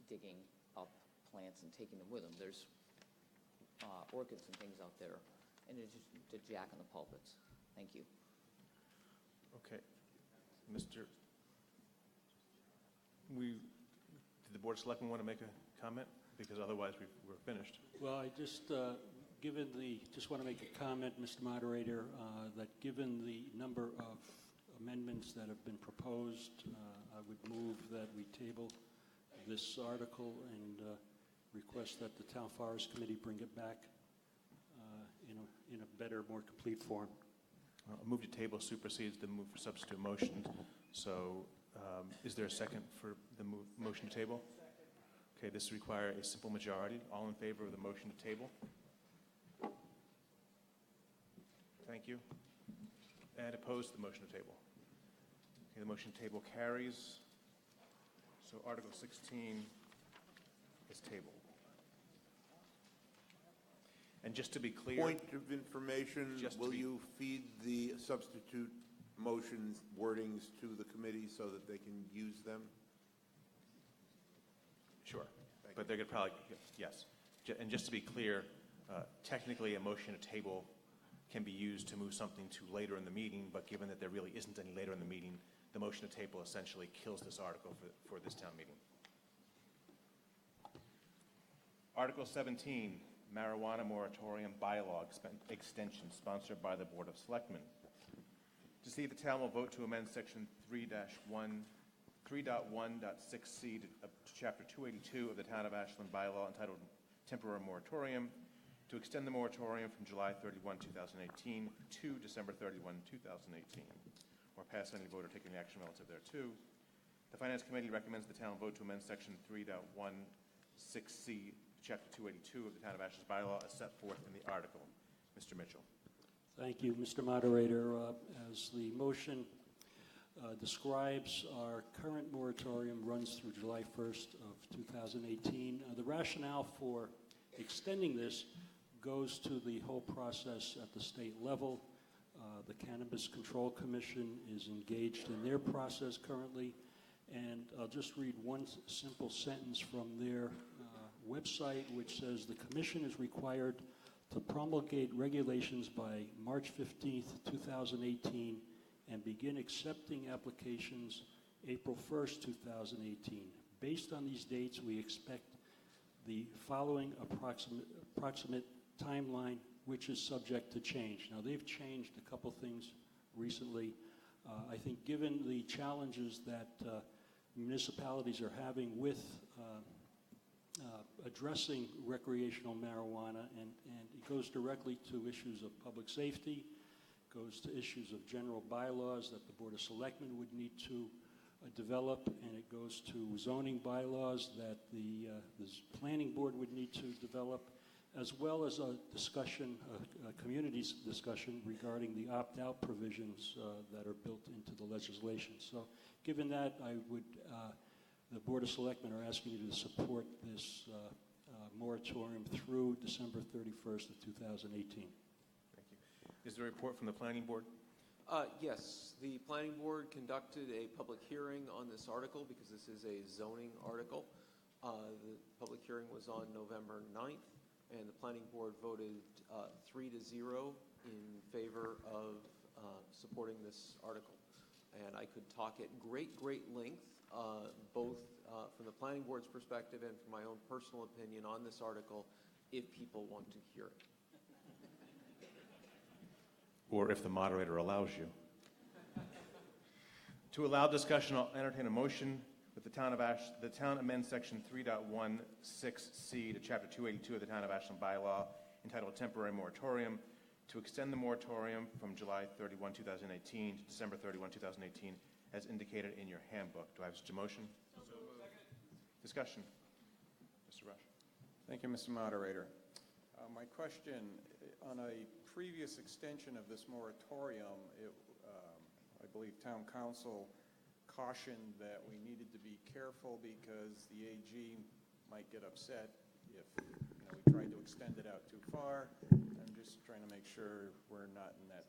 digging up plants and taking them with them. There's orchids and things out there, and it's just the jack in the pulpits. Thank you. Okay. Did the Board of Selectmen want to make a comment? Because otherwise we're finished. Well, I just, just want to make a comment, Mr. Moderator, that given the number of amendments that have been proposed, I would move that we table this article and request that the Town Forest Committee bring it back in a better, more complete form. A move to table supersedes the move for substitute motion. So is there a second for the motion to table? Okay, this requires a simple majority. All in favor of the motion to table? Thank you. And opposed to the motion to table? Okay, the motion to table carries. So Article 16 is tabled. And just to be clear... Point of information, will you feed the substitute motions wordings to the committee so that they can use them? Sure. But they're going to probably, yes. And just to be clear, technically a motion to table can be used to move something to later in the meeting, but given that there really isn't any later in the meeting, the motion to table essentially kills this article for this town meeting. Article 17, marijuana moratorium bylaw extension, sponsored by the Board of Selectmen. To see if the town will vote to amend Section 3.1.6C of Chapter 282 of the Town of Ashland bylaw entitled Temporary Moratorium to extend the moratorium from July 31, 2018 to December 31, 2018, or pass any vote or take any action relative thereto. The Finance Committee recommends the town vote to amend Section 3.16C, Chapter 282 of the Town of Ashland's bylaw as set forth in the article. Mr. Mitchell. Thank you, Mr. Moderator. As the motion describes, our current moratorium runs through July 1st of 2018. The rationale for extending this goes to the whole process at the state level. The Cannabis Control Commission is engaged in their process currently, and I'll just read one simple sentence from their website, which says the commission is required to promulgate regulations by March 15th, 2018, and begin accepting applications April 1st, 2018. Based on these dates, we expect the following approximate timeline, which is subject to change. Now, they've changed a couple things recently. I think given the challenges that municipalities are having with addressing recreational marijuana, and it goes directly to issues of public safety, goes to issues of general bylaws that the Board of Selectmen would need to develop, and it goes to zoning bylaws that the planning board would need to develop, as well as a discussion, a community's discussion regarding the opt-out provisions that are built into the legislation. So given that, the Board of Selectmen are asking you to support this moratorium through December 31st of 2018. Thank you. Is there a report from the Planning Board? Yes, the Planning Board conducted a public hearing on this article because this is a zoning article. The public hearing was on November 9th, and the Planning Board voted 3-0 in favor of supporting this article. And I could talk at great length, both from the Planning Board's perspective and from my own personal opinion on this article, if people want to hear it. Or if the moderator allows you. To allow discussion, I'll entertain a motion that the town amend Section 3.16C to Chapter 282 of the Town of Ashland bylaw entitled Temporary Moratorium to extend the moratorium from July 31, 2018 to December 31, 2018, as indicated in your handbook. Do I have such a motion? Discussion. Mr. Rush. Thank you, Mr. Moderator. My question, on a previous extension of this moratorium, I believe Town Council cautioned that we needed to be careful because the AG might get upset if we tried to extend it out too far. I'm just trying to make sure we're not in that.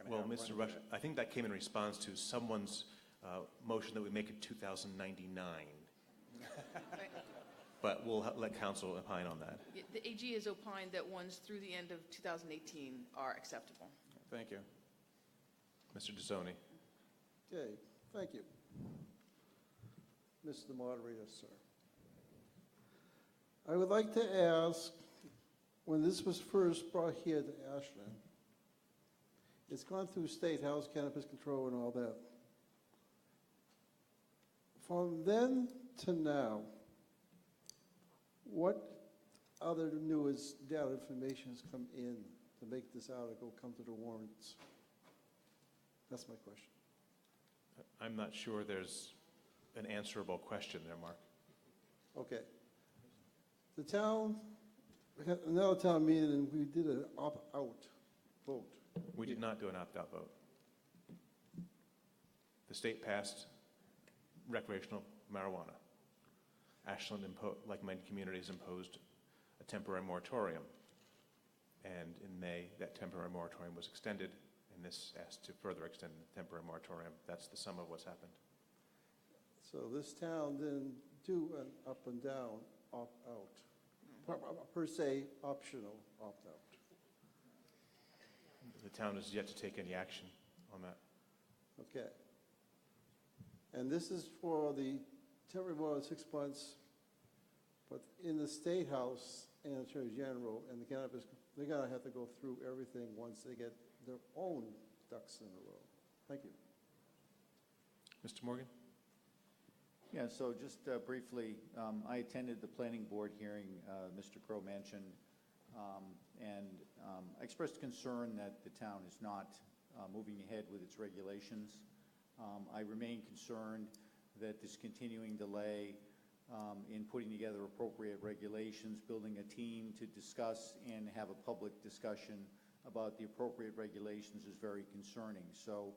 Well, Mr. Rush, I think that came in response to someone's motion that we make it 2099. But we'll let council opine on that. The AG has opined that ones through the end of 2018 are acceptable. Thank you. Mr. DeZoni. Okay, thank you. Mr. Moderator, sir. I would like to ask, when this was first brought here to Ashland, it's gone through State House, Cannabis Control and all that. From then to now, what other newest data information has come in to make this article come to the warrants? That's my question. I'm not sure there's an answerable question there, Mark. Okay. The town, we had another town meeting and we did an opt-out vote. We did not do an opt-out vote. The state passed recreational marijuana. Ashland, like many communities, imposed a temporary moratorium. And in May, that temporary moratorium was extended, and this asked to further extend the temporary moratorium. That's the sum of what's happened. So this town didn't do an up and down opt-out, per se optional opt-out. The town has yet to take any action on that. Okay. And this is for the temporary more than 6 months, but in the State House and Attorney General and the cannabis, they're going to have to go through everything once they get their own ducks in a row. Thank you. Mr. Morgan? Yeah, so just briefly, I attended the planning board hearing Mr. Crow mentioned, and I expressed concern that the town is not moving ahead with its regulations. I remain concerned that this continuing delay in putting together appropriate regulations, building a team to discuss and have a public discussion about the appropriate regulations is very concerning. So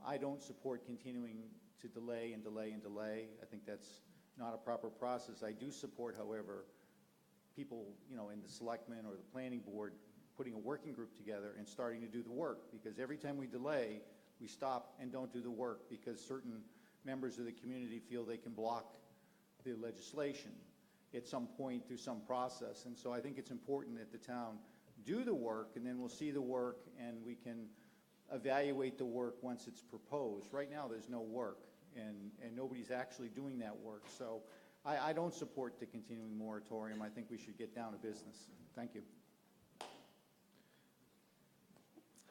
I don't support continuing to delay and delay and delay. I think that's not a proper process. I do support, however, people, in the selectmen or the planning board putting a working group together and starting to do the work, because every time we delay, we stop and don't do the work because certain members of the community feel they can block the legislation at some point through some process. And so I think it's important that the town do the work, and then we'll see the work and we can evaluate the work once it's proposed. Right now there's no work, and nobody's actually doing that work. So I don't support the continuing moratorium. I think we should get down to business. Thank you.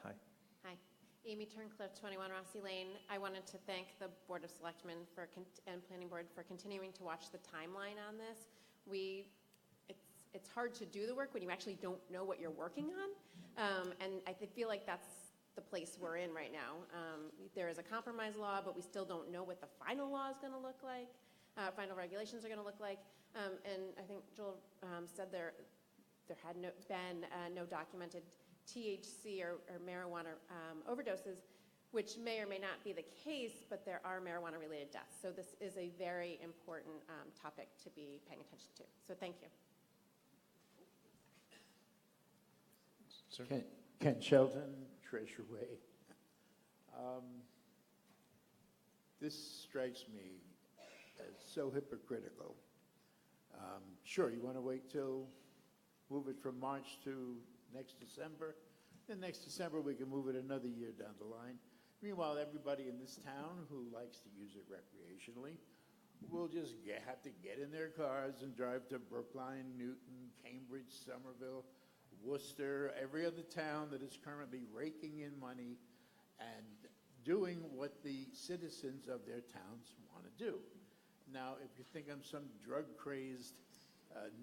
Hi. Hi. Amy Turncliffe, 21 Rossi Lane. I wanted to thank the Board of Selectmen and Planning Board for continuing to watch the timeline on this. It's hard to do the work when you actually don't know what you're working on, and I feel like that's the place we're in right now. There is a compromise law, but we still don't know what the final law is going to look like, final regulations are going to look like, and I think Joel said there had been no documented THC or marijuana overdoses, which may or may not be the case, but there are marijuana-related deaths. So this is a very important topic to be paying attention to. So thank you. Sir? Ken Shelton, Treasure Way. This strikes me as so hypocritical. Sure, you want to wait till, move it from March to next December? Then next December we can move it another year down the line. Meanwhile, everybody in this town who likes to use it recreationally will just have to get in their cars and drive to Brookline, Newton, Cambridge, Somerville, Worcester, every other town that is currently raking in money and doing what the citizens of their towns want to do. Now, if you think I'm some drug-crazed,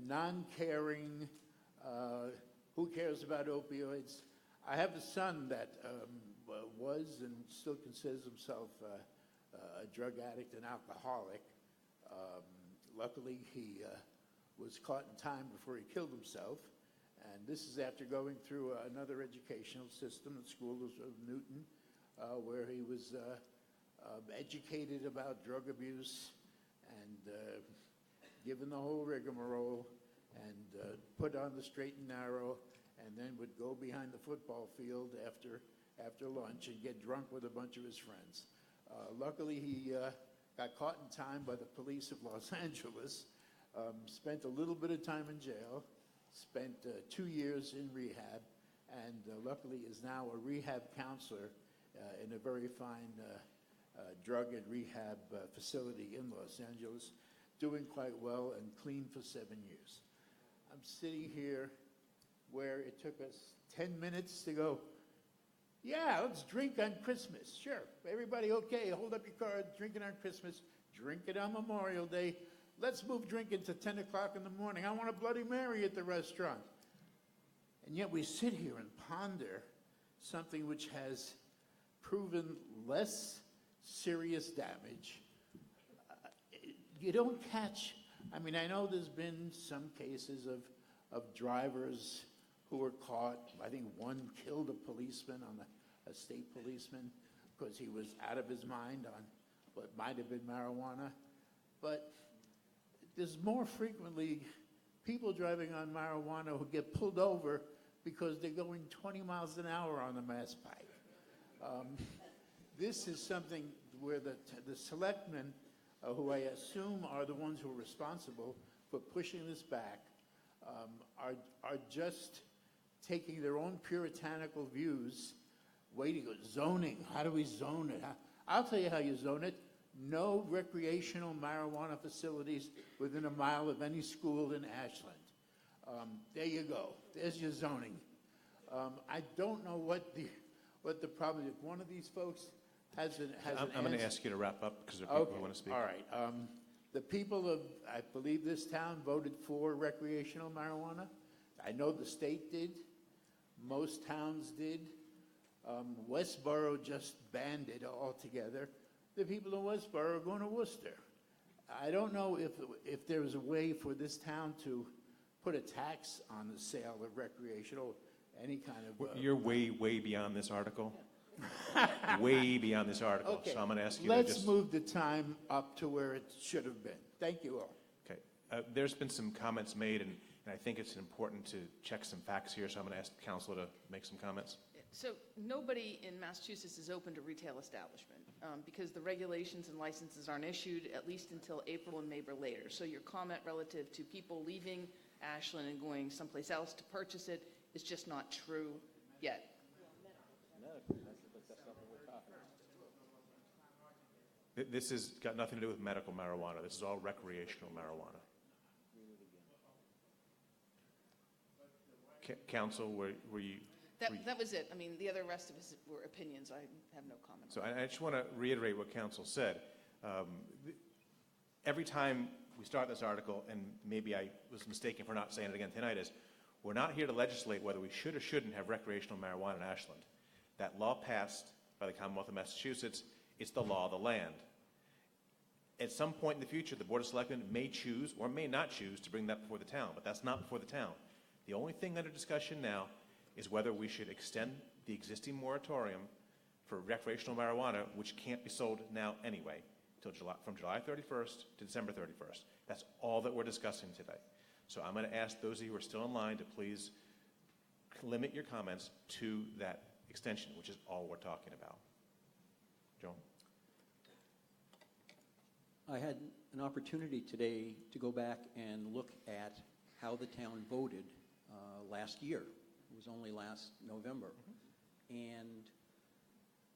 non-caring who cares about opioids? I have a son that was and still considers himself a drug addict and alcoholic. Luckily, he was caught in time before he killed himself. And this is after going through another educational system, the School of Newton, where he was educated about drug abuse and given the whole rigmarole and put on the straight and narrow, and then would go behind the football field after lunch and get drunk with a bunch of his friends. Luckily, he got caught in time by the police of Los Angeles, spent a little bit of time in jail, spent 2 years in rehab, and luckily is now a rehab counselor in a very fine drug and rehab facility in Los Angeles, doing quite well and clean for 7 years. I'm sitting here where it took us 10 minutes to go, yeah, let's drink on Christmas. Sure, everybody okay, hold up your card, drinking on Christmas, drink it on Memorial Day. Let's move drinking to 10 o'clock in the morning. I want a Bloody Mary at the restaurant. And yet we sit here and ponder something which has proven less serious damage. You don't catch, I mean, I know there's been some cases of drivers who were caught. I think one killed a policeman, a state policeman, because he was out of his mind on what might have been marijuana. But there's more frequently people driving on marijuana who get pulled over because they're going 20 miles an hour on the Mass Pike. This is something where the selectmen, who I assume are the ones who are responsible for pushing this back, are just taking their own puritanical views, waiting, zoning, how do we zone it? I'll tell you how you zone it. No recreational marijuana facilities within a mile of any school in Ashland. There you go. There's your zoning. I don't know what the problem is. If one of these folks has an I'm going to ask you to wrap up because there are people who want to speak. All right. The people of, I believe this town voted for recreational marijuana. I know the state did. Most towns did. Westboro just banned it altogether. The people in Westboro are going to Worcester. I don't know if there is a way for this town to put a tax on the sale of recreational, any kind of... You're way beyond this article. Way beyond this article. Okay. So I'm going to ask you Let's to just... move the time up to where it should have been. Thank you all. Okay. There's been some comments made, and I think it's important to check some facts here, so I'm going to ask the council to make some comments. So nobody in Massachusetts is open to retail establishment because the regulations and licenses aren't issued at least until April and maybe later. So your comment relative to people leaving Ashland and going someplace else to purchase it is just not true yet. This has got nothing to do with medical marijuana. This is all recreational marijuana. Council, were you... That was it. I mean, the other rest of us were opinions. I have no comment. So I just want to reiterate what council said. Every time we start this article, and maybe I was mistaken for not saying it again tonight, is we're not here to legislate whether we should or shouldn't have recreational marijuana in Ashland. That law passed by the Commonwealth of Massachusetts. It's the law of the land. At some point in the future, the Board of Selectmen may choose or may not choose to bring that before the town, but that's not before the town. The only thing under discussion now is whether we should extend the existing moratorium for recreational marijuana, which can't be sold now anyway, from July 31st to December 31st. That's all that we're discussing today. So I'm going to ask those of you who are still in line to please limit your comments to that extension, which is all we're talking about. Joe? I had an opportunity today to go back and look at how the town voted last year. It was only last November. And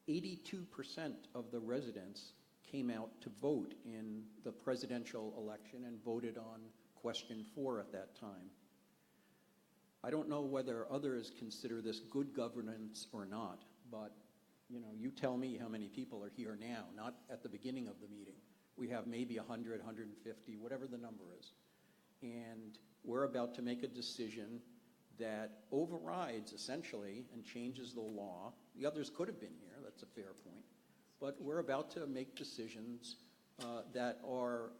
82% of the residents came out to vote in the presidential election and voted on question 4 at that time. I don't know whether others consider this good governance or not, but you tell me how many people are here now, not at the beginning of the meeting. We have maybe 100, 150, whatever the number is. And we're about to make a decision that overrides essentially and changes the law. The others could have been here, that's a fair point. But we're about to make decisions that are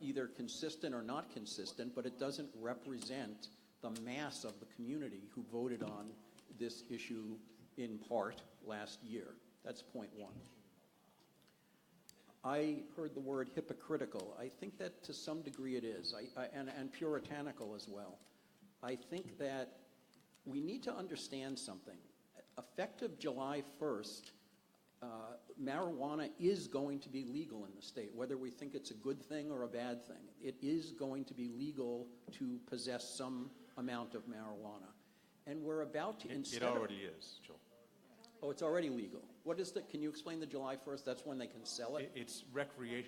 either consistent or not consistent, but it doesn't represent the mass of the community who voted on this issue in part last year. That's point one. I heard the word hypocritical. I think that to some degree it is, and puritanical as well. I think that we need to understand something. Effective July 1st, marijuana is going to be legal in the state, whether we think it's a good thing or a bad thing. It is going to be legal to possess some amount of marijuana. And we're about to, It already is, Joel. Oh, it's already legal. What is the, can you explain the July 1st? That's when they can sell it? It's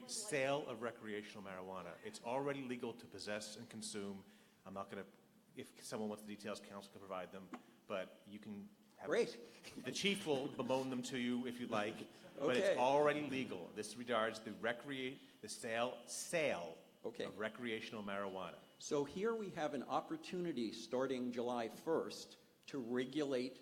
sale of recreational marijuana. It's already legal to possess and consume. I'm not going to, if someone wants the details, council can provide them, but you can have Great. The chief will bemoan them to you if you'd like, but Okay. it's already legal. This regards the sale Okay. of recreational marijuana. So here we have an opportunity starting July 1st to regulate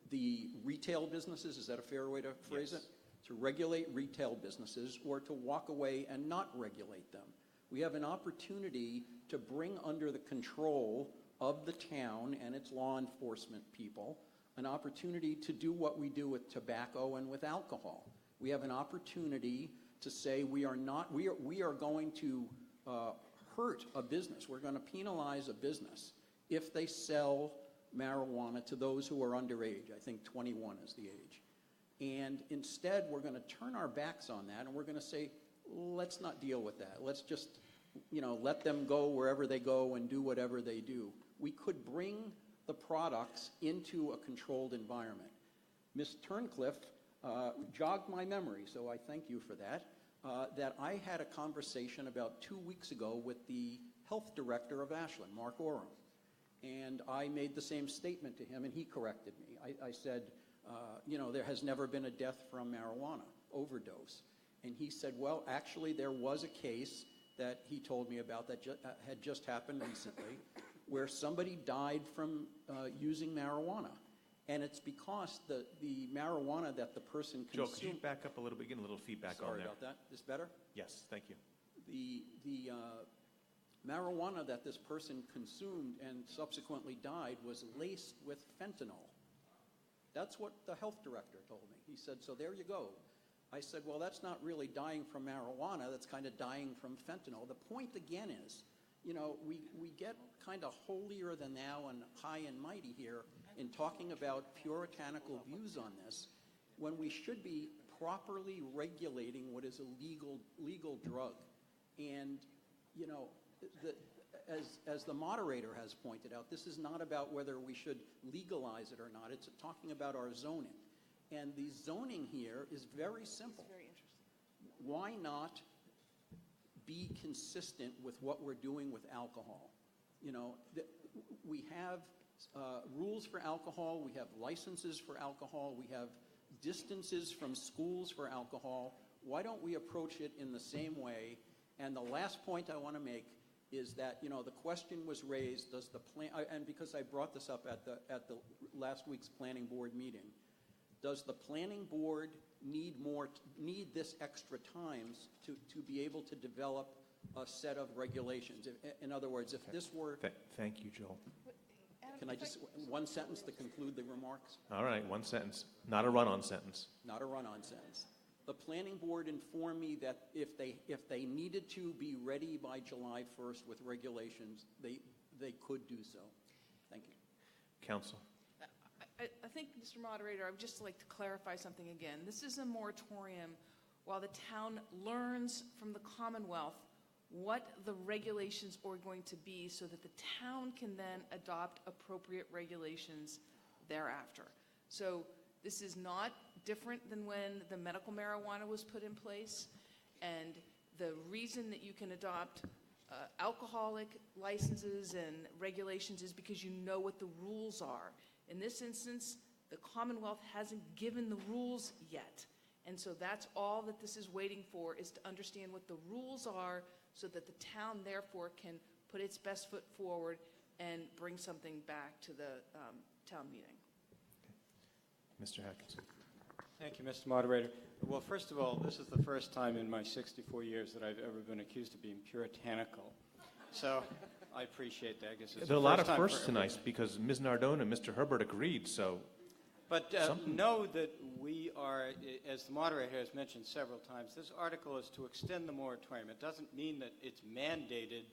the retail businesses. Is that a fair way to phrase it? To regulate retail businesses or to walk away and not regulate them. We have an opportunity to bring under the control of the town and its law enforcement people an opportunity to do what we do with tobacco and with alcohol. We have an opportunity to say we are going to hurt a business. We're going to penalize a business if they sell marijuana to those who are underage. I think 21 is the age. And instead, we're going to turn our backs on that, and we're going to say, let's not deal with that. Let's just, let them go wherever they go and do whatever they do. We could bring the products into a controlled environment. Ms. Turncliffe jogged my memory, so I thank you for that, that I had a conversation about 2 weeks ago with the health director of Ashland, Mark Oram. And I made the same statement to him, and he corrected me. I said, there has never been a death from marijuana overdose. And he said, well, actually, there was a case that he told me about that had just happened recently, where somebody died from using marijuana. And it's because the marijuana that the person consumed... Joe, could you back up a little bit? Get a little feedback on there. Sorry about that. Is better? Yes, thank you. The marijuana that this person consumed and subsequently died was laced with fentanyl. That's what the health director told me. He said, so there you go. I said, well, that's not really dying from marijuana. That's kind of dying from fentanyl. The point, again, is, we get kind of holier than thou and high and mighty here in talking about puritanical views on this when we should be properly regulating what is a legal drug. And, as the moderator has pointed out, this is not about whether we should legalize it or not. It's talking about our zoning. And the zoning here is very simple. Very interesting. Why not be consistent with what we're doing with alcohol? We have rules for alcohol. We have licenses for alcohol. We have distances from schools for alcohol. Why don't we approach it in the same way? And the last point I want to make is that, the question was raised, does the plan, and because I brought this up at the last week's planning board meeting, does the planning board need this extra time to be able to develop a set of regulations? In other words, if this were... Thank you, Joel. Can I just, one sentence to conclude the remarks? All right, one sentence. Not a run-on sentence. Not a run-on sentence. The planning board informed me that if they needed to be ready by July 1st with regulations, they could do so. Thank you. Council. I think, Mr. Moderator, I would just like to clarify something again. This is a moratorium while the town learns from the Commonwealth what the regulations are going to be so that the town can then adopt appropriate regulations thereafter. So this is not different than when the medical marijuana was put in place. And the reason that you can adopt alcoholic licenses and regulations is because you know what the rules are. In this instance, the Commonwealth hasn't given the rules yet. And so that's all that this is waiting for, is to understand what the rules are so that the town, therefore, can put its best foot forward and bring something back to the town meeting. Mr. Atkinson. Thank you, Mr. Moderator. Well, first of all, this is the first time in my 64 years that I've ever been accused of being puritanical. So I appreciate that. I guess it's There are a the lot first of time firsts for tonight because Ms. Nardone and Mr. Herbert agreed, so. But know that we are, as the moderator has mentioned several times, this article is to extend the moratorium. It doesn't mean that it's mandated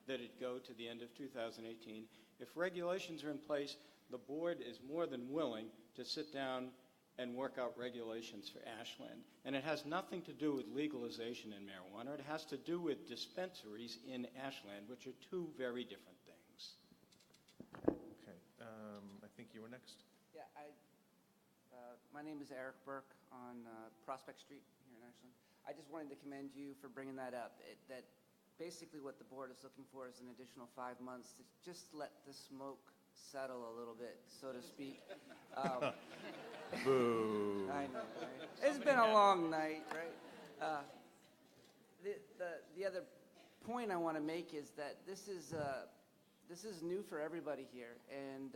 that it go to the end of 2018. If regulations are in place, the board is more than willing to sit down and work out regulations for Ashland. And it has nothing to do with legalization in marijuana. It has to do with dispensaries in Ashland, which are two very different things. Okay, I think you were next. Yeah, my name is Eric Burke on Prospect Street here in Ashland. I just wanted to commend you for bringing that up. That basically what the board is looking for is an additional 5 months to just let the smoke settle a little bit, so to speak. Boo. I know, right? It's been a long night, right? The other point I want to make is that this is new for everybody here, and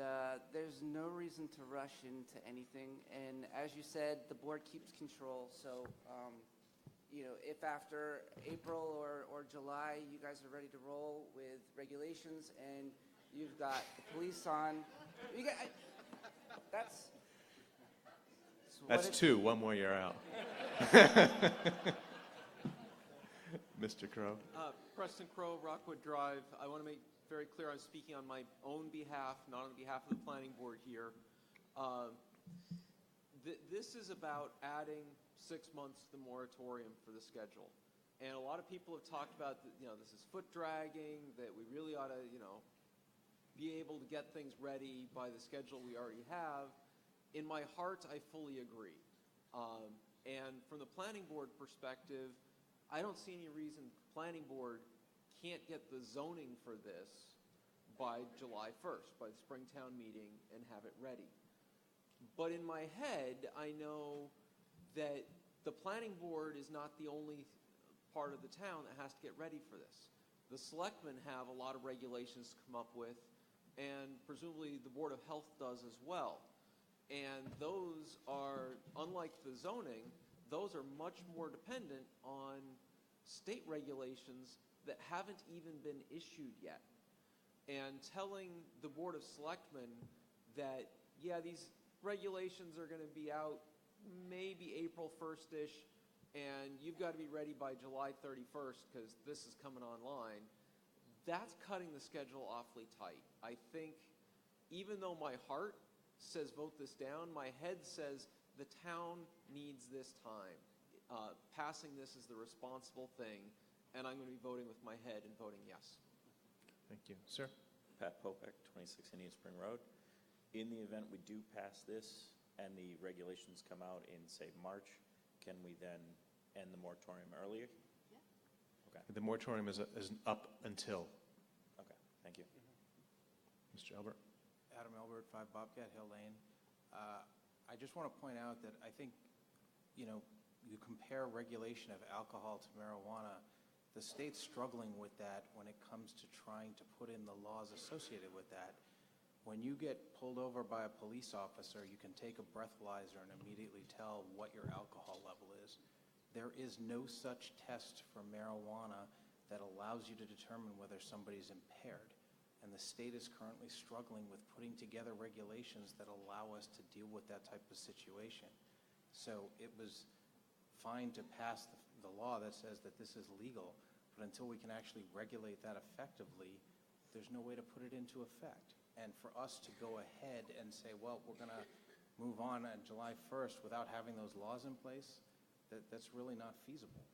there's no reason to rush into anything. And as you said, the board keeps control. So, if after April or July you guys are ready to roll with regulations and you've got the police on, That's two, one more year out. Mr. Crow. Preston Crow, Rockwood Drive. I want to make very clear I'm speaking on my own behalf, not on behalf of the planning board here. This is about adding 6 months to the moratorium for the schedule. And a lot of people have talked about, this is foot dragging, that we really ought to, be able to get things ready by the schedule we already have. In my heart, I fully agree. And from the planning board perspective, I don't see any reason the planning board can't get the zoning for this by July 1st, by the Springtown meeting, and have it ready. But in my head, I know that the planning board is not the only part of the town that has to get ready for this. The selectmen have a lot of regulations to come up with, and presumably the Board of Health does as well. And those are, unlike the zoning, those are much more dependent on state regulations that haven't even been issued yet. And telling the Board of Selectmen that, yeah, these regulations are going to be out maybe April 1st-ish, and you've got to be ready by July 31st because this is coming online, that's cutting the schedule awfully tight. I think even though my heart says vote this down, my head says the town needs this time. Passing this is the responsible thing, and I'm going to be voting with my head and voting yes. Thank you. Sir? Pat Popek, 26 Indian Spring Road. In the event we do pass this and the regulations come out in, say, March, can we then end the moratorium earlier? Yeah. Okay. The moratorium is up until. Okay, thank you. Mr. Albert? Adam Albert, 5 Bobcat Hill Lane. I just want to point out that I think, you compare regulation of alcohol to marijuana, the state's struggling with that when it comes to trying to put in the laws associated with that. When you get pulled over by a police officer, you can take a breathalyzer and immediately tell what your alcohol level is. There is no such test for marijuana that allows you to determine whether somebody's impaired. And the state is currently struggling with putting together regulations that allow us to deal with that type of situation. So it was fine to pass the law that says that this is legal, but until we can actually regulate that effectively, there's no way to put it into effect. And for us to go ahead and say, well, we're going to move on July 1st without having those laws in place, that's really not feasible.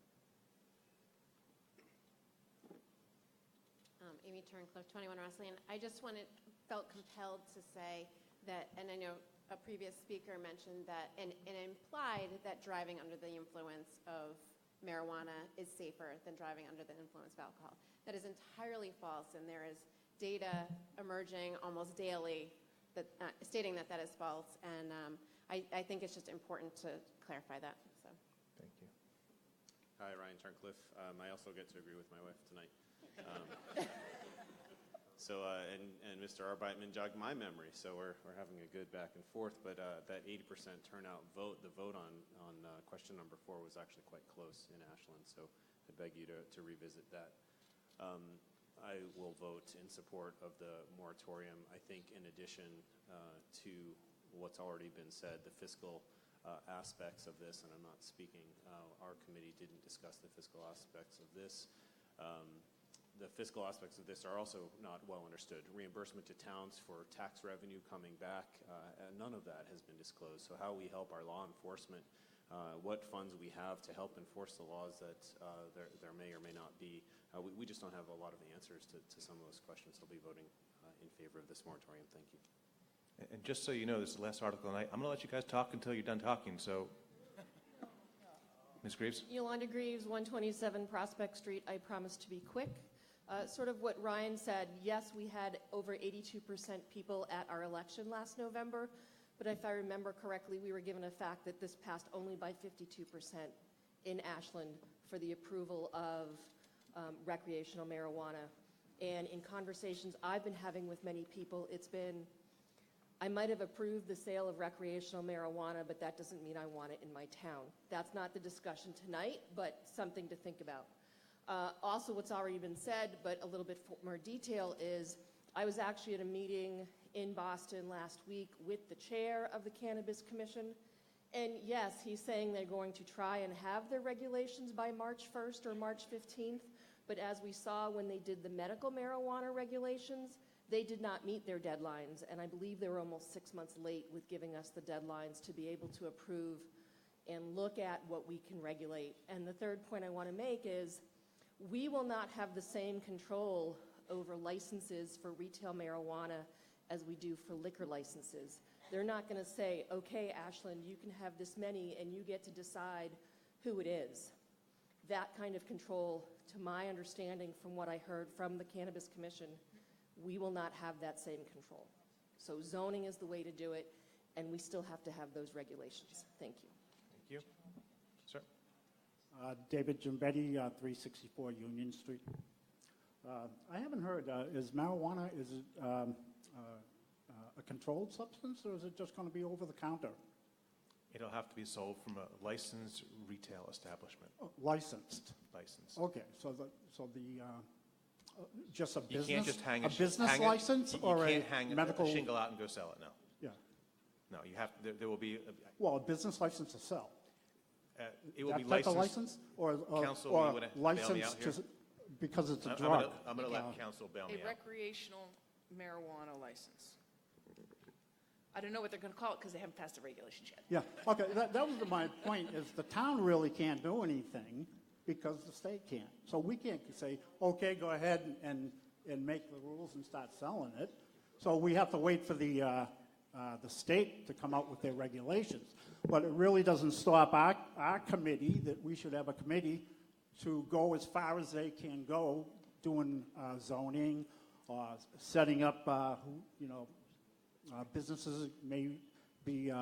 Amy Turncliffe, 21 Rosslyn. I just felt compelled to say that, and I know a previous speaker mentioned that, and implied that driving under the influence of marijuana is safer than driving under the influence of alcohol. That is entirely false, and there is data emerging almost daily that stating that is false, and I think it's just important to clarify that. So. Thank you. Hi, Ryan Turncliffe. I also get to agree with my wife tonight. So, and Mr. Arbeitman jogged my memory, so we're having a good back and forth. But that 80% turnout vote, the vote on question number 4 was actually quite close in Ashland. So I beg you to revisit that. I will vote in support of the moratorium. I think in addition to what's already been said, the fiscal aspects of this, and I'm not speaking, our committee didn't discuss the fiscal aspects of this. The fiscal aspects of this are also not well understood. Reimbursement to towns for tax revenue coming back, none of that has been disclosed. So how we help our law enforcement, what funds we have to help enforce the laws that there may or may not be. We just don't have a lot of answers to some of those questions. I'll be voting in favor of this moratorium. Thank you. And just so you know, this is the last article tonight. I'm going to let you guys talk until you're done talking. So, Ms. Greaves? Yolanda Greaves, 127 Prospect Street. I promise to be quick. Sort of what Ryan said, yes, we had over 82% people at our election last November, but if I remember correctly, we were given a fact that this passed only by 52% in Ashland for the approval of recreational marijuana. And in conversations I've been having with many people, it's been, I might have approved the sale of recreational marijuana, but that doesn't mean I want it in my town. That's not the discussion tonight, but something to think about. Also, what's already been said, but a little bit more detail, is I was actually at a meeting in Boston last week with the chair of the Cannabis Commission, and yes, he's saying they're going to try and have their regulations by March 1st or March 15th, but as we saw when they did the medical marijuana regulations, they did not meet their deadlines, and I believe they were almost 6 months late with giving us the deadlines to be able to approve and look at what we can regulate. And the third point I want to make is we will not have the same control over licenses for retail marijuana as we do for liquor licenses. They're not going to say, okay, Ashland, you can have this many and you get to decide who it is. That kind of control, to my understanding from what I heard from the Cannabis Commission, we will not have that same control. So zoning is the way to do it, and we still have to have those regulations. Thank you. Thank you. Sir? David Gimbetti, 364 Union Street. I haven't heard, is marijuana, is it a controlled substance, or is it just going to be over the counter? It'll have to be sold from a licensed retail establishment. Oh, licensed? Licensed. Okay, so the just a business, you can't just hang a business license or you can't a hang medical? a shingle out and go sell it, no. Yeah. No, you have, there will be. Well, a business license to sell. It will that be type licensed. of license? Or Council, or you wanna bail me license out here? to, because it's a I'm drug? I'm going to let council bail me A out. recreational marijuana license. I don't know what they're going to call it because they haven't passed the regulations yet. Yeah, okay, that was my point, is the town really can't do anything because the state can't. So we can't say, okay, go ahead and make the rules and start selling it. So we have to wait for the state to come out with their regulations. But it really doesn't stop our committee, that we should have a committee to go as far as they can go, doing zoning or setting up, businesses may be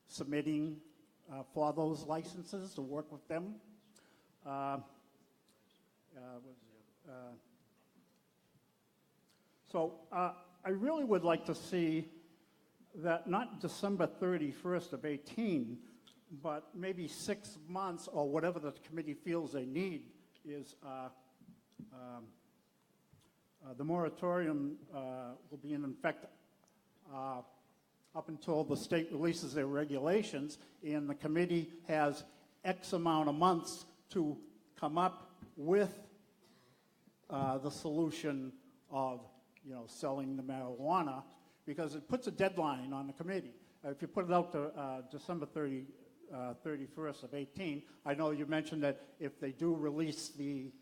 submitting for those licenses to work with them. So I really would like to see that not December 31st of 18, but maybe 6 months or whatever the committee feels they need is the moratorium will be in effect up until the state releases their regulations, and the committee has X amount of months to come up with the solution of selling the marijuana, because it puts a deadline on the committee. If you put it out to December 31st of 18, I know you mentioned that if they do release the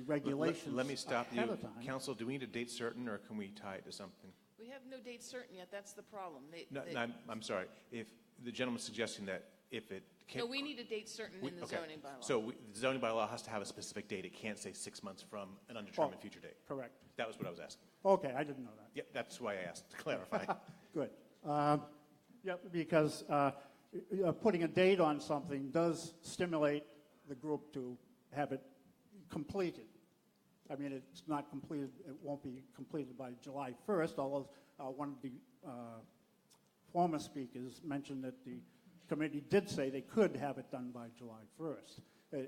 regulations Let me stop you. ahead of time. Council, do we need a date certain, or can we tie it to something? We have no date certain yet. That's the problem. No, I'm sorry. If the gentleman's suggesting that if it can't... No, we need a date certain in the zoning bylaw. So the zoning bylaw has to have a specific date. It can't say 6 months from an undetermined future date. Correct. That was what I was asking. Okay, I didn't know that. Yeah, that's why I asked, to clarify. Good. Because putting a date on something does stimulate the group to have it completed. I mean, it's not completed, it won't be completed by July 1st, although one of the former speakers mentioned that the committee did say they could have it done by July 1st.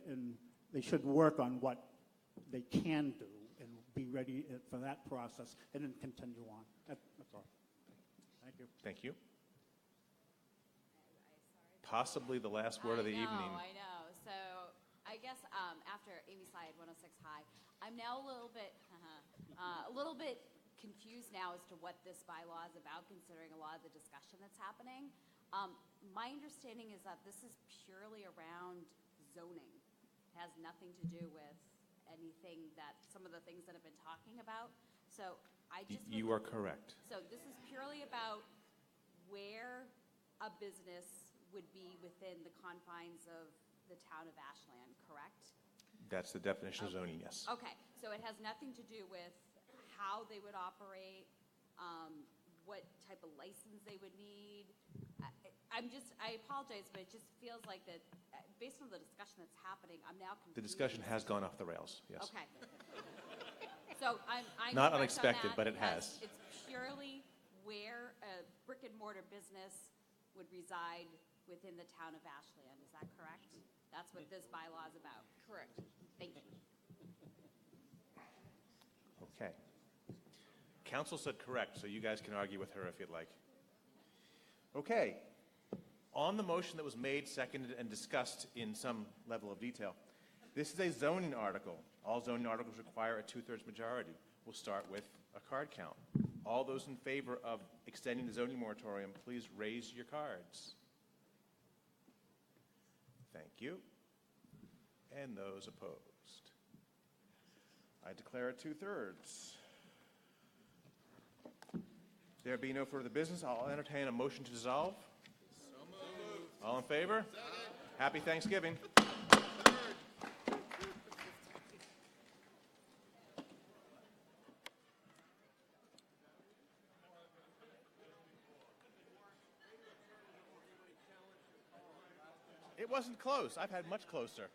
And they should work on what they can do and be ready for that process and then continue on. That's all. Thank you. Thank you. Possibly the last word of the evening. I know. So I guess after Amy Slide, 106 High, I'm now a little bit confused now as to what this bylaw is about, considering a lot of the discussion that's happening. My understanding is that this is purely around zoning. It has nothing to do with anything that some of the things that have been talking about. So I just You are correct. So this is purely about where a business would be within the confines of the town of Ashland, correct? That's the definition of zoning, yes. Okay, so it has nothing to do with how they would operate, what type of license they would need. I apologize, but it just feels like that, based on the discussion that's happening, I'm now confused. The discussion has gone off the rails, yes. Okay. So I'm Not correct on unexpected, that but it because has. It's purely where a brick and mortar business would reside within the town of Ashland. Is that correct? That's what this bylaw is about. Correct. Thank you. Okay. Council said correct, so you guys can argue with her if you'd like. Okay. On the motion that was made, seconded, and discussed in some level of detail, this is a zoning article. All zoning articles require a 2/3 majority. We'll start with a card count. All those in favor of extending the zoning moratorium, please raise your cards. Thank you. And those opposed? I declare it 2/3. There be no further business, I'll entertain a motion to dissolve. So moved. All in favor? Second. Happy Thanksgiving. It wasn't close. I've had much closer.